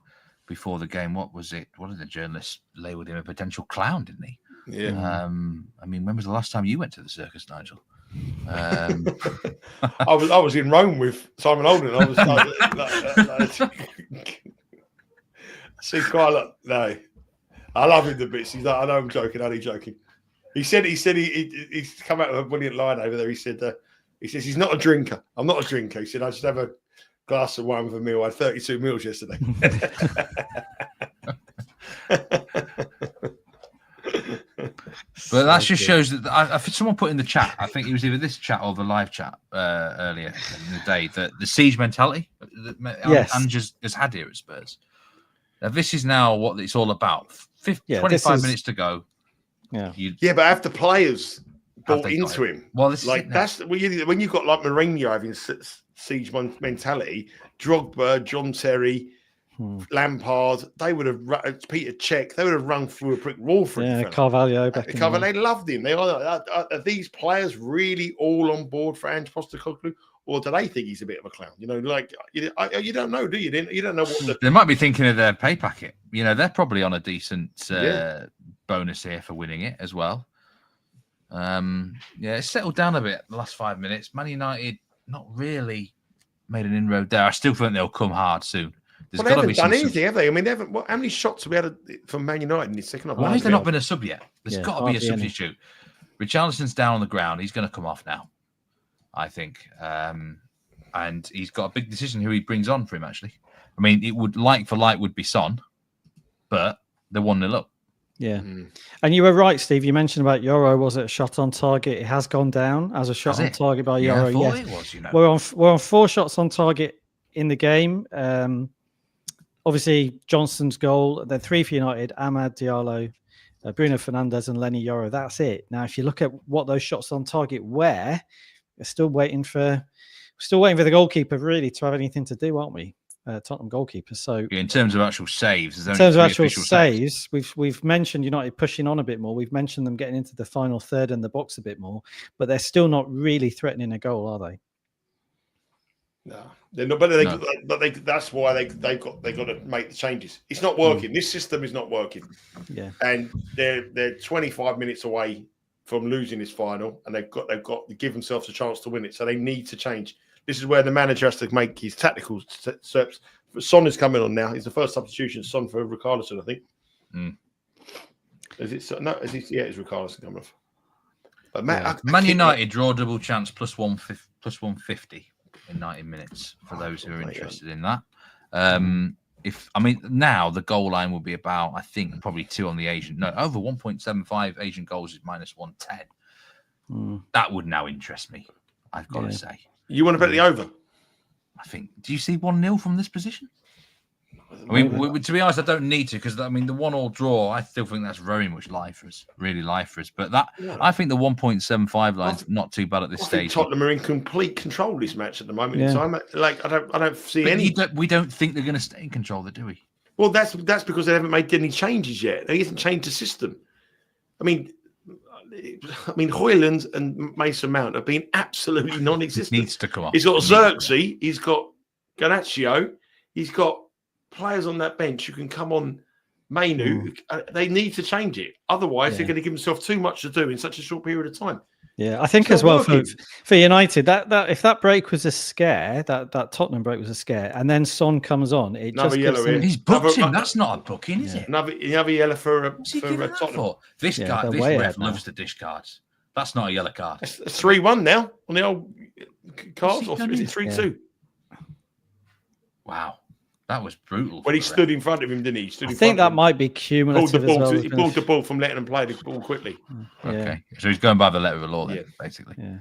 before the game. What was it? What did the journalists labelled him a potential clown, didn't he? Yeah. I mean, when was the last time you went to the circus, Nigel? I was in Rome with Simon Holden. I was see quite a lot. No, I love him the bits. He's like, I know I'm joking. Only joking. He said he's come out with a brilliant line over there. He said he's not a drinker. I'm not a drinker. He said I just have a glass of wine with a meal. I had 32 meals yesterday. But that just shows that I someone put in the chat, I think it was either this chat or the live chat earlier in the day, that the siege mentality that Ange has had here at Spurs. Now, this is now what it's all about. 25 minutes to go. But have the players bought into him? Well, that's when you've got like Mourinho having siege mentality, Drogba, John Terry, Lampard, they would have Peter Cech, they would have run through a brick wall for him. Carvalho, They loved him. Are these players really all on board for Ange Postecoglou, or do they think he's a bit of a clown? You know, like you don't know, do you? You don't know what they might be thinking of their pay packet. You know, they're probably on a decent bonus here for winning it as well. It's settled down a bit the last 5 minutes. Man United not really made an inroad there. I still think they'll come hard soon. They haven't done anything, have they? I mean, how many shots have we had from Man United in the second half? Why has there not been a sub yet? There's got to be a substitute. Richarlison's down on the ground. He's going to come off now, I think. And he's got a big decision who he brings on for him, actually. I mean, it would like for like would be Son, but they're 1-0 up. Yeah. And you were right, Steve. You mentioned about Euro. Was it a shot on target? It has gone down as a shot on target by Euro. I thought it was, you know. We're on 4 shots on target in the game. Obviously, Johnson's goal, then 3 for United, Amad Diallo, Bruno Fernandes and Lenny Yoro. That's it. Now, if you look at what those shots on target were, we're still waiting for the goalkeeper really to have anything to do, aren't we? Tottenham goalkeeper. So in terms of actual saves, we've mentioned United pushing on a bit more. We've mentioned them getting into the final third in the box a bit more, but they're still not really threatening a goal, are they? No, they're not. But that's why they got to make the changes. It's not working. This system is not working. Yeah, and they're 25 minutes away from losing this final, and they've got to give themselves a chance to win it. So they need to change. This is where the manager has to make his tactical steps. Son is coming on now. He's the first substitution. Son for Richarlison, I think. Is it? No, is he? Yeah, it's Richarlison coming off. But Man United draw double chance plus 150 in 90 minutes for those who are interested in that. Now the goal line will be about, I think, probably 2 on the Asian. No, over 1.75 Asian goals is minus 110. That would now interest me, I've got to say. You want to bet the over? I think. Do you see 1-0 from this position? I mean, to be honest, I don't need to, because the 1-1 draw, I still think that's very much live for us, really live for us. But I think the 1.75 line's not too bad at this stage. Tottenham are in complete control of this match at the moment. Yeah. So I don't see any. We don't think they're going to stay in control, do we? Well, that's because they haven't made any changes yet. They haven't changed the system. I mean, Højlund and Mason Mount have been absolutely non-existent. Needs to come off. He's got Xerxes, he's got Garnacho, he's got players on that bench who can come on. Mainu, they need to change it. Otherwise, they're going to give themselves too much to do in such a short period of time. Yeah, I think as well for United, that if that break was a scare, that Tottenham break was a scare, and then Son comes on, it another just yellow in. He's booked him. That's not a booking, is it? Another yellow for Tottenham. This guy, this ref loves the dish cards. That's not a yellow card. It's 3-1 now on the old cards, or is it 3-2? Wow. That was brutal. When he stood in front of him, didn't he? I think that might be cumulative as well. He pulled the ball from letting him play the ball quickly. Okay. So he's going by the letter of the law then, basically. Yeah.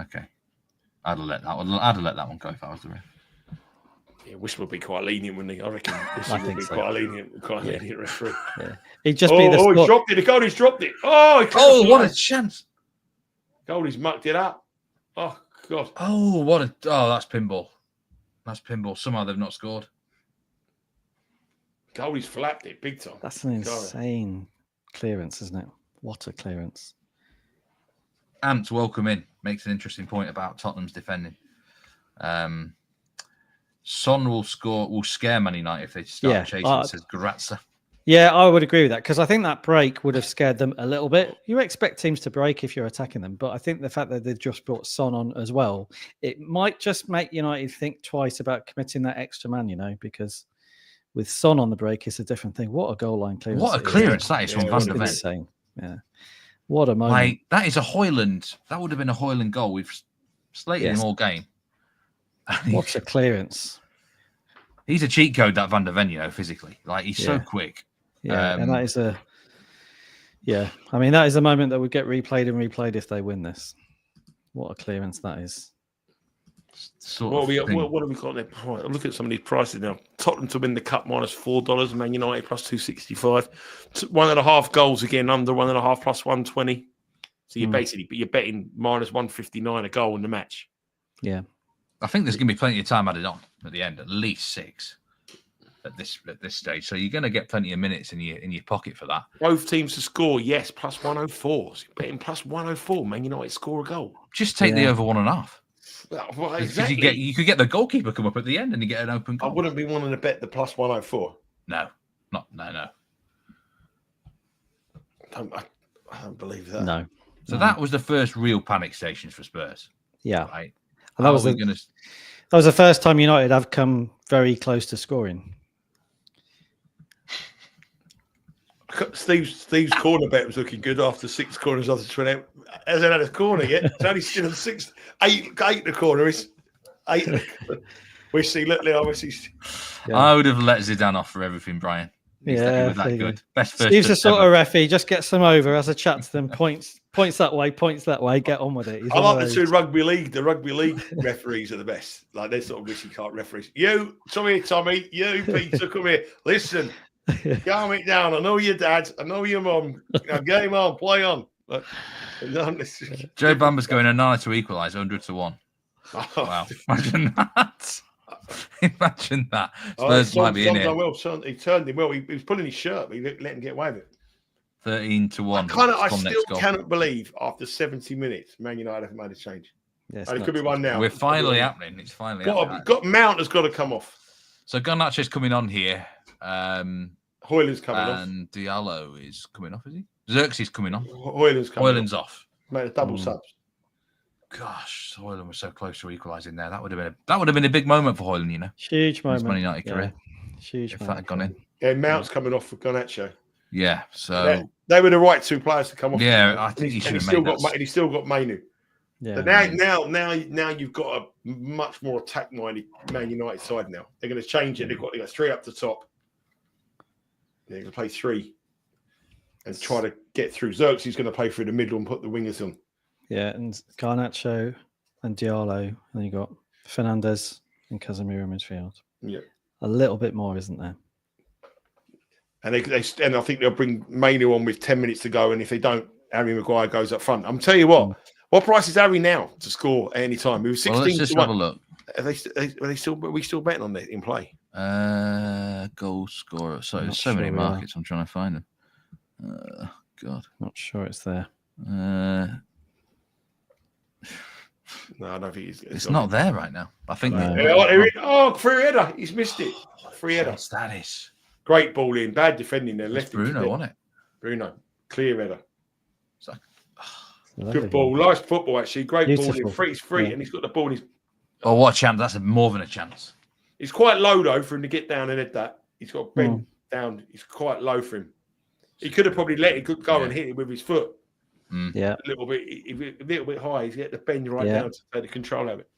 Okay. I'd have let that one go if I was the ref. Yeah, Wyss would be quite lenient, wouldn't he? I reckon Wyss would be quite a lenient referee. Yeah. He'd just be the he dropped it. The goalie's dropped it. Oh, what a chance. Goalie's mucked it up. Oh, God. That's pinball. That's pinball. Somehow they've not scored. Goalie's flapped it big time. That's an insane clearance, isn't it? What a clearance. Ant, welcome in. Makes an interesting point about Tottenham's defending. Son will scare Man United if they start chasing, says Grazza. Yeah, I would agree with that, because I think that break would have scared them a little bit. You expect teams to break if you're attacking them, but I think the fact that they've just brought Son on as well, it might just make United think twice about committing that extra man, because with Son on the break, it's a different thing. What a goal line clearance. What a clearance that is from Van der Ven. Insane. Yeah. What a moment. That is a Højlund. That would have been a Højlund goal. We've slated him all game. What a clearance. He's a cheat code, that Van der Ven, physically. He's so quick. Yeah, and that is that is a moment that would get replayed if they win this. What a clearance that is. What have we got there? Right, look at some of these prices now. Tottenham to win the cup minus $4, Man United plus 265. 1.5 goals again, under 1.5 plus 120. So you're betting minus 159 a goal in the match. Yeah. I think there's going to be plenty of time added on at the end, at least 6 at this stage. So you're going to get plenty of minutes in your pocket for that. Both teams to score, yes, plus 104. So you're betting plus 104. Man United score a goal. Just take the over 1.5. Well, exactly. You could get the goalkeeper come up at the end and you get an open goal. I wouldn't be wanting to bet the plus 104. No. I don't believe that. No. So that was the first real panic stations for Spurs. Yeah. Right. And that was the first time United have come very close to scoring. Steve's corner bet was looking good after 6 corners after 20. Hasn't had a corner yet. It's only still on 8 the corner. It's 8. We see. Look, Leo. I would have let Zidane off for everything, Brian. He was that good. Best first. Steve's the sort of referee. Just gets them over, has a chat to them, points that way, get on with it. I like the 2 rugby league. The rugby league referees are the best. Like they're sort of wishy cart referees. You, Tommy, you, Peter, come here. Listen. Calm it down. I know your dad. I know your mum. Game on, play on. But, Joe Bamber's going a 9 to equalise 100 to 1. Wow. Imagine that. Imagine that. Spurs might be in it. He turned him well. He was pulling his shirt, but he let him get away with it. 13 to 1. I still cannot believe after 70 minutes, Man United have made a change. Yes, it could be one now. We're finally happening. It's finally happening. Mount has got to come off. So Garnacho's coming on here. Hoyland's coming off. And Diallo is coming off, is he? Xerxes coming on. Hoyland's off. Made a double subs. Gosh, Hoyland was so close to equalising there. That would have been a big moment for Hoyland, you know. Huge moment. His Man United career. Huge. If that had gone in. Yeah, Mount's coming off for Garnacho. Yeah, so they were the right 2 players to come off. Yeah, I think he should have made that. He's still got Mainu. Yeah. But now you've got a much more attack-minded Man United side now. They're going to change it. They got 3 up the top. They're going to play 3 and try to get through. Xerxes is going to play through the middle and put the wingers on. Yeah, and Garnacho and Diallo, and then you got Fernandes and Casemiro midfield. Yeah, a little bit more, isn't there? And I think they'll bring Mainu on with 10 minutes to go. And if they don't, Harry Maguire goes up front. I'm telling you what price is Harry now to score at any time? We were 16 let's just to 1. have a look. Are we still betting on it in play? Goal scorer. So there's so many markets. I'm trying to find them. God, not sure it's there. No, I don't think it's not there right now. I think. Free header. He's missed it. Free header. That is great ball in. Bad defending there. Left Bruno, wasn't it? Bruno. Clear header. Good Good ball. Nice football, actually. Great Beautiful. ball in. Free, it's free, and he's got the ball in his. Oh, what a chance. That's more than a chance. He's quite low, though, for him to get down and hit that. He's got to bend down. He's quite low for him. He could have probably let it go and hit it with his foot. Yeah. A little bit high. He's got to bend right down to take the control of it.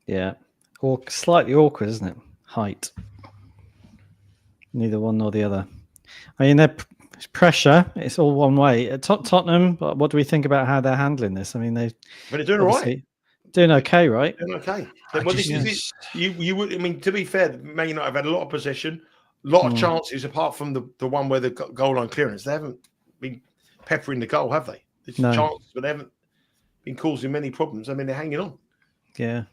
Yeah. Or slightly awkward, isn't it? Height. Neither one nor the other. I mean, it's pressure. It's all one way. At Tottenham, what do we think about how they're handling this? I mean, they're doing all right. Doing okay, right? Doing okay. You would. I mean, to be fair, Man United have had a lot of possession, a lot of chances, apart from the one where the goal line clearance. They haven't been peppering the goal, have they? There's chances, but they haven't been causing many problems. I mean, they're hanging on. Yeah.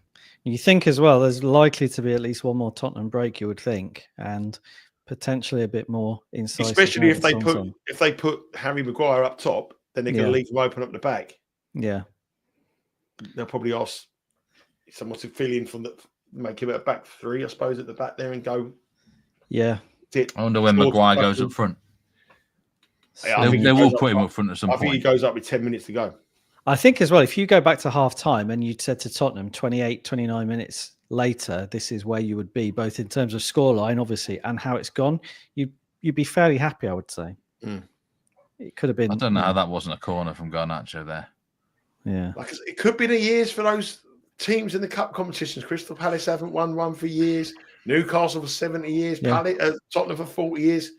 You think as well, there's likely to be at least one more Tottenham break, you would think, and potentially a bit more incisive. Especially if they put Harry Maguire up top, then they're going to leave him open up the back. Yeah. They'll probably ask someone to fill in make him a back 3, I suppose, at the back there and go. Yeah. I wonder when Maguire goes up front. They will put him up front at some point. I think he goes up with 10 minutes to go. I think as well, if you go back to half time and you said to Tottenham 28, 29 minutes later, this is where you would be, both in terms of scoreline, obviously, and how it's gone, you'd be fairly happy, I would say. It could have been. I don't know how that wasn't a corner from Garnacho there. Yeah. It could be the years for those teams in the cup competitions. Crystal Palace haven't won one for years. Newcastle for 70 years. Tottenham for 40 years.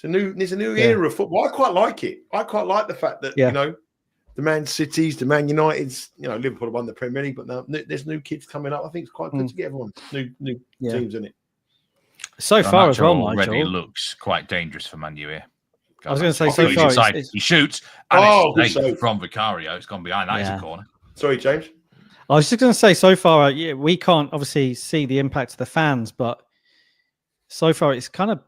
There's a new era of football. I quite like it. I quite like the fact that, the Man Cities, the Man Uniteds, Liverpool have won the Premier League, but now there's new kids coming up. I think it's quite good to get everyone new teams in it. So far as well, Nigel. Already looks quite dangerous for Man U here. I was going to say, so far, he shoots, and it's from Vicario. It's gone behind. That is a corner. Sorry, James. I I was just going to say, so far, we can't obviously see the impact of the fans, but so far it's kind of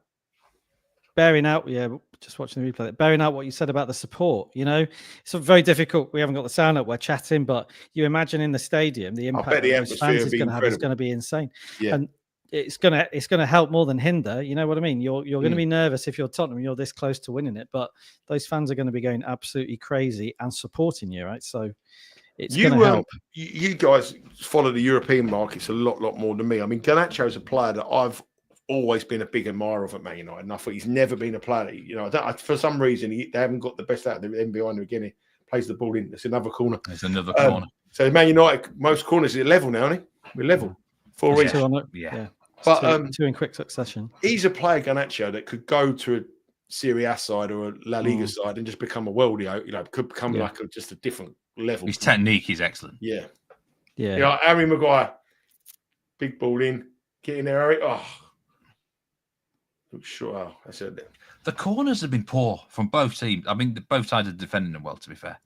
bearing out. Yeah, just watching the replay, bearing out what you said about the support. It's very difficult. We haven't got the sound up. We're chatting, but you imagine in the stadium the impact that those fans is going to have is going to be insane. Yeah. And it's gonna help more than hinder. You know what I mean? You're going to be nervous if you're Tottenham. You're this close to winning it, but those fans are going to be going absolutely crazy and supporting you, right? So it's going to help. You guys follow the European markets a lot more than me. I mean, Garnacho is a player that I've always been a big admirer of at Man United, and I thought he's never been a player that, for some reason they haven't got the best out of him behind him again. He plays the ball in. It's another corner. It's another corner. So Man United, most corners are level now, isn't he? We're level. 4 each. Yeah. But two in quick succession. He's a player, Garnacho, that could go to a Serie A side or a La Liga side and just become a worldie. Could become like just a different level. His technique is excellent. Yeah. Yeah. Harry Maguire, big ball in, get in there, Harry. Oh, sure. That's it. The corners have been poor from both teams. I mean, both sides are defending them well, to be fair.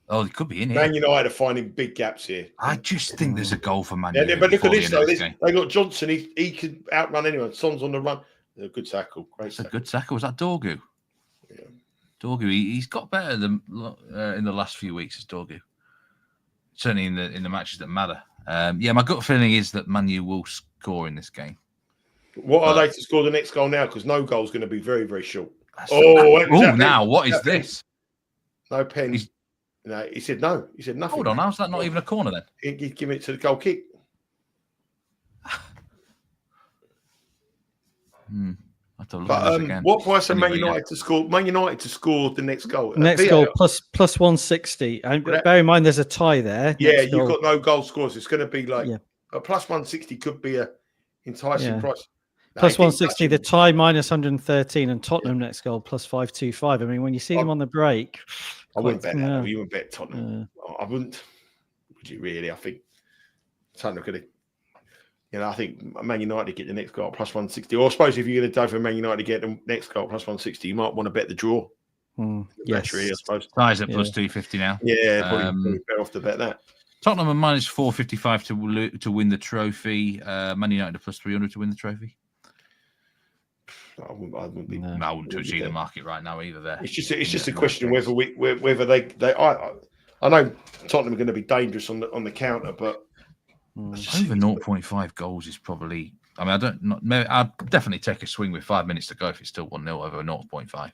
Oh, it could be in here. Man United are finding big gaps here. I just think there's a goal for Man United. But look at this, though. They got Johnson. He could outrun anyone. Son's on the run. A good tackle. Great tackle. A good tackle. Was that Dorgu? Yeah. Dorgu, he's got better than in the last few weeks as Dorgu. Certainly in the matches that matter. My gut feeling is that Man U will score in this game. What are they to score the next goal now? Because no goal is going to be very, very short. Now what is this? No pen. No, he said no. He said nothing. Hold on, how's that not even a corner then? He'd give it to the goal kick. What price are Man United to score? Man United to score the next goal. Next goal plus 160. And bear in mind, there's a tie there. Yeah, you've got no goal scores. It's going to be like a plus 160 could be a enticing price. Plus 160, the tie minus 113, and Tottenham next goal plus 525. I mean, when you see them on the break, I wouldn't bet that. You wouldn't bet Tottenham. I wouldn't. Would you really? I think Tottenham could have. I think Man United get the next goal plus 160. Or I suppose if you're going to go for Man United to get the next goal plus 160, you might want to bet the draw. Yes, I suppose. Ties at plus 250 now. Yeah, probably better off to bet that. Tottenham are minus 455 to win the trophy. Man United are plus 300 to win the trophy. I wouldn't be. No, I wouldn't touch either market right now either. There, it's just a question of whether they. I know Tottenham are going to be dangerous on the counter, but over 0.5 goals is probably. I mean, I'd definitely take a swing with 5 minutes to go if it's still 1-0 over 0.5.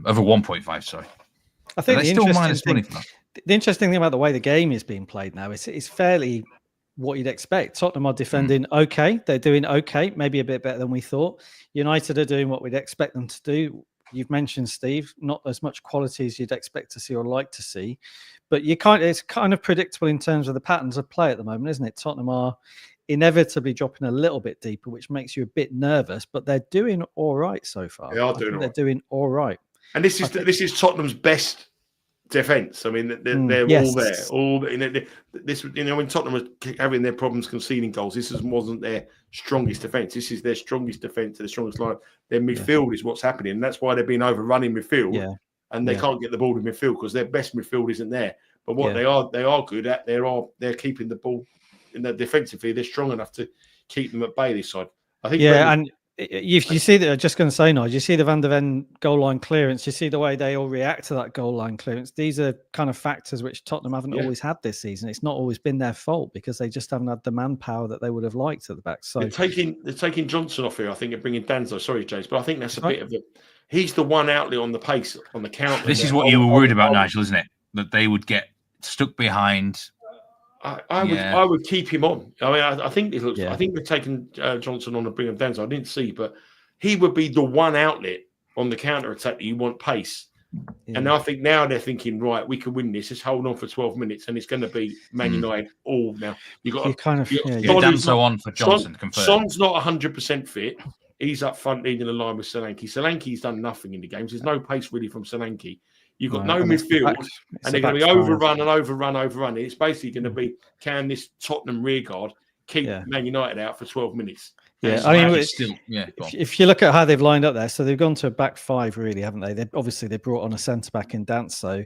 Over 1.5. Sorry. I think the interesting thing about the way the game is being played now is it's fairly what you'd expect. Tottenham are defending okay. They're doing okay, maybe a bit better than we thought. United are doing what we'd expect them to do. You've mentioned, Steve, not as much quality as you'd expect to see or like to see. But it's kind of predictable in terms of the patterns of play at the moment, isn't it? Tottenham are inevitably dropping a little bit deeper, which makes you a bit nervous, but they're doing all right so far. They are doing all right. They're doing all right. And this is Tottenham's best defense. I mean, they're all there. When Tottenham was having their problems conceding goals, this wasn't their strongest defense. This is their strongest defense, their strongest line. Their midfield is what's happening, and that's why they've been overrunning midfield. And they can't get the ball in midfield because their best midfield isn't there. But what they are good at, they're keeping the ball in the defensively. They're strong enough to keep them at bay this side. I think. And you see that. I'm just going to say, Nigel, you see the Van der Ven goal line clearance. You see the way they all react to that goal line clearance. These are kind of factors which Tottenham haven't always had this season. It's not always been their fault because they just haven't had the manpower that they would have liked at the back. So they're taking Johnson off here. I think they're bringing Danzo. Sorry, James, but I think that's a bit of a. He's the one outlet on the pace on the counter. This is what you were worried about, Nigel, isn't it? That they would get stuck behind. I would keep him on. I mean, I think it looks. I think they're taking Johnson on and bringing him down. So I didn't see, but he would be the one outlet on the counter attack that you want pace. Yeah. And I think now they're thinking, right, we can win this. Let's hold on for 12 minutes, and it's going to be Man United all now. You got Danzo on for Johnson. Son's not 100% fit. He's up front leading the line with Solanke. Solanke's done nothing in the games. There's no pace really from Solanke. You've got no midfield, and they're going to be overrun. It's basically going to be, can this Tottenham rearguard keep Man United out for 12 minutes? Yeah, I mean, if you look at how they've lined up there, so they've gone to a back five, really, haven't they? They brought on a centre back in Danzo.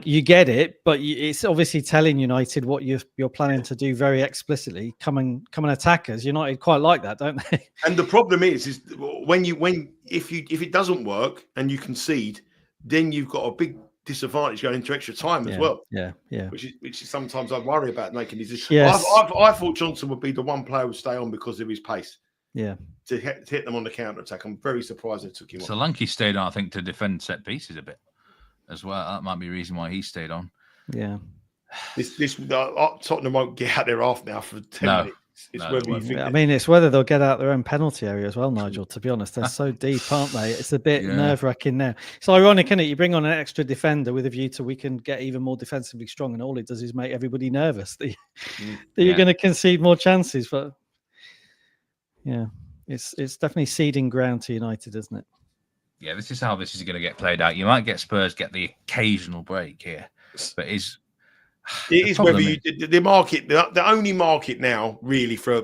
you get it, but it's obviously telling United what you're planning to do very explicitly. Come and attack us. United quite like that, don't they? And the problem is if it doesn't work and you concede, then you've got a big disadvantage going into extra time as well. Yeah. Which is sometimes I worry about making decisions. Yes. I thought Johnson would be the one player who would stay on because of his pace. Yeah. To hit them on the counter attack. I'm very surprised they took him off. Solanke stayed on, I think, to defend set pieces a bit as well. That might be a reason why he stayed on. Yeah. Tottenham won't get out their half now for 10 minutes. It's whether they'll get out their own penalty area as well, Nigel. To be honest, they're so deep, aren't they? It's a bit nerve-wracking now. It's ironic, isn't it? You bring on an extra defender with a view to we can get even more defensively strong, and all it does is make everybody nervous that you're going to concede more chances. But yeah, it's definitely ceding ground to United, isn't it? Yeah, this is how this is going to get played out. You might get Spurs get the occasional break here, but it is whether the market, the only market now really for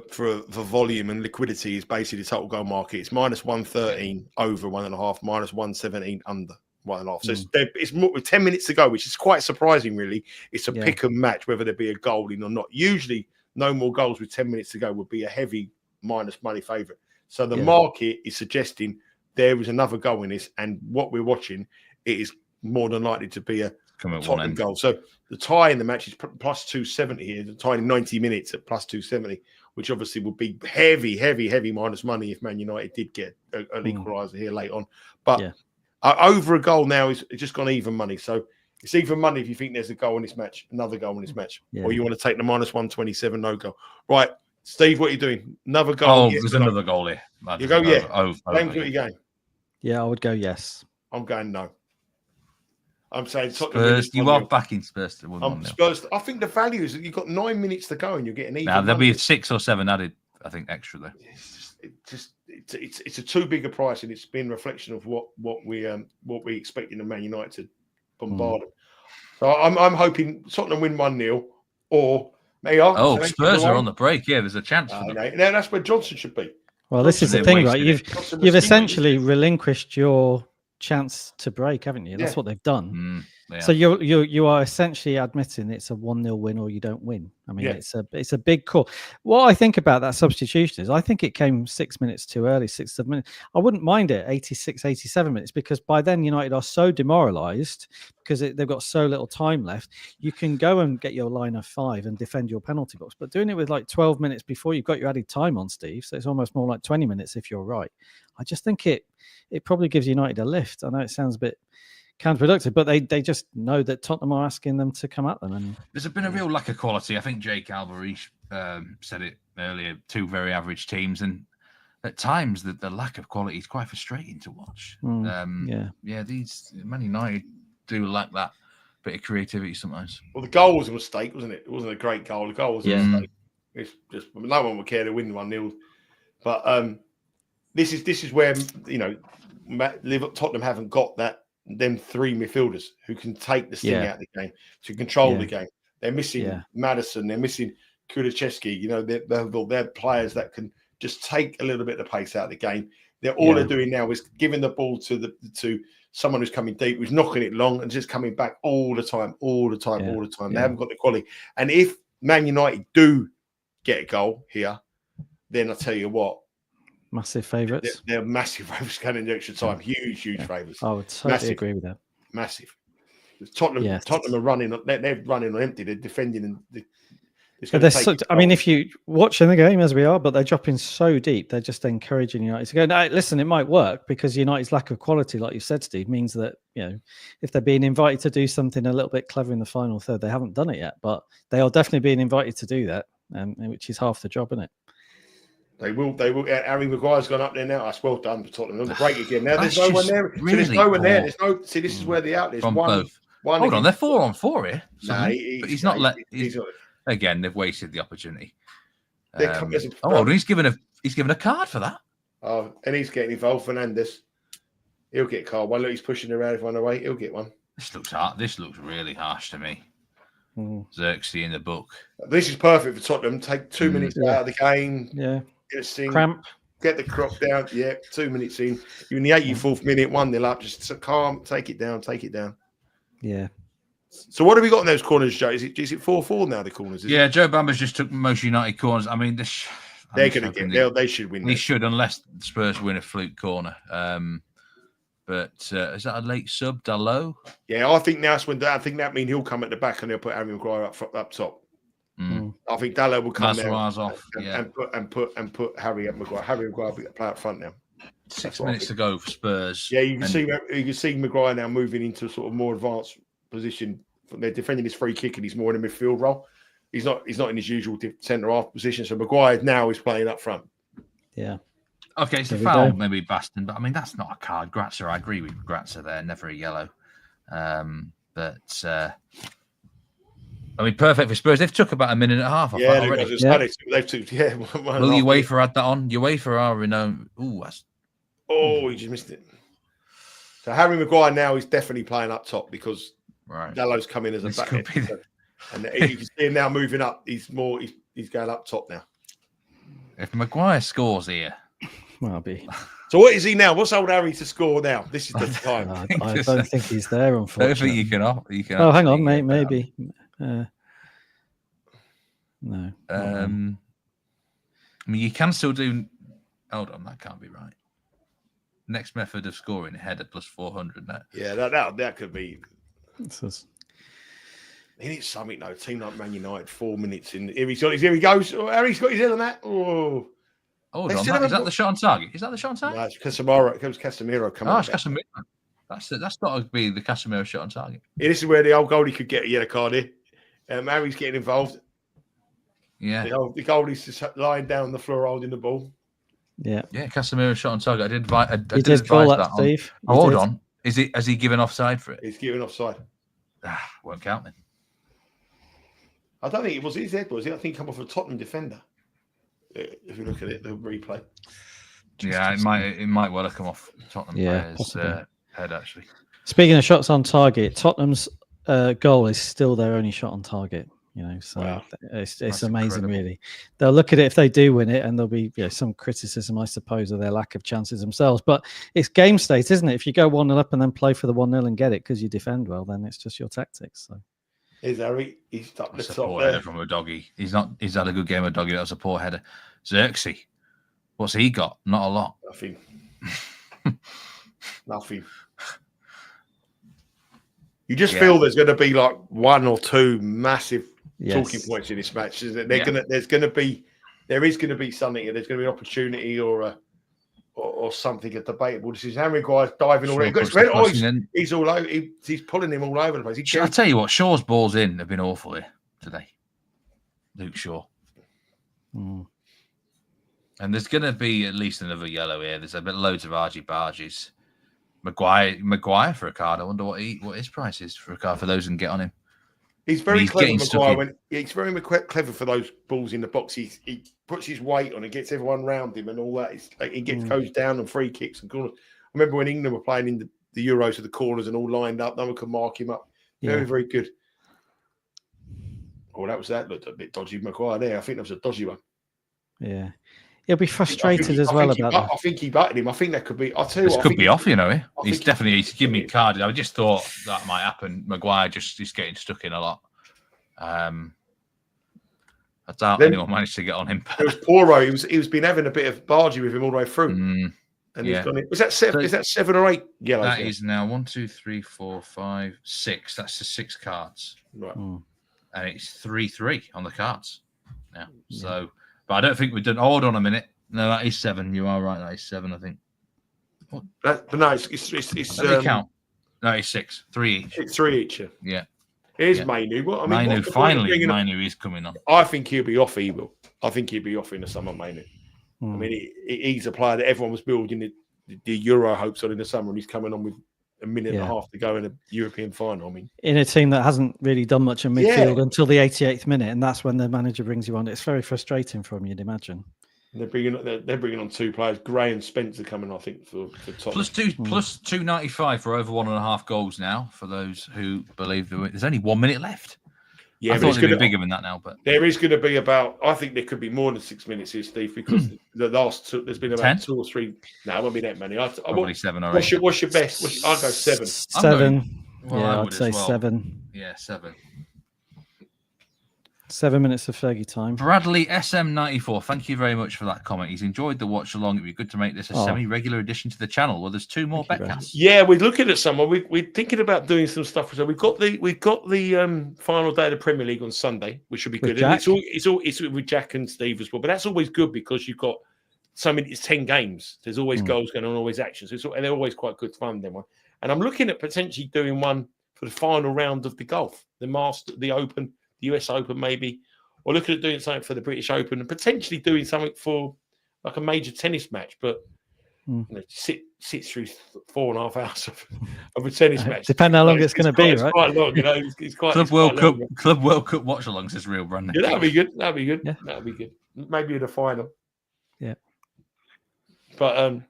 volume and liquidity is basically the total goal market. It's minus 113 over 1.5, minus 117 under 1.5. So it's more with 10 minutes to go, which is quite surprising, really. It's a pick and match whether there be a goal in or not. Usually, no more goals with 10 minutes to go would be a heavy minus money favourite. So the market is suggesting there is another goal in this, and what we're watching, it is more than likely to be a Tottenham goal. So the tie in the match is plus 270 here. The tie in 90 minutes at plus 270, which obviously would be heavy minus money if Man United did get an equaliser here late on. But over a goal now is just gone even money. So it's even money if you think there's a goal in this match, another goal in this match, or you want to take the minus 127 no goal. Right, Steve, what are you doing? Another goal? Oh, there's another goal here. You go, James, what are you going? Yeah, I would go yes. I'm going no. I'm saying Spurs. You are backing Spurs to win. Spurs. I think the value is that you've got 9 minutes to go and you're getting even. Now there'll be 6 or 7 added, I think, extra there. It's a too big a price, and it's been a reflection of what we expecting of Man United to bombard them. So I'm hoping Tottenham win 1-0 or Spurs are on the break. Yeah, there's a chance. Now that's where Johnson should be. Well, this is the thing, right? You've essentially relinquished your chance to break, haven't you? That's what they've done. So you are essentially admitting it's a 1-0 win or you don't win. I mean, it's a big call. What I think about that substitution is I think it came 6 minutes too early, 6 minutes. I wouldn't mind it 86, 87 minutes, because by then United are so demoralised because they've got so little time left. You can go and get your line of 5 and defend your penalty box, but doing it with like 12 minutes before you've got your added time on, Steve, so it's almost more like 20 minutes if you're right. I just think it probably gives United a lift. I know it sounds a bit counterproductive, but they just know that Tottenham are asking them to come at them. And there's been a real lack of quality. I think Jake Alvarez said it earlier. 2 very average teams, and at times the lack of quality is quite frustrating to watch. These Man United do lack that bit of creativity sometimes. Well, the goal was a mistake, wasn't it? It wasn't a great goal. The goal was a mistake. It's just no one would care to win 1-0, but this is where Tottenham haven't got them 3 midfielders who can take the sting out of the game, to control the game. They're missing Maddison, they're missing Kulusevski. They're players that can just take a little bit of the pace out of the game. They're doing now is giving the ball to someone who's coming deep, who's knocking it long and just coming back all the time. They haven't got the quality. And if Man United do get a goal here, then I tell you what, massive favourites. They're massive favourites going into extra time. Huge favourites. I would totally agree with that. Massive. Tottenham are running. They're running on empty. They're defending, and if you watching the game as we are, but they're dropping so deep, they're just encouraging United to go. Now, listen, it might work because United's lack of quality, like you said, Steve, means that if they're being invited to do something a little bit clever in the final third, they haven't done it yet, but they are definitely being invited to do that, which is half the job, isn't it? They will. Harry Maguire's gone up there now. That's well done for Tottenham. On the break again. Now there's no one there. Really there's no one there. There's no. See, this is where the outlet is. One. Hold on, they're 4-on-4 here. Nah, but he's not let. Again, they've wasted the opportunity. He's given a card for that. Oh, and he's getting involved. Fernandes, he'll get a card. Look, he's pushing around everyone away. He'll get one. This looks hard. This looks really harsh to me. Xerxes in the book. This is perfect for Tottenham. Take 2 minutes out of the game. Yeah. Get a sting. Cramp. Get the crop down. Yeah. 2 minutes in. You're in the 84th minute. 1-0 up. Just calm. Take it down. Yeah. So what have we got in those corners, Joe? Is it 4-4 now? The corners? Yeah, Joe Bamba's just took most United corners. I mean, they're going to get. They should win. They should, unless Spurs win a fluke corner. But is that a late sub, Dalot? Yeah, I think that means he'll come at the back and they'll put Harry Maguire up top. I think Dalot will come there off, and put Harry at Maguire. Harry Maguire will play up front now. 6 minutes to go for Spurs. Yeah, you can see Maguire now moving into a sort of more advanced position. They're defending his free kick and he's more in a midfield role. He's not in his usual centre half position. So Maguire now is playing up front. Yeah. Okay, it's a foul, maybe Baston, but I mean that's not a card. Gratzer, I agree with Gratzer there, never a yellow. But I mean, perfect for Spurs. They've took about a minute and a half. Yeah, already. They've took. Yeah, will UEFA add that on? UEFA are renowned. He just missed it. So Harry Maguire now is definitely playing up top because Dallow's come in as a back end. And you can see him now moving up. He's going up top now. If Maguire scores here, well, be. So what is he now? What's old Harry to score now? This is the time. I don't think he's there, unfortunately. I don't think you can. Oh, hang on, mate. Maybe. No. I mean, you can still do. Hold on, that can't be right. Next method of scoring, header plus 400. Now. Yeah, that could be. He needs something though. Team like Man United, 4 minutes in. Here he goes. Oh, Harry's got his head on that. Oh. Hold on, is that the shot on target? Is that the shot on target? No, it's Casemiro. It comes Casemiro coming. Oh, it's Casemiro. That's got to be the Casemiro shot on target. Yeah, this is where the old goalie could get a yellow card here. Harry's getting involved. Yeah. The goalie's just lying down on the floor holding the ball. Yeah. Yeah, Casemiro shot on target. I did advise that, Steve. Hold on. Has he given offside for it? He's given offside. Won't count then. I don't think it was his head, was it? I think he come off a Tottenham defender. If you look at it, the replay. Yeah, it might well have come off Tottenham player's head, actually. Speaking of shots on target, Tottenham's goal is still their only shot on target. So wow. It's amazing, incredible. Really. They'll look at it if they do win it, and there'll be some criticism, I suppose, of their lack of chances themselves. But it's game state, isn't it? If you go 1-0 up and then play for the 1-0 and get it because you defend well, then it's just your tactics. So. Here's Harry. He's up the top there. Header from a doggy. He's had a good game of doggy. That was a poor header. Xerxes. What's he got? Not a lot. Nothing. Nothing. You just feel there's going to be like one or two massive talking points in this match, isn't it? There is going to be something. There's going to be an opportunity or something debatable. This is Harry Maguire's diving all over. He's all over. He's pulling him all over the place. I tell you what, Shaw's balls in have been awful here today. Luke Shaw. And there's going to be at least another yellow here. There's loads of argy-bargies. Maguire for a card. I wonder what his price is for a card for those who can get on him. He's very clever, Maguire. He's very clever for those balls in the box. He puts his weight on and gets everyone around him and all that. He goes down on free kicks and corners. I remember when England were playing in the Euros with the corners and all lined up. No one could mark him up. Very, very good. Oh, that looked a bit dodgy, Maguire there. I think that was a dodgy one. Yeah. He'll be frustrated as well about that. I think he batted him. I think that could be. I'll tell you what. This could be off, He's definitely giving me a card. I just thought that might happen. Maguire is getting stuck in a lot. I doubt anyone managed to get on him. It was Poro. He was been having a bit of bargee with him all the way through. And he's gone in. Was that 7? Is that 7 or 8 yellows? That is now 1, 2, 3, 4, 5, 6. That's the 6 cards. Right. And it's 3-3 on the cards now. So. But I don't think we've done. Hold on a minute. No, that is 7. You are right. That is 7, I think. But no, it's Let me count. No, it's 6. 3 each. It's 3 each. Yeah. Here's Mainu. Finally, Mainu is coming on. I think he'll be off. He will. I think he'll be off in the summer, Mainu. I mean, he's a player that everyone was building the Euro hopes on in the summer, and he's coming on with a minute and a half to go in a European final. I mean, in a team that hasn't really done much in midfield until the 88th minute, and that's when the manager brings you on. It's very frustrating for him, you'd imagine. They're bringing on 2 players. Gray and Spencer coming, I think, for top. Plus 295 for over 1.5 goals now. For those who believe there's only 1 minute left. Yeah, I thought it'd be bigger than that now, but there is going to be about. I think there could be more than 6 minutes here, Steve, because there's been about 10? 2 or 3. No, it won't be that many. Probably 7 or 8. What's your best? I'll go 7. 7. Well, yeah, I I'd would say as well. 7. Yeah, 7. 7 minutes of Fergie time. Bradley SM94, thank you very much for that comment. He's enjoyed the watch along. It'd be good to make this a semi-regular addition to the channel. Well, there's 2 more Betcasts. Yeah, we're looking at someone. We're thinking about doing some stuff. So we've got the final day of the Premier League on Sunday, which should be With good. Jack? And it's with Jack and Steve as well. But that's always good because you've got so many. It's 10 games. There's always goals going on, always action. So and they're always quite good fun. Then one. And I'm looking at potentially doing one for the final round of the golf, the Open, the US Open, maybe. Or looking at doing something for the British Open and potentially doing something for like a major tennis match, but sit through 4.5 hours of a tennis match. Depending how long it's going to be, right? It's quite long, it's quite Club World Cup watch alongs is real, Brandon. Yeah, that'd be good. That'd be good. Yeah. That'd be good. Maybe in the final. Yeah. But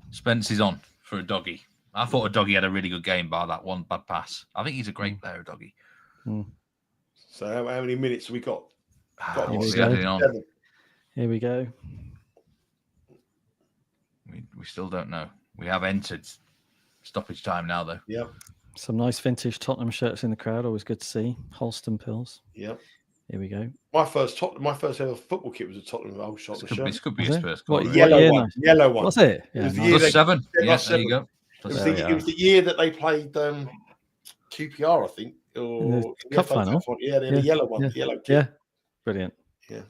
Spence is on for a doggy. I thought a doggy had a really good game by that one bad pass. I think he's a great player, a doggy. So how many minutes have we got? Here we go. We still don't know. We have entered stoppage time now, though. Yep. Some nice vintage Tottenham shirts in the crowd. Always good to see. Holston Pills. Yep. Here we go. My first ever football kit was a Tottenham old shot. This could be his first. Yellow one. Yellow one. What's it? Yeah, +7. Yeah, there you go. It was the year that they played QPR, I think. Or the cup final. Yeah, the yellow one. The yellow kit. Yeah. Brilliant. Yeah.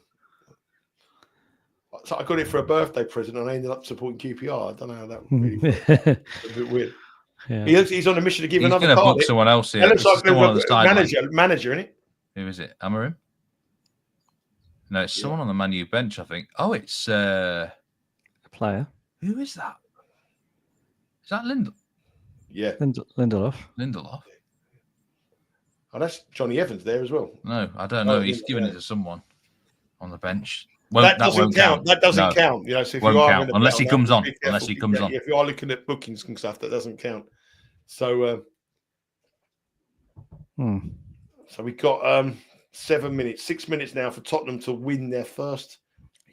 So I got it for a birthday present and I ended up supporting QPR. I don't know how that really worked. A bit weird. Yeah. He's on a mission to give another card. He's going to book it. someone else here. It looks like the manager, isn't it? Who is it? Amarim? No, it's someone on the Man U bench, I think. Oh, it's a player. Who is that? Is that Lindelof? Yeah. Lindelof. Oh, that's Johnny Evans there as well. No, I don't know. He's given it to someone on the bench. Well, that doesn't count. That doesn't count. You know, so if you are unless he comes on. Unless he comes on. If you are looking at bookings and stuff, that doesn't count. So, so we got 7 minutes, 6 minutes now for Tottenham to win their first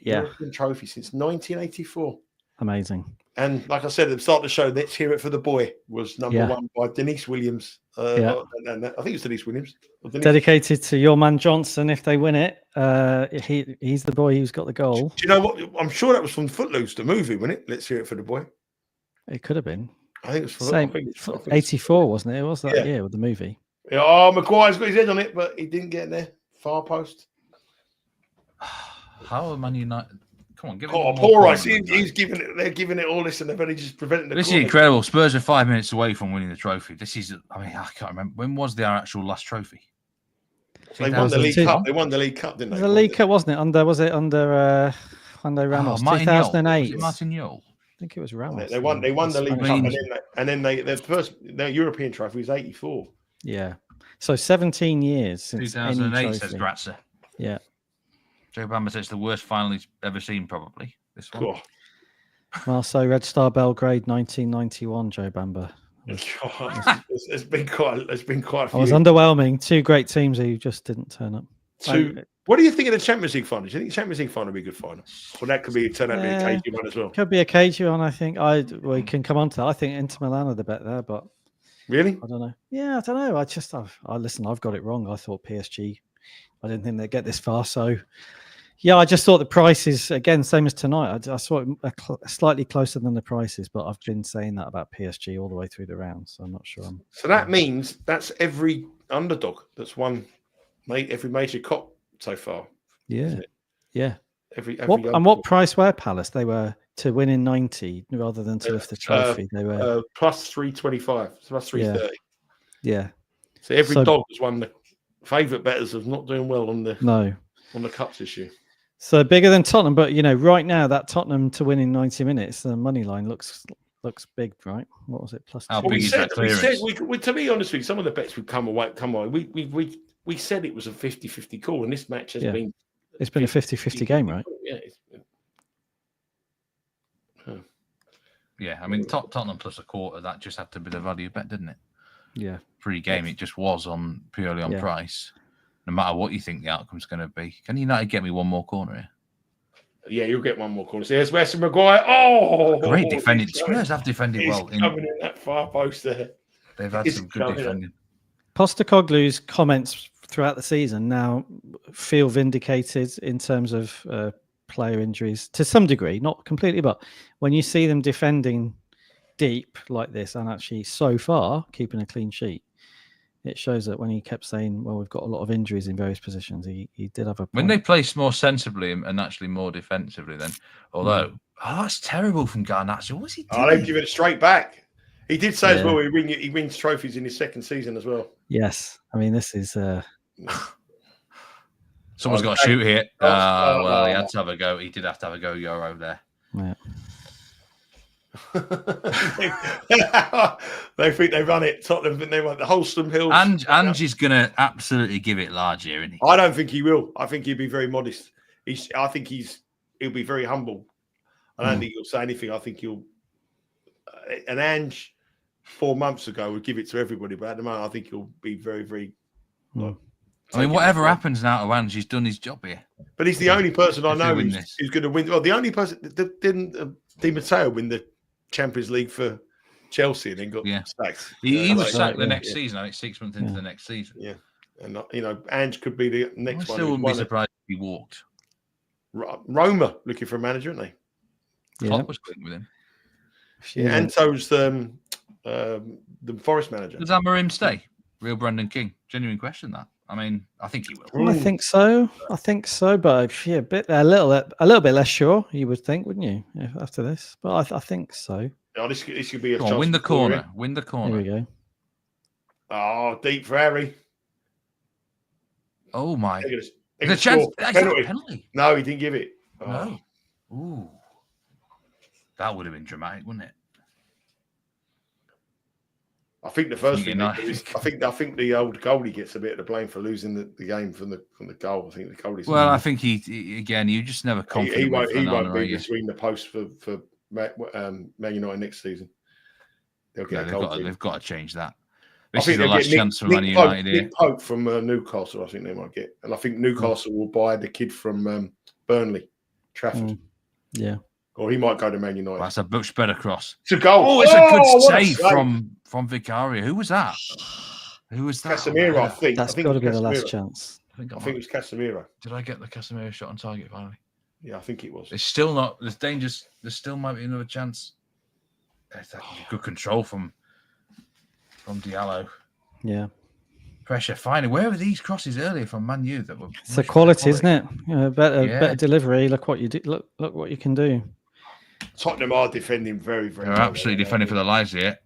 European trophy since 1984. Amazing. And like I said at the start of the show, Let's Hear It for the Boy was number 1 by Denise Williams. And I think it's Denise Williams. Dedicated to your man Johnson. If they win it, he's the boy who's got the goal. Do you know what? I'm sure that was from Footloose, the movie, wasn't it? Let's Hear It for the Boy. It could have been. I think it's from 84, wasn't it? It was that year with the movie. Yeah, oh, Maguire's got his head on it, but he didn't get there. Far post. How are Man United? Come on, give it. Oh, poor Rice. He's giving it. They're giving it all this, and they've only just preventing the. This is incredible. Spurs are 5 minutes away from winning the trophy. This is. I mean, I can't remember when was their actual last trophy. They won the League Cup. They won the League Cup, didn't they? The League Cup, wasn't it? Was it under Ramos? 2008. Martin Yol. I think it was Ramos. They won the League Cup, and then their European trophy was 84. Yeah. So 17 years since 2008, says Gratzer. Yeah. Joe Bamba says it's the worst final he's ever seen, probably. This one. Cool. Marseille, Red Star Belgrade, 1991. Joe Bamba. It's been quite a few. It was underwhelming. 2 great teams who just didn't turn up. What do you think of the Champions League final? Do you think the Champions League final would be a good final? Well, that could turn out to be a cagey one as well. Could be a cagey one, I think. We can come on to that. I think Inter Milan are the bet there, but really, I don't know. Yeah, I don't know. I've got it wrong. I thought PSG. I didn't think they'd get this far. So, yeah, I just thought the prices again, same as tonight. I saw it slightly closer than the prices, but I've been saying that about PSG all the way through the round, so I'm not sure. So that means that's every underdog that's won every major cop so far. Yeah, yeah. What price were Palace? They were to win in 90 rather than to lift the trophy. They were plus 325, so plus 330. Yeah. So every dog has won. The favourite bettors of not doing well on the cups this year. So bigger than Tottenham, but right now that Tottenham to win in 90 minutes, the money line looks big, right? What was it? Plus. How big is that clearance? To be honest with you, some of the bets we've come away. We said it was a 50-50 call, and this match has been. It's been a 50-50 game, right? Yeah. Yeah, I mean, Tottenham plus a quarter, that just had to be the value bet, didn't it? Yeah. Pre-game, it just was purely on price. No matter what you think the outcome's going to be. Can United get me one more corner here? Yeah, you'll get one more corner. So there's Weston Maguire. Oh! Great defending. Spurs have defended well. Coming in that far post there. They've had some good defending. Postecoglou's comments throughout the season now feel vindicated in terms of player injuries to some degree, not completely, but when you see them defending deep like this and actually so far keeping a clean sheet, it shows that when he kept saying, well, we've got a lot of injuries in various positions, he did have a point. When they play more sensibly and actually more defensively, then, although, that's terrible from Garnacho. What's he doing? I'll give it straight back. He did say as well, he wins trophies in his second season as well. Yes. I mean, this is... Someone's got to shoot here. Well, he had to have a go. He did have to have a go, Euro there. Yeah. They think they run it. Tottenham think they want the Holston Hills. Angie's going to absolutely give it large here, isn't he? I don't think he will. I think he'll be very modest. I think he'll be very humble. I don't think he'll say anything. I think he'll. And Ange 4 months ago would give it to everybody, but at the moment, I think he'll be very, very. I mean, whatever happens now to Ange, he's done his job here. But he's the only person I know who's going to win. Well, the only person didn't Di Matteo win the Champions League for Chelsea and then got sacked. He was sacked the next season. I think 6 months into the next season. Yeah, and Ange could be the next one. I still wouldn't be surprised if he walked. Roma looking for a manager, aren't they? Klopp was quick with him. Yeah, Anto's the Forest manager. Does Amorim stay? Real Brendan King? Genuine question. That. I mean, I think he will. I think so. But a little bit less sure. You would think, wouldn't you, after this? But I think so. Oh, this could be a chance. Win the corner. Win the corner. Here we go. Oh, deep for Harry. Oh my! The chance. Penalty. No, he didn't give it. Oh. No. Ooh, that would have been dramatic, wouldn't it? I think the first thing is, I think the old goalie gets a bit of the blame for losing the game from the goal. I think the goalie. Well, I think he again. You just never confident. He won't be between the posts for Man United next season. They've got to change that. This is the last chance for Man United here. Nick Pope from Newcastle, I think they might get, and I think Newcastle will buy the kid from Burnley, Trafford. Yeah. Or he might go to Man United. That's a much better cross. It's a goal. Oh, it's a good save from Vicario. Who was that? Casemiro, I think. That's got to be the last chance. I think it was Casemiro. Did I get the Casemiro shot on target finally? Yeah, I think it was. It's still not. There's dangers. There still might be another chance. It's good control from Diallo. Yeah. Pressure. Finally, where were these crosses earlier from Man U that were? It's the quality, isn't it? Better delivery. Look what you do. Look what you can do. Tottenham are defending very, very. They're absolutely defending for their lives here.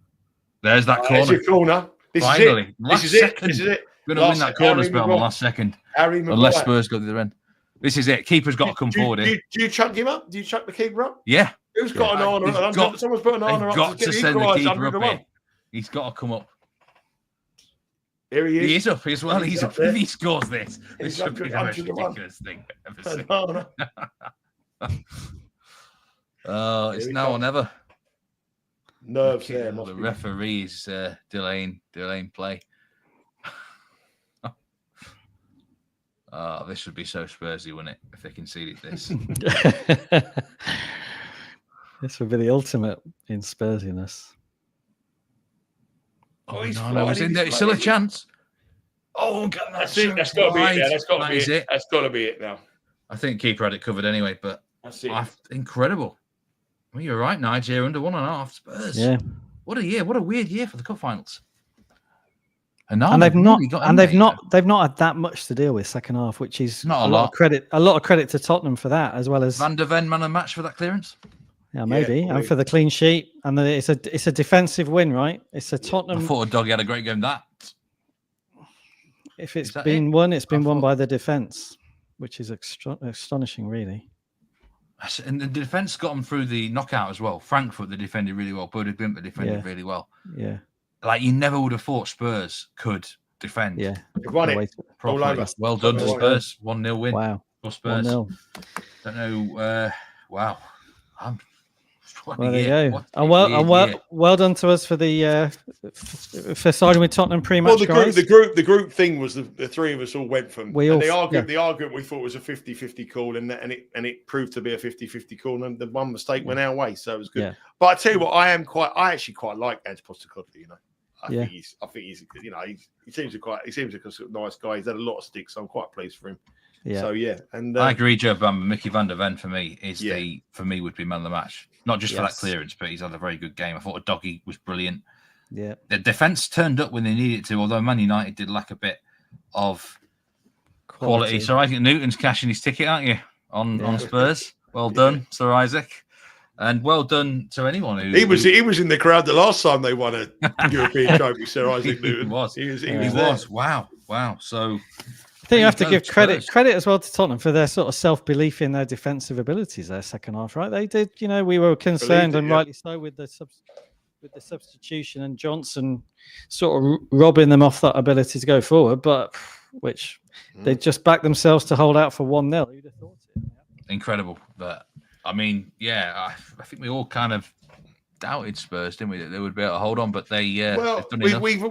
There's that corner. There's your corner. Finally, this is it. This is it. We're going to win that corner spell on the last second. Unless Spurs go to the other end. This is it. Keeper's got to come forward here. Do you chuck him up? Do you chuck the keeper up? Yeah. Who's got an honor? Someone's put an honor up. Got to send the keeper up here. He's got to come up. Here he is. He is up as well. He's up. If he scores this, this should be the most ridiculous thing I've ever seen. It's now or never. Nerves there. The referee's delaying play. This would be so Spursy, wouldn't it, if they conceded this? This would be the ultimate in Spursiness. Oh, no, it's in there. It's still a chance. Oh, that's it. That's got to be it. Yeah, that's got to be it. That's got to be it now. I think keeper had it covered anyway, but that's it. Incredible. Well, you're right, Nigel. Under 1.5 Spurs. Yeah. What a year! What a weird year for the cup finals. And they've not had that much to deal with second half, which is not a lot of credit to Tottenham for that, as well as Van der Ven man of match for that clearance. Yeah, maybe, and for the clean sheet, and it's a defensive win, right? It's a Tottenham. I thought Doggy had a great game. If it's been won, it's been won by the defense, which is astonishing, really. And the defense got them through the knockout as well. Frankfurt, they defended really well. Bodo Glimt, they defended really well. Yeah. Like, you never would have thought Spurs could defend. Yeah. They've won it. Well done to Spurs. 1-0 win. Wow. For Spurs. 1-0. Don't know. Wow. Well, there you go. And well done to us for the for siding with Tottenham pre-match. Well, the group thing was the three of us all went from. The argument we thought was a 50-50 call, and it proved to be a 50-50 call, and the one mistake went our way, so it was good. Yeah. But I tell you what, I actually quite like Ange Postecoglou. You know, I think he's, you know, he seems like a sort of nice guy. He's had a lot of sticks, so I'm quite pleased for him. Yeah. So yeah, and I agree, Joe. Mickey van der Ven for me would be man of the match. Not just for that clearance, but he's had a very good game. I thought Doggy was brilliant. Yeah, the defense turned up when they needed to, although Man United did lack a bit of quality. So I think Newton's cashing his ticket, aren't you, on Spurs? Well done, Sir Isaac. And well done to anyone who he was in the crowd the last time they won a European trophy. Sir Isaac Newton He was. there. Wow. So I think you have to give credit as well to Tottenham for their sort of self-belief in their defensive abilities there second half, right? They did, you know, we were concerned and rightly so with the substitution and Johnson sort of robbing them off that ability to go forward, but which they just backed themselves to hold out for 1-0. Who'd have thought it? Incredible. But I mean, I think we all kind of doubted Spurs, didn't we, that they would be able to hold on, but they we've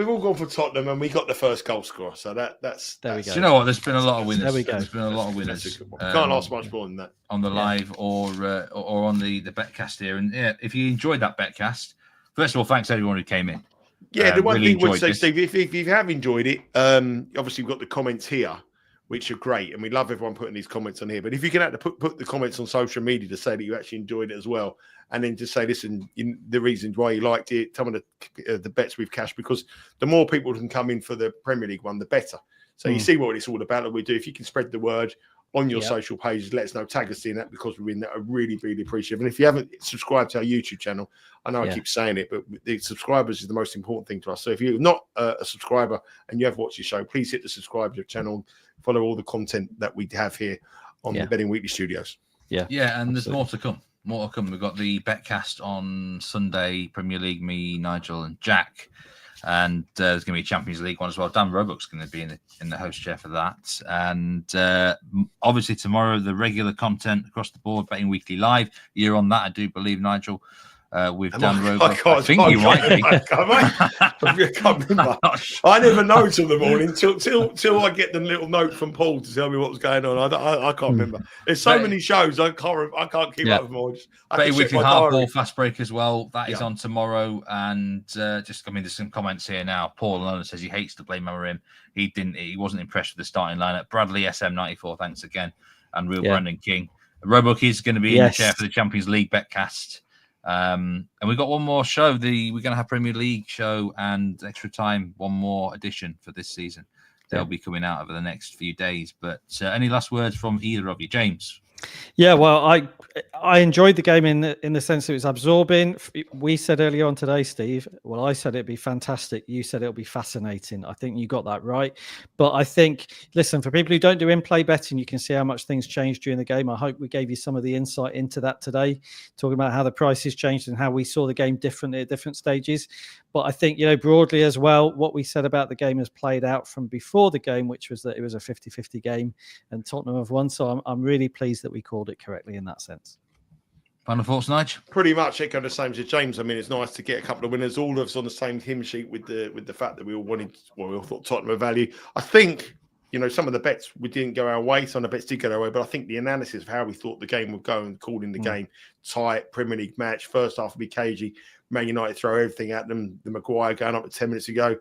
all gone for Tottenham and we got the first goal scorer, so that's there we go. Do you know what? There's been a lot of winners. There we go. There's been a lot of winners. Can't ask much more than that on the live or on the Betcast here. And if you enjoyed that Betcast, first of all, thanks to everyone who came in. Yeah, the one thing I would say, Steve, if you have enjoyed it, obviously we've got the comments here, which are great, and we love everyone putting these comments on here. But if you can have to put the comments on social media to say that you actually enjoyed it as well, and then just say, listen, the reasons why you liked it, some of the bets we've cashed, because the more people can come in for the Premier League one, the better. So you see what it's all about. Like we do. If you can spread the word on your social pages, let us know, tag us in that, because we're in that. I really, really appreciate it. And if you haven't subscribed to our YouTube channel, I know I keep saying it, but the subscribers is the most important thing to us. So if you're not a subscriber and you have watched the show, please hit the subscribe to the channel, follow all the content that we have here on the Betting Weekly Studios. Yeah, and there's more to come. We've got the Betcast on Sunday, Premier League, me, Nigel, and Jack. And there's going to be a Champions League one as well. Dan Roebuck's going to be in the host chair for that. And obviously tomorrow, the regular content across the board, Betting Weekly Live. You're on that, I do believe, Nigel. With Dan Roebuck. I think you might be. I can't remember. I never know till the morning, till I get the little note from Paul to tell me what was going on. I can't remember. There's so many shows I can't keep up with them all. Betting Weekly Hardball Fast Break as well. That is on tomorrow. And there's some comments here now. Paul Leonard says he hates to blame him. He wasn't impressed with the starting lineup. Bradley SM94, thanks again. And Real Brendan King. Roebuck is going to be in the chair for the Champions League Betcast. And we've got one more show. We're going to have Premier League show and extra time, one more edition for this season. They'll be coming out over the next few days. But any last words from either of you, James? Yeah, well, I enjoyed the game in the sense it was absorbing. We said earlier on today, Steve, well, I said it'd be fantastic. You said it'll be fascinating. I think you got that right. But I think, listen, for people who don't do in-play betting, you can see how much things changed during the game. I hope we gave you some of the insight into that today, talking about how the prices changed and how we saw the game differently at different stages. But I think, broadly as well, what we said about the game has played out from before the game, which was that it was a 50-50 game and Tottenham have won. So I'm really pleased that we called it correctly in that sense. Final thoughts, Nigel? Pretty much echo the same as James. I mean, it's nice to get a couple of winners, all of us on the same hymn sheet with the fact that we all thought Tottenham were value. I think, some of the bets we didn't go our way, some of the bets did go our way, but I think the analysis of how we thought the game would go and calling the game tight, Premier League match, first half would be cagey, Man United throw everything at them, the Maguire going up at 10 minutes ago.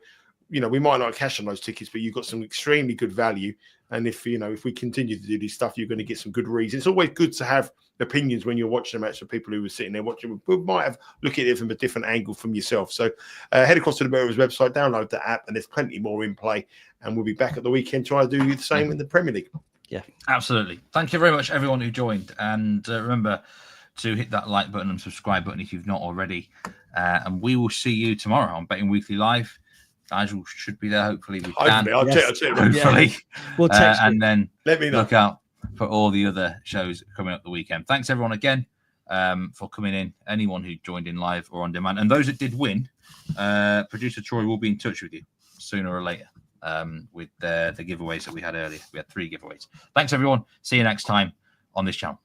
We might not cash on those tickets, but you've got some extremely good value. And if we continue to do this stuff, you're going to get some good reads. It's always good to have opinions when you're watching a match for people who are sitting there watching. We might have looked at it from a different angle from yourself. So head across to the Bearers website, download the app, and there's plenty more in play. And we'll be back at the weekend trying to do the same in the Premier League. Yeah, absolutely. Thank you very much, everyone who joined. And remember to hit that like button and subscribe button if you've not already. And we will see you tomorrow on Betting Weekly Live. Nigel should be there, hopefully. Hopefully. Hopefully. We'll text and then let me know. Look out for all the other shows coming up the weekend. Thanks, everyone, again, for coming in. Anyone who joined in live or on demand. And those that did win, producer Troy will be in touch with you sooner or later with the giveaways that we had earlier. We had 3 giveaways. Thanks, everyone. See you next time on this channel.